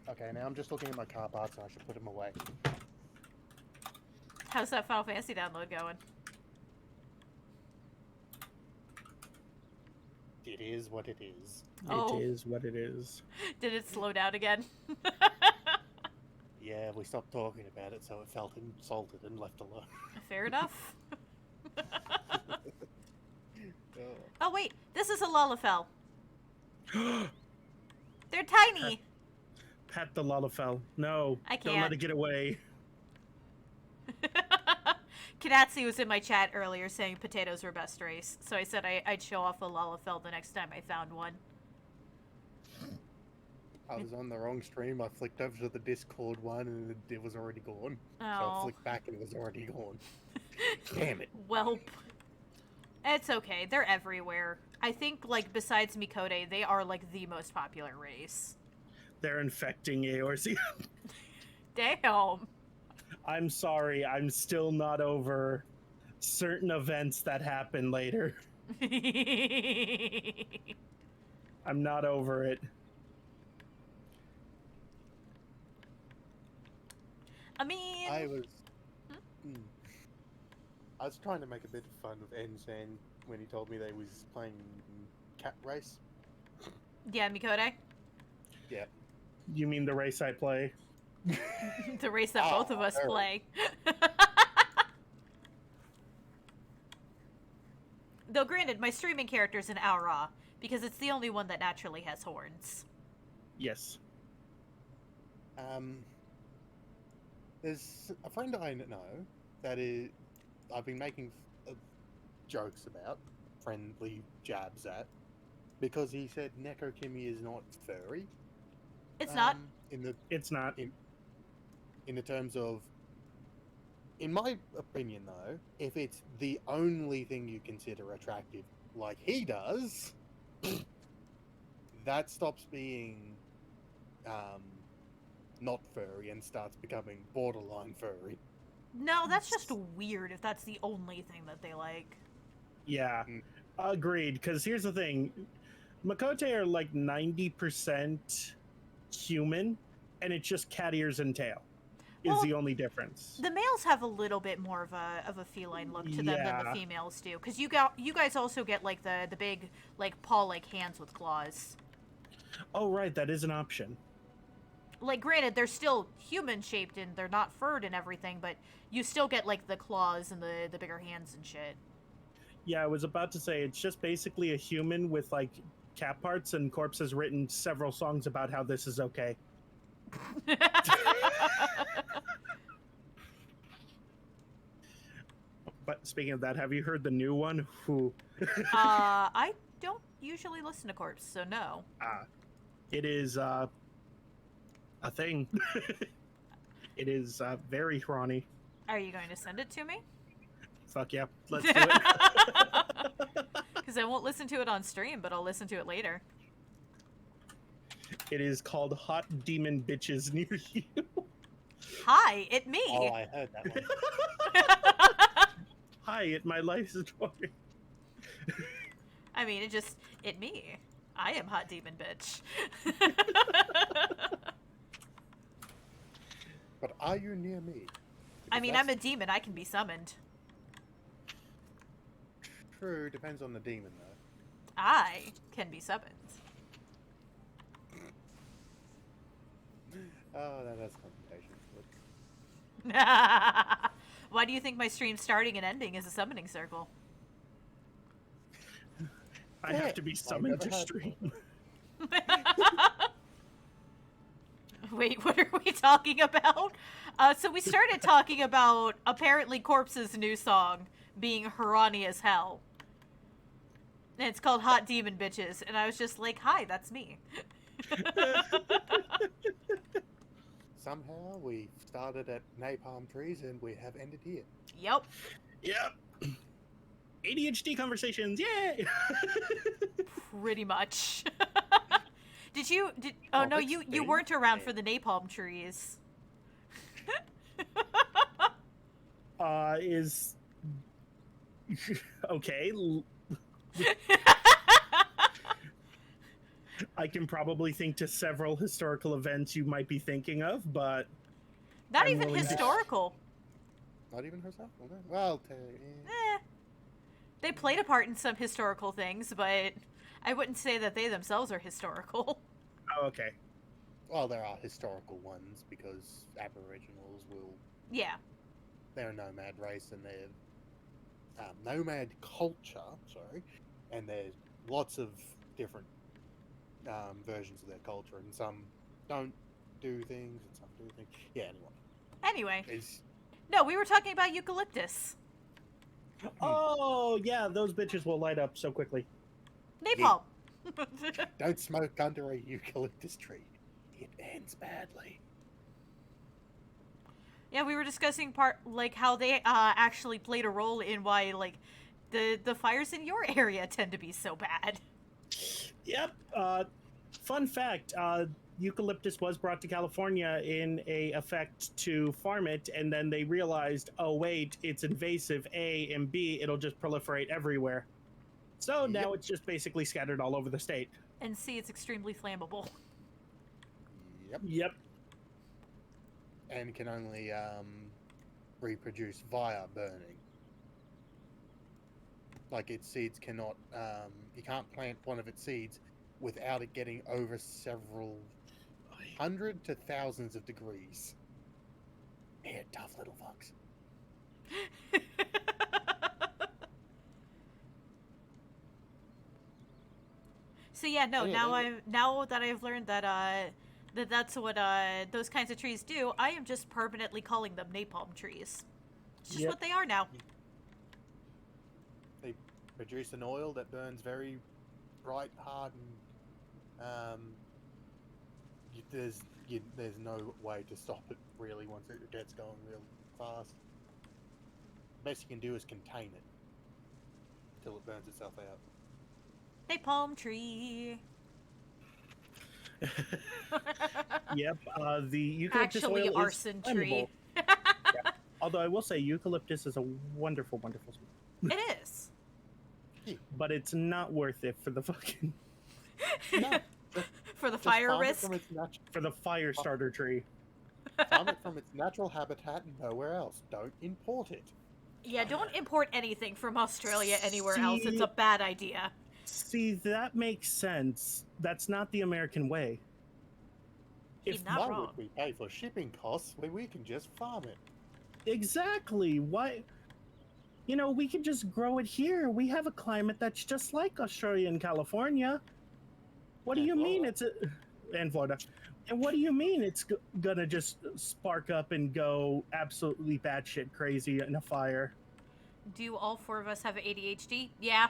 B: Okay, now I'm just looking at my car parts and I should put them away.
A: How's that Final Fantasy download going?
B: It is what it is.
A: Oh.
D: It is what it is.
A: Did it slow down again?
B: yeah, we stopped talking about it, so it felt insulted and left alone.
A: Fair enough.
B: Oh.
A: Oh wait, this is a Lullafell. They're tiny.
D: Pat the Lullafell. No,
A: I
D: don't let
A: can't.
D: it get away.
A: Kanatsu was in my chat earlier saying potatoes were best race, so I said I'd show off a Lullafell the next time I found one.
B: I was on the wrong stream. I flicked over to the Discord one, and it was already gone. So I
A: Oh.
B: flicked back, and it was already gone. Damn it.
A: Welp. It's okay. They're everywhere. I think, like, besides Mikote, they are, like, the most popular race.
D: They're infecting Eorze.
A: Damn.
D: I'm sorry, I'm still not over certain events that happen later. I'm not over it.
A: I mean...
B: I was trying to make a bit of fun of Ensan when he told me they was playing cat race.
A: Yeah, Mikote?
B: Yeah.
D: You mean the race I play?
A: The race that both of us
B: very.
A: play. Though granted, my streaming character's an Aura, because it's the only one that naturally has horns.
D: Yes.
B: There's a friend I know that I've been making jokes about, friendly jabs at, because he said Neko Kimi is not furry.
A: It's not.
D: It's not.
B: In the terms of, in my opinion though, if it's the only thing you consider attractive, like he does, that stops being not furry and starts becoming borderline furry.
A: No, that's just weird if that's the only thing that they like.
D: Yeah.
B: Mm.
D: Agreed, because here's the thing. Makote are like 90% human, and it's just cat ears and tail is
A: Well,
D: the only difference.
A: The males have a little bit more of a feline look to them than the
D: Yeah.
A: females do, because you guys also get like the big like paw like hands with claws.
D: Oh, right, that is an option.
A: Like, granted, they're still human shaped and they're not furred and everything, but you still get like the claws and the bigger hands and shit.
D: Yeah, I was about to say, it's just basically a human with like cat parts, and Corpse has written several songs about how this is okay. But speaking of that, have you heard the new one?
A: I don't usually listen to Corpse, so no.
D: It is a thing. It is very Ronnie.
A: Are you going to send it to me?
D: Fuck yeah, let's do it.
A: Because I won't listen to it on stream, but I'll listen to it later.
D: It is called Hot Demon Bitches Near You.
A: Hi, it me.
B: Oh, I heard that one.
D: Hi, it my life story.
A: I mean, it me. I am Hot Demon Bitch.
B: But are you near me?
A: I
B: Because
A: mean, I'm a demon. I can be summoned.
B: True, depends on the demon though.
A: I can be summoned.
B: Oh, that has complications.
A: Why do you think my stream starting and ending is a summoning circle?
D: I have to be summoned to
B: never had
D: stream.
A: Wait, what are we talking about? So we started talking about apparently Corpse's new song being Harani as hell. And it's called Hot Demon Bitches. And I was just like, hi, that's me.
B: Somehow we started at napalm trees and we have ended here.
A: Yep.
D: Yep. ADHD conversations, yay!
A: Pretty much. Oh
B: Oh,
A: no,
B: that's
A: you weren't around for the napalm trees.
D: Is okay. I can probably think to several historical events you might be thinking of, but
A: Not
D: I'm
A: even
D: willing to-
A: historical.
B: Not even herself? Okay. Well,
A: They played a part in some historical things, but I wouldn't say that they themselves are historical.
D: Oh, okay.
B: well, there are historical ones because Aboriginals will.
A: Yeah.
B: They're a nomad race and they're nomad culture. Sorry, and there's lots of different versions of their culture, and some don't do things, and some do things. Yeah.
A: Anyway,
B: It's
A: no, we were talking about eucalyptus.
D: Oh yeah, those bitches will light up so quickly.
A: Napalm.
B: don't smoke under a eucalyptus tree. It ends badly.
A: Yeah, we were discussing how they actually played a role in why the fires in your area tend to be so bad.
D: Yep. Fun fact: eucalyptus was brought to California in a effect to farm it, and then they realized, oh wait, it's invasive. A and B, it'll just proliferate everywhere. So now it's just basically scattered all over the state.
A: And C, it's extremely flammable.
D: Yep.
B: And can only reproduce via burning. Like its seeds cannot. You can't plant one of its seeds without it getting over several hundred to thousands of degrees. Yeah, tough little fucks.
A: So yeah, no.
B: Yeah,
A: Now that I've learned that that's what those kinds of trees do, I am just permanently calling them napalm trees. It's just what they are now.
B: They produce an oil that burns very bright, hard, and there's no way to stop it really once it gets going real fast. The best you can do is contain it till it burns itself out.
A: Napalm tree.
D: Yep. The eucalyptus
A: Actually,
D: oil
A: arson
D: is
A: tree.
D: Yeah. Although I will say, eucalyptus is a wonderful, wonderful smell.
A: It is.
D: But it's not worth it for the fucking
B: No,
A: For the fire
B: farm it
A: risk.
B: from its
D: for the fire starter tree.
B: farm it from its natural habitat and nowhere else. Don't import it.
A: Yeah, don't import anything from Australia anywhere else. It's a bad idea.
D: See, that makes sense. That's not the American way.
A: He's not
B: Why
A: wrong.
B: would we pay for shipping costs when we can just farm it?
D: Exactly. Why? You know, we could just grow it here. We have a climate that's just like Australia and California. What do
B: And
D: you mean
B: Florida.
D: and Florida? And what do you mean it's gonna just spark up and go absolutely batshit crazy in a fire?
A: Do all four of us have ADHD? Yeah.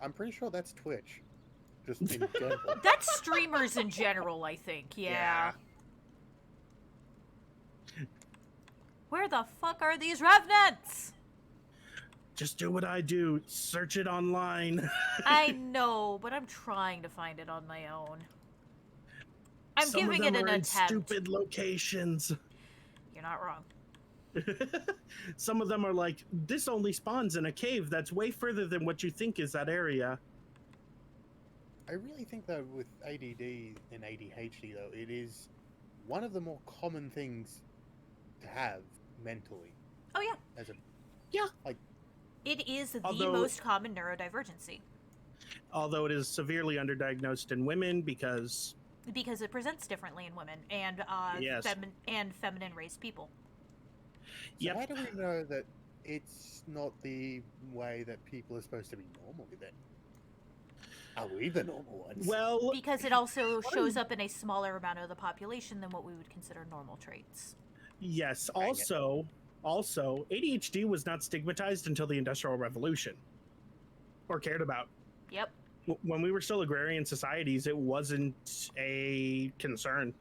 B: I'm pretty sure that's Twitch. Just in general.
A: That's streamers in general, I think. Yeah. Where the fuck are these revenants?
D: Just do what I do. Search it online.
A: I know, but I'm trying to find it on my own. I'm
D: Some
A: giving
D: of them
A: it an
D: are in
A: attempt.
D: stupid locations.
A: You're not wrong.
D: Some of them are like, this only spawns in a cave that's way further than what you think is that area.
B: I really think though with ADD and ADHD though, it is one of the more common things to have mentally.
A: Oh yeah.
B: As a
A: It is the
D: Although-
A: most common neurodivergency
D: Although it is severely underdiagnosed in women because
A: because it presents differently in women and
D: Yes.
A: feminine raised people.
B: So
D: Yep.
B: how do we know that it's not the way that people are supposed to be normally then? Are we the normal ones?
D: well,
A: Because it also shows up in a smaller amount of the population than what we would consider normal traits.
D: yes.
B: Dang it.
D: Also, ADHD was not stigmatized until the Industrial Revolution, or cared about.
A: Yep.
D: When we were still agrarian societies, it wasn't a concern.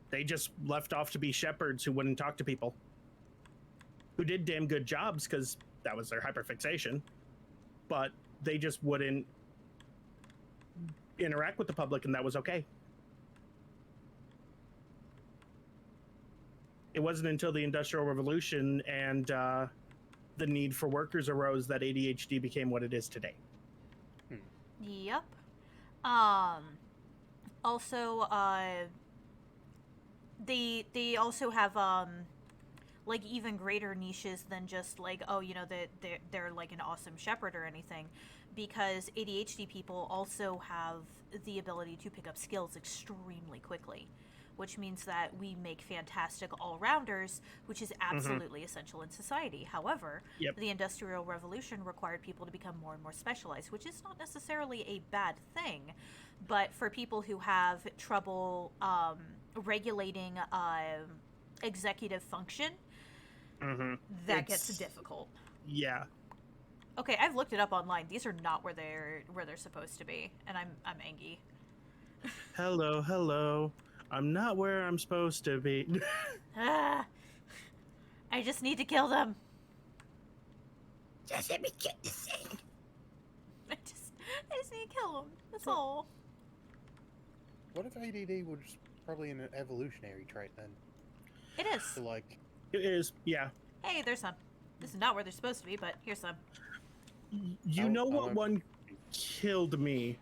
D: They just left off to be shepherds who wouldn't talk to people, who did damn good jobs because that was their hyperfixation, but they just wouldn't interact with the public, and that was okay. It wasn't until the Industrial Revolution and the need for workers arose that ADHD became what it is today.
A: Yep. Also, they also have like even greater niches than just like, oh, you know, they're like an awesome shepherd or anything, because ADHD people also have the ability to pick up skills extremely quickly, which means that we make fantastic all-rounders, which is absolutely essential in society. However,
D: Yep.
A: the Industrial Revolution required people to become more and more specialized, which is not necessarily a bad thing, but for people who have trouble regulating executive function, that gets difficult.
D: Yeah.
A: Okay, I've looked it up online. These are not where they're supposed to be, and I'm angry.
D: Hello, hello. I'm not where I'm supposed to be.
A: Ah, I just need to kill them.
D: Just let me get this thing.
A: I just need to kill them. That's all.
B: What if ADD was probably an evolutionary trait then?
A: It is.
B: So like,
D: It is, yeah.
A: Hey, there's some. This is not where they're supposed to be, but here's some.
D: You know what one killed me?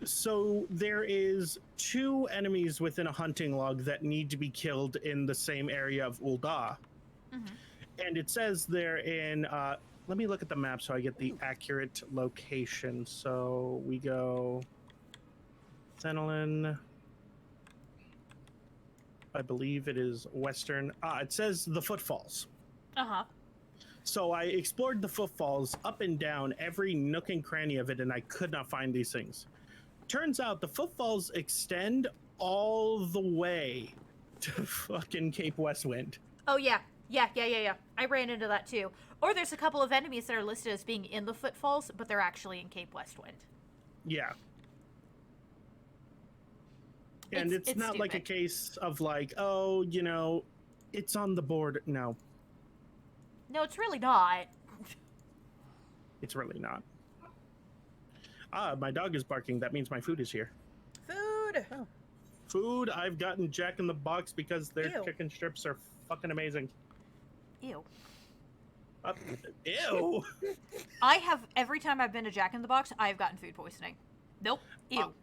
D: So there is 2 enemies within a hunting log that need to be killed in the same area of Ul'dah. And it says they're in, let me look at the map so I get the accurate location. So we go Thenelin. I believe it is western. It says the Footfalls.
A: Uh-huh.
D: So I explored the Footfalls up and down every nook and cranny of it, and I could not find these things. Turns out the Footfalls extend all the way to fucking Cape Westwind.
A: Oh, yeah. Yeah. I ran into that, too. Or there's a couple of enemies that are listed as being in the Footfalls, but they're actually in Cape Westwind.
D: Yeah. And it's not like a
A: stupid.
D: case of like, oh, you know, it's on the board. No,
A: No, it's really not.
D: it's really not. My dog is barking. That means my food is here.
A: Food!
D: Food, I've gotten Jack in the Box because their
A: Ew.
D: chicken strips are fucking amazing.
A: Ew.
D: Ew!
A: I have, every time I've been to Jack in the Box, I've gotten food poisoning. Nope. Ew.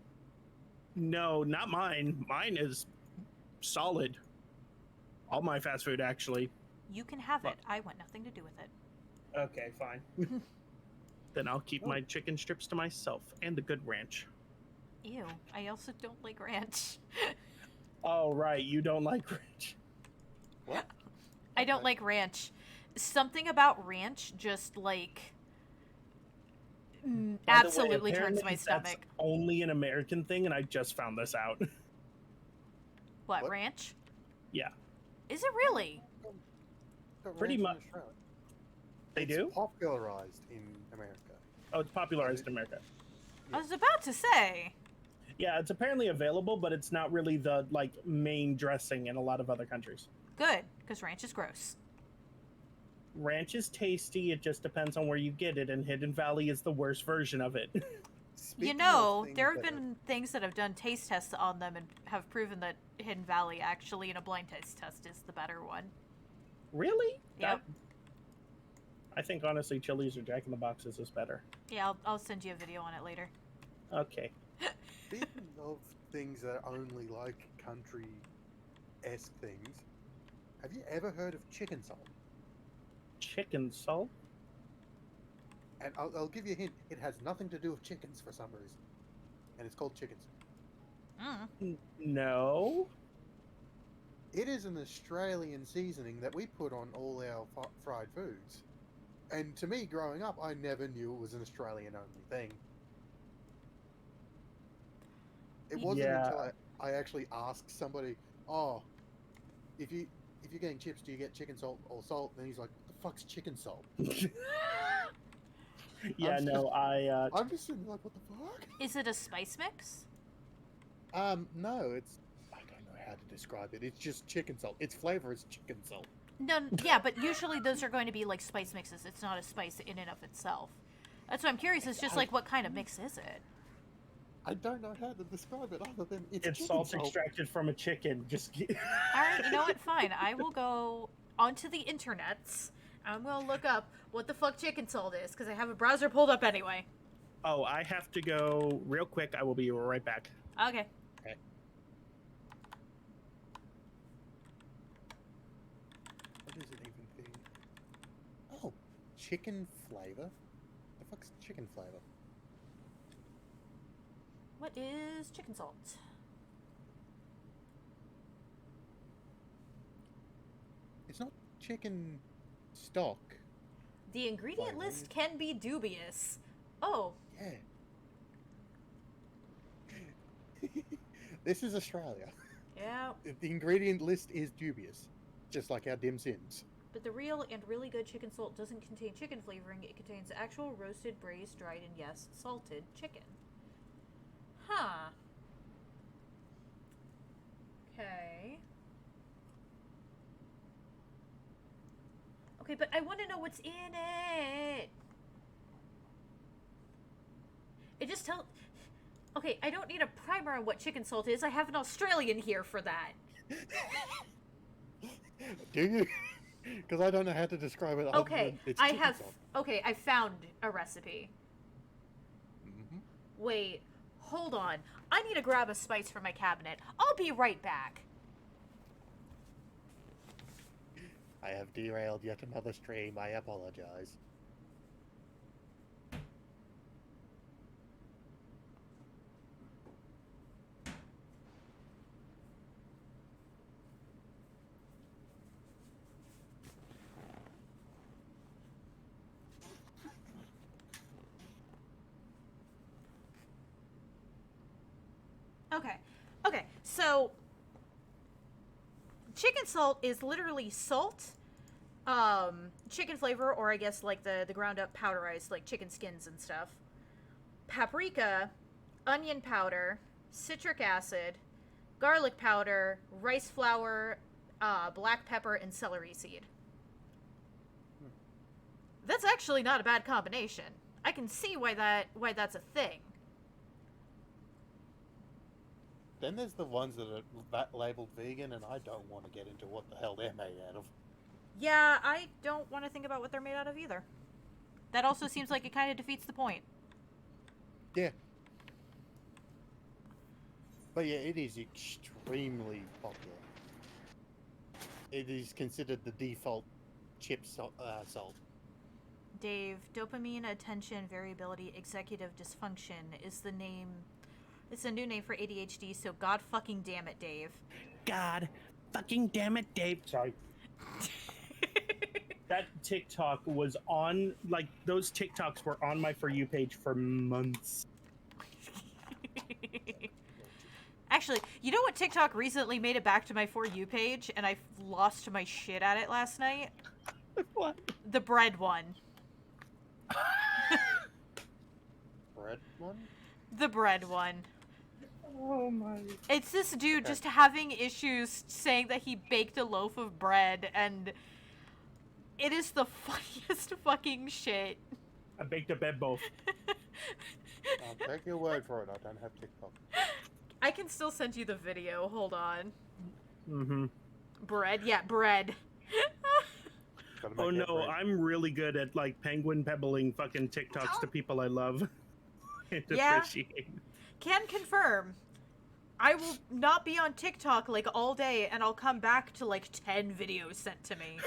D: No, not mine. Mine is solid. All my fast food, actually.
A: You can have it. I want nothing to do with it.
D: Okay, fine. Then I'll keep my chicken strips to myself and the good ranch.
A: Ew. I also don't like ranch.
D: Oh, right. You don't like ranch.
B: what?
A: I don't like ranch. Something about ranch just, like,
D: By the way,
A: absolutely turns
D: apparently
A: my
D: that's
A: stomach.
D: only an American thing, and I just found this out.
A: What,
B: What?
A: ranch?
D: Yeah.
A: Is it really?
B: Got
D: Pretty
B: ranch in
D: much.
B: Australia.
D: They
B: It's
D: do?
B: popularized in America.
D: Oh, it's popularized in America.
A: I was about to say.
D: Yeah, it's apparently available, but it's not really the like main dressing in a lot of other countries.
A: Good, because ranch is gross.
D: Ranch is tasty. It just depends on where you get it, and Hidden Valley is the worst version of it.
A: You know, there have been things that have done taste tests on them and have proven that Hidden Valley actually in a blind taste test is the better one.
D: Really?
A: Yep.
D: I think honestly, Chili's or Jack in the Boxes is better.
A: Yeah, I'll send you a video on it later.
D: Okay.
B: Speaking of things that are only like country-esque things, have you ever heard of chicken salt?
D: Chicken salt?
B: And I'll give you a hint. It has nothing to do with chickens for some reason. And it's called chicken salt.
D: No.
B: It is an Australian seasoning that we put on all our fried foods. And to me, growing up, I never knew it was an Australian-only thing. It wasn't until I actually asked somebody, "Oh, if you're getting chips, do you get chicken salt or salt?" And he's like, "What the fuck's chicken salt?"
D: Yeah,
B: I'm just sitting like, "What the fuck?"
A: Is it a spice mix?
B: No, it's I don't know how to describe it. It's just chicken salt. Its flavor is chicken salt.
A: No, yeah, but usually those are going to be like spice mixes. It's not a spice in and of itself. That's what I'm curious. It's just like, what kind of mix is it?
B: I don't know how to describe it other than it's chicken
D: salt
B: salt.
D: extracted from a chicken. Just
A: All right, you know what? Fine. I will go onto the internets. I'm going to look up what the fuck chicken salt is because I have a browser pulled up anyway.
D: Oh, I have to go real quick. I will be right back.
A: Okay.
B: chicken flavor. The fuck's chicken flavor?
A: What is chicken salt?
B: It's not chicken stock.
A: The ingredient
B: Flavor.
A: list can be dubious. Oh,
B: Yeah. This is Australia.
A: yeah.
B: The ingredient list is dubious, just like our dim sims.
A: But the real and really good chicken salt doesn't contain chicken flavoring. It contains actual roasted, braised, dried, and yes, salted chicken. Huh. Okay. Okay, but I want to know what's in it. It just tells... Okay, I don't need a primer on what chicken salt is. I have an Australian here for that.
B: Do you? Because I don't know how to describe it. other
A: Okay,
B: than it's
A: I
B: chicken
A: have...
B: salt.
A: Okay, I found a recipe.
B: Mhm.
A: Wait, hold on. I need to grab a spice from my cabinet. I'll be right back.
B: I have derailed yet another stream. I apologize.
A: Okay. Okay, so chicken salt is literally salt, chicken flavor, or I guess like the ground up powderized like chicken skins and stuff. Paprika, onion powder, citric acid, garlic powder, rice flour, black pepper, and celery seed. That's actually not a bad combination. I can see why that's a thing.
B: Then there's the ones that are labeled vegan, and I don't want to get into what the hell they're made out of.
A: Yeah, I don't want to think about what they're made out of either. That also seems like it kind of defeats the point.
B: Yeah. But yeah, it is extremely popular. It is considered the default chip salt.
A: Dave, dopamine attention variability executive dysfunction is the name. It's a new name for ADHD, so god fucking damn it, Dave.
D: God fucking damn it, Dave. Sorry. That TikTok was on, like, those TikToks were on my For You page for months.
A: Actually, you know what TikTok recently made it back to my For You page, and I lost my shit at it last night?
D: What?
A: The bread one.
B: Bread one?
A: The bread one.
D: Oh my.
A: It's this dude
B: Okay.
A: just having issues saying that he baked a loaf of bread, and it is the funniest fucking shit.
D: I baked a bed both.
B: I'll take your word for it. I don't have TikTok.
A: I can still send you the video. Hold on.
D: Mm-hmm.
A: Bread? Yeah, bread.
B: Gotta make
D: Oh
B: that
D: no,
B: bread.
D: I'm really good at, like, penguin pebbling fucking TikToks to people I love and
A: Yeah.
D: appreciate.
A: Can confirm. I will not be on TikTok like all day, and I'll come back to like 10 videos sent to me.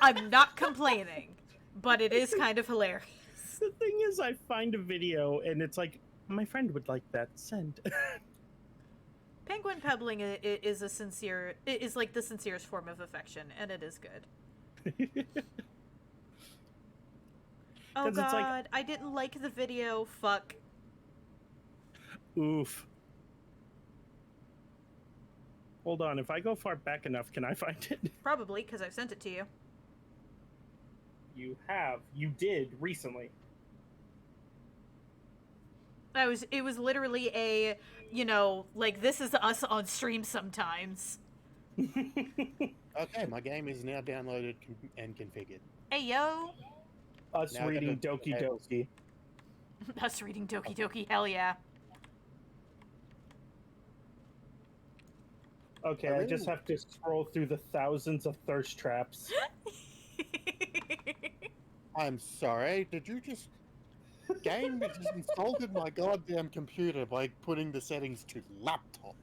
A: I'm not complaining, but it is kind of hilarious.
D: The thing is, I find a video and it's like, my friend would like that. Send.
A: Penguin pebbling is is like the sincerest form of affection, and it is good. Oh
D: 'Cause it's like-
A: god, I didn't like the video. Fuck.
D: Oof. Hold on, if I go far back enough, can I find it?
A: Probably, because I've sent it to you.
D: You have. You did recently.
A: It was literally a, you know, like, this is us on stream sometimes.
B: Okay, my game is now downloaded and configured.
A: Hey, yo.
D: Us
B: Now I
D: reading
B: gotta-
D: Doki Doki.
A: Us reading Doki Doki, hell yeah.
D: Okay,
B: I
D: I just
B: really-
D: have to scroll through the thousands of thirst traps.
B: I'm sorry, did you just... Game that just insulted my goddamn computer by putting the settings to laptop.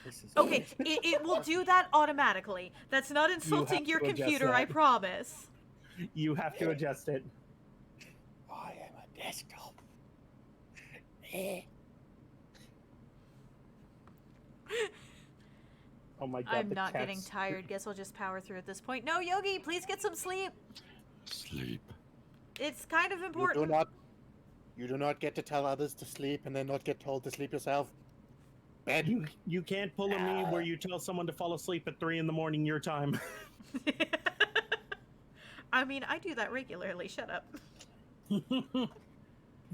B: This is
A: Okay, it will do that automatically. That's not insulting
D: have
A: your
D: to adjust
A: computer, I
D: that.
A: promise.
D: You have to adjust it.
B: I am a desktop. Eh.
D: Oh my god,
A: I'm
D: the
A: not
D: cat's-
A: getting tired. Guess I'll just power through at this point. No, Yogi, please get some sleep.
E: Sleep.
A: It's kind of
B: You
A: important.
B: do not get to tell others to sleep and then not get told to sleep yourself. Bed.
D: You can't pull a me where you tell someone to fall asleep at 3 a.m. your time.
A: I mean, I do that regularly. Shut up.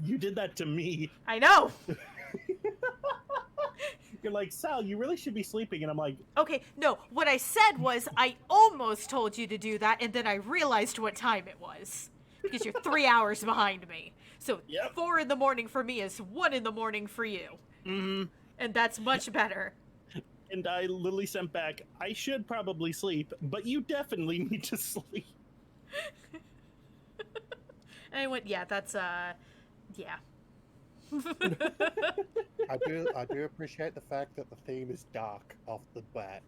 D: You did that to me.
A: I know.
D: You're like, Sal, you really should be sleeping, and I'm like,
A: Okay, no, what I said was I almost told you to do that, and then I realized what time it was. Because you're 3 hours behind me. So
D: Yep.
A: 4 in the morning for me is 1 in the morning for you.
D: mm-hmm.
A: And that's much better.
D: And I literally sent back, I should probably sleep, but you definitely need to sleep.
A: And I went, yeah, that's, yeah.
B: I do appreciate the fact that the theme is dark off the bat.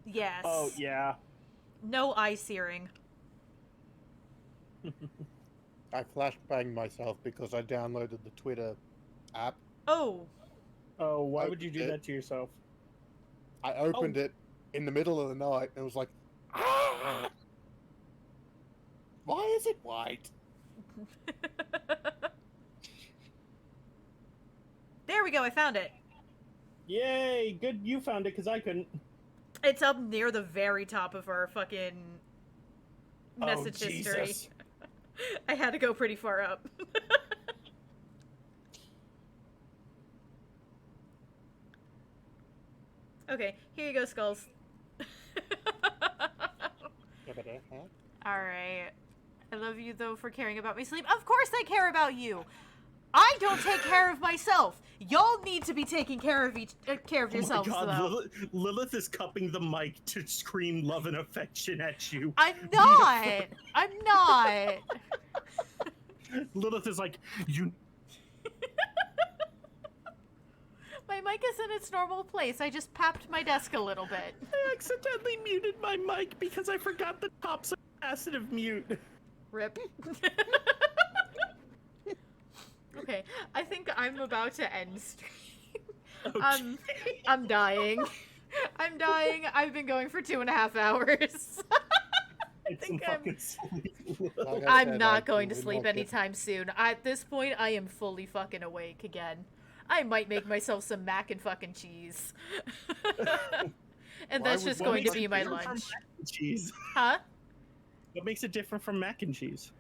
A: Yes.
D: Oh, yeah.
A: No eye searing.
B: I flashbanged myself because I downloaded the Twitter app.
A: Oh.
D: Oh, why would you do
B: Okay.
D: that to yourself?
B: I opened it in the middle of the night and it was like, ah! Why is it white?
A: There we go, I found it.
D: Yay, good you found it, because I couldn't.
A: It's up near the very top of our fucking message
D: oh,
A: history.
D: Jesus.
A: I had to go pretty far up. Okay, here you go, Skulls. Alright. I love you, though, for caring about my sleep. Of course I care about you! I don't take care of myself! Y'all need to be taking care of yourselves,
D: oh my god,
A: though.
D: Lilith is cupping the mic to scream love and affection at you.
A: I'm not! I'm not!
D: Lilith is like, you.
A: My mic is in its normal place. I just papped my desk a little bit.
D: I accidentally muted my mic because I forgot the top's capacitive mute.
A: Rip. Okay, I think I'm about to end stream.
D: Okay.
A: I'm dying. I'm dying. I've been going for 2.5 hours.
D: Get some
A: think I'm-
D: fucking sleep.
B: Like I
A: I'm
B: said,
A: not
B: I
A: going to
B: would
A: sleep
B: not get-
A: anytime soon. At this point, I am fully fucking awake again. I might make myself some mac and fucking cheese. And
B: Why
A: that's
B: would
A: just
B: one
A: going to
B: make
A: be
B: it
A: my
D: different from
A: lunch.
D: mac and cheese?
A: Huh?
D: What makes it different from mac and cheese?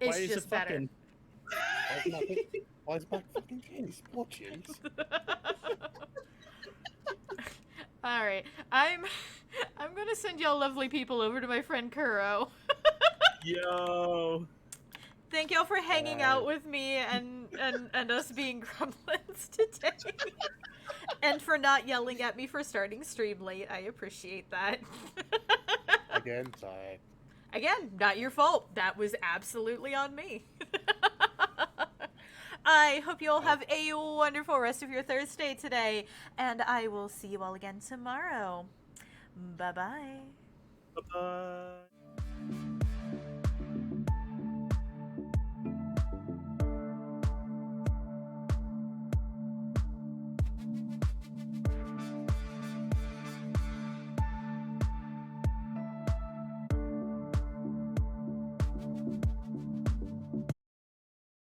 A: It's
D: Why is
A: just
D: it
A: better.
D: fucking?
B: Why is mac fucking candy sport cheese?
A: Alright. I'm gonna send y'all lovely people over to my friend Kuro.
D: Yo.
A: Thank y'all for hanging out with me and us being gremlins today. And for not yelling at me for starting stream late. I appreciate that.
B: Again, sorry.
A: Again, not your fault. That was absolutely on me. I hope you all have a wonderful rest of your Thursday today, and I will see you all again tomorrow. Bye-bye.
D: Bye-bye.